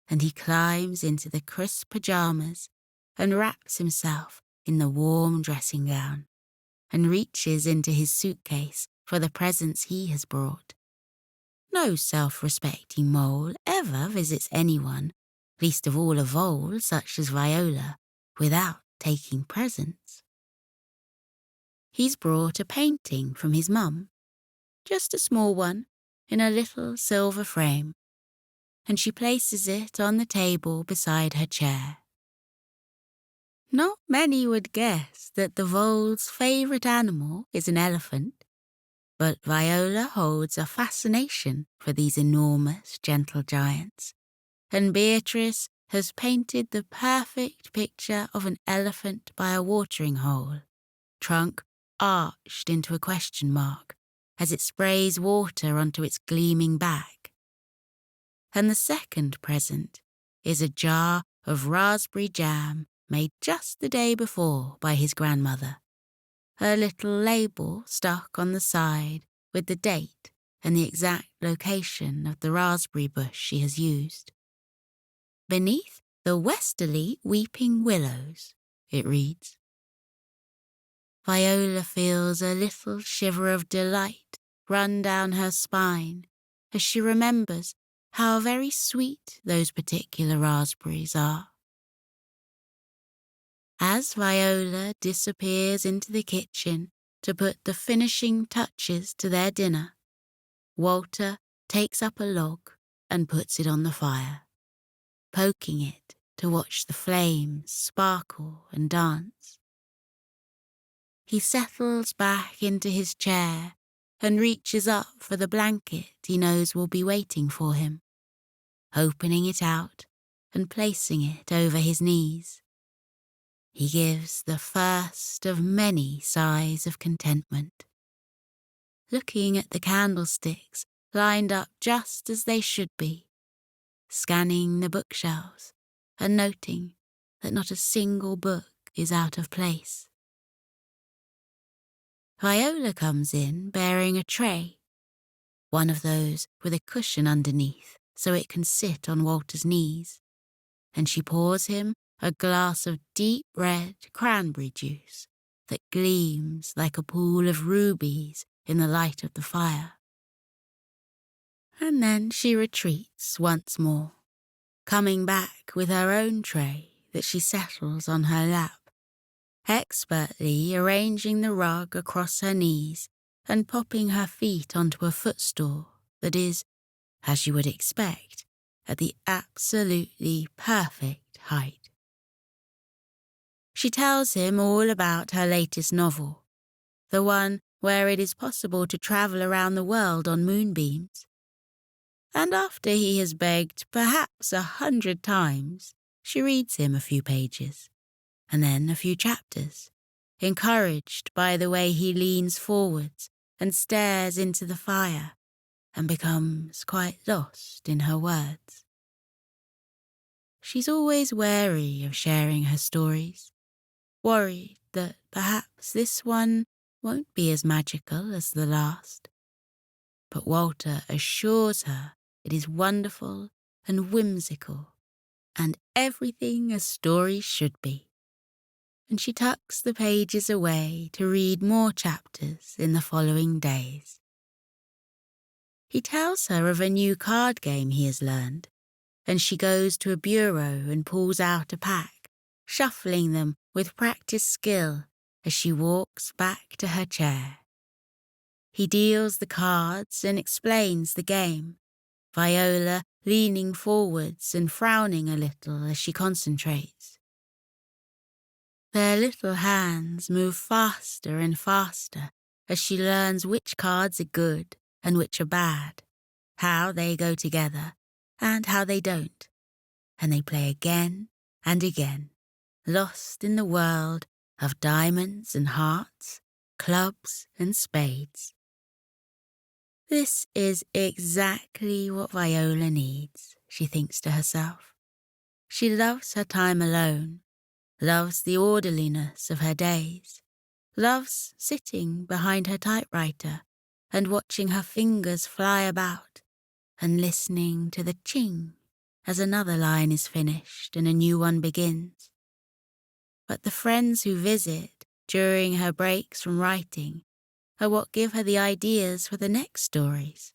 And he climbs into the crisp pajamas and wraps himself in the warm dressing gown and reaches into his suitcase for the presents he has brought. No self-respecting mole ever visits anyone, least of all a vole such as Viola, without taking presents. He's brought a painting from his mum, just a small one, in a little silver frame, and she places it on the table beside her chair. Not many would guess that the vole's favourite animal is an elephant, but Viola holds a fascination for these enormous, gentle giants, and Beatrice has painted the perfect picture of an elephant by a watering hole, trunk arched into a question mark as it sprays water onto its gleaming back. And the second present is a jar of raspberry jam made just the day before by his grandmother, a little label stuck on the side with the date and the exact location of the raspberry bush she has used. Beneath the westerly weeping willows, it reads. Viola feels a little shiver of delight run down her spine as she remembers how very sweet those particular raspberries are. As Viola disappears into the kitchen to put the finishing touches to their dinner, Walter takes up a log and puts it on the fire, poking it to watch the flames sparkle and dance. He settles back into his chair and reaches up for the blanket he knows will be waiting for him, opening it out and placing it over his knees. He gives the first of many sighs of contentment, looking at the candlesticks lined up just as they should be, scanning the bookshelves and noting that not a single book is out of place. Viola comes in bearing a tray, one of those with a cushion underneath so it can sit on Walter's knees, and she pours him a glass of deep red cranberry juice that gleams like a pool of rubies in the light of the fire. And then she retreats once more, coming back with her own tray that she settles on her lap, expertly arranging the rug across her knees and popping her feet onto a footstool that is, as you would expect, at the absolutely perfect height. She tells him all about her latest novel, the one where it is possible to travel around the world on moonbeams. And after he has begged perhaps 100 times, she reads him a few pages, and then a few chapters, encouraged by the way he leans forwards and stares into the fire and becomes quite lost in her words. She's always wary of sharing her stories, worried that perhaps this one won't be as magical as the last. But Walter assures her it is wonderful and whimsical, and everything a story should be. And she tucks the pages away to read more chapters in the following days. He tells her of a new card game he has learned, and she goes to a bureau and pulls out a pack, shuffling them with practiced skill as she walks back to her chair. He deals the cards and explains the game, Viola leaning forwards and frowning a little as she concentrates. Their little hands move faster and faster as she learns which cards are good and which are bad, how they go together and how they don't, and they play again and again, lost in the world of diamonds and hearts, clubs and spades. This is exactly what Viola needs, she thinks to herself. She loves her time alone, loves the orderliness of her days, loves sitting behind her typewriter and watching her fingers fly about and listening to the ching as another line is finished and a new one begins. But the friends who visit during her breaks from writing are what give her the ideas for the next stories.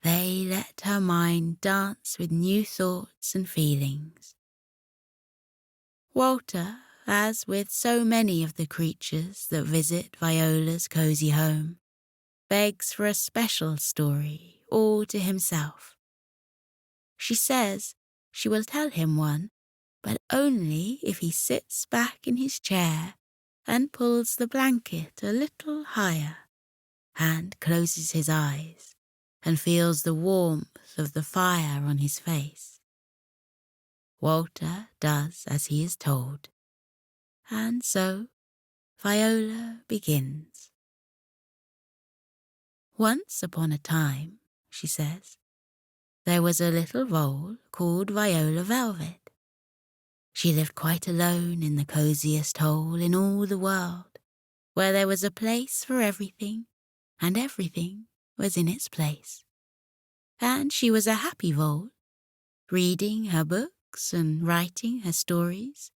They let her mind dance with new thoughts and feelings. Walter, as with so many of the creatures that visit Viola's cozy home, begs for a special story all to himself. She says she will tell him one, but only if he sits back in his chair and pulls the blanket a little higher and closes his eyes and feels the warmth of the fire on his face. Walter does as he is told, and so Viola begins. Once upon a time, she says, there was a little vole called Viola Velvet. She lived quite alone in the coziest hole in all the world, where there was a place for everything, and everything was in its place. And she was a happy vole, reading her books and writing her stories,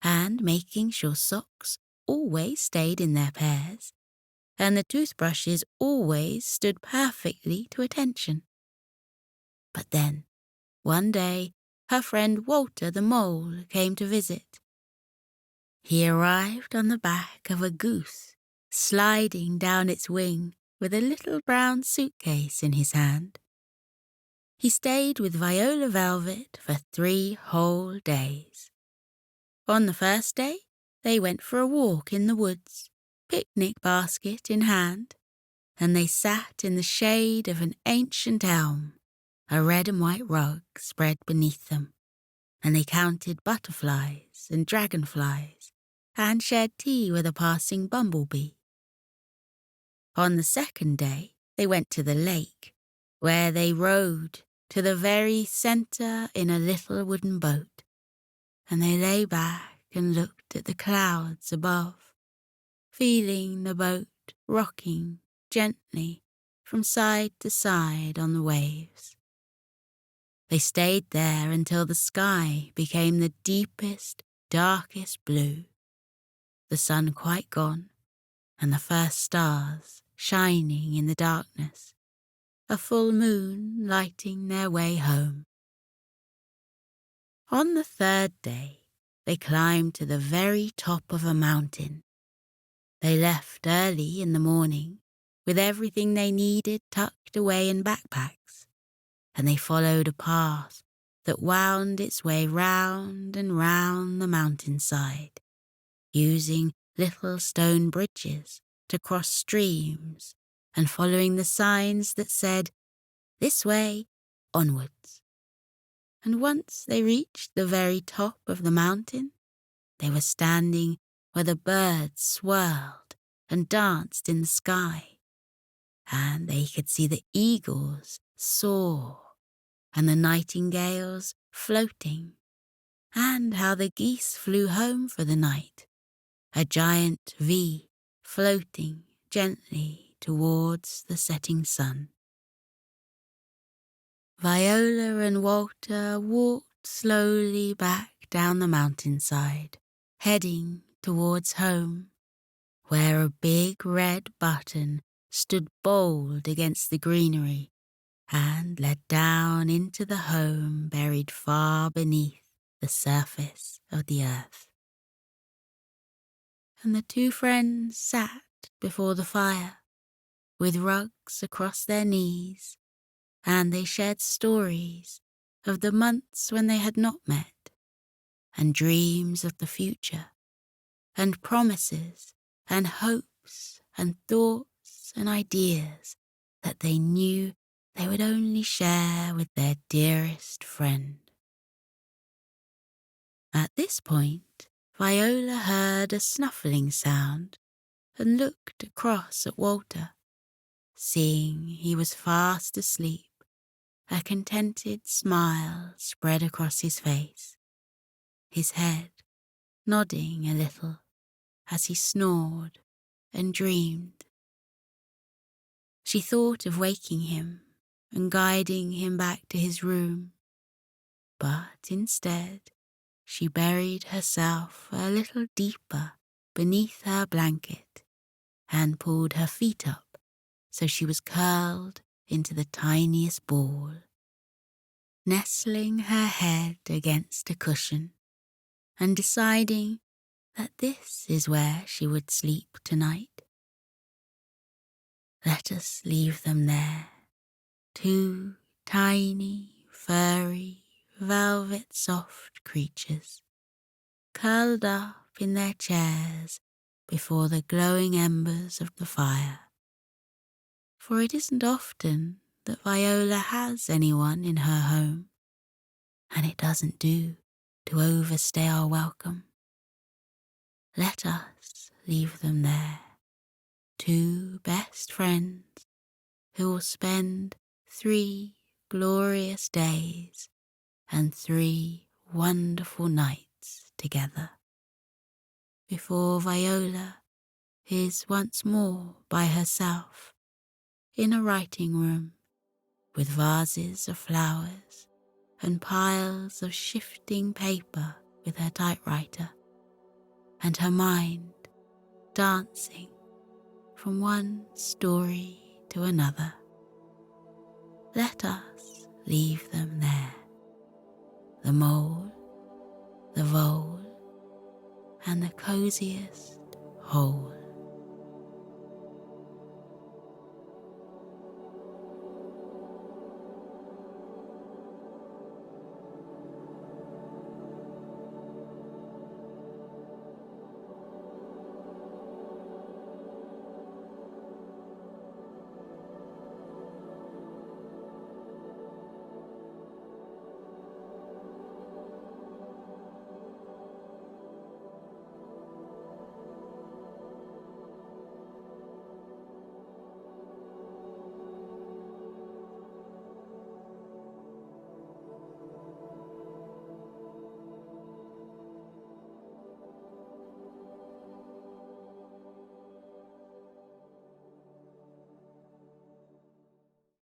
and making sure socks always stayed in their pairs, and the toothbrushes always stood perfectly to attention. But then, one day, her friend Walter the mole came to visit. He arrived on the back of a goose, sliding down its wing with a little brown suitcase in his hand. He stayed with Viola Velvet for 3 whole days. On the first day, they went for a walk in the woods, picnic basket in hand, and they sat in the shade of an ancient elm, a red and white rug spread beneath them, and they counted butterflies and dragonflies and shared tea with a passing bumblebee. On the second day, they went to the lake, where they rowed to the very centre in a little wooden boat, and they lay back and looked at the clouds above, feeling the boat rocking gently from side to side on the waves. They stayed there until the sky became the deepest, darkest blue, the sun quite gone, and the first stars shining in the darkness, a full moon lighting their way home. On the third day, they climbed to the very top of a mountain. They left early in the morning, with everything they needed tucked away in backpacks, and they followed a path that wound its way round and round the mountainside, using little stone bridges to cross streams and following the signs that said, "This way, onwards." And once they reached the very top of the mountain, they were standing where the birds swirled and danced in the sky, and they could see the eagles soar and the nightingales floating, and how the geese flew home for the night, a giant V floating gently towards the setting sun. Viola and Walter walked slowly back down the mountainside, heading towards home, where a big red button stood bold against the greenery and led down into the home buried far beneath the surface of the earth. And the 2 friends sat before the fire, with rugs across their knees, and they shared stories of the months when they had not met, and dreams of the future, and promises and hopes and thoughts and ideas that they knew they would only share with their dearest friend. At this point, Viola heard a snuffling sound and looked across at Walter, seeing he was fast asleep. A contented smile spread across his face, his head nodding a little as he snored and dreamed. She thought of waking him and guiding him back to his room, but instead she buried herself a little deeper beneath her blanket and pulled her feet up so she was curled into the tiniest ball, nestling her head against a cushion and deciding that this is where she would sleep tonight. Let us leave them there, two tiny, furry, velvet soft creatures, curled up in their chairs before the glowing embers of the fire. For it isn't often that Viola has anyone in her home, and it doesn't do to overstay our welcome. Let us leave them there, two best friends who will spend 3 glorious days and 3 wonderful nights together, before Viola is once more by herself in a writing room with vases of flowers and piles of shifting paper with her typewriter, and her mind dancing from one story to another. Let us leave them there, the mole, the vole, and the coziest hole.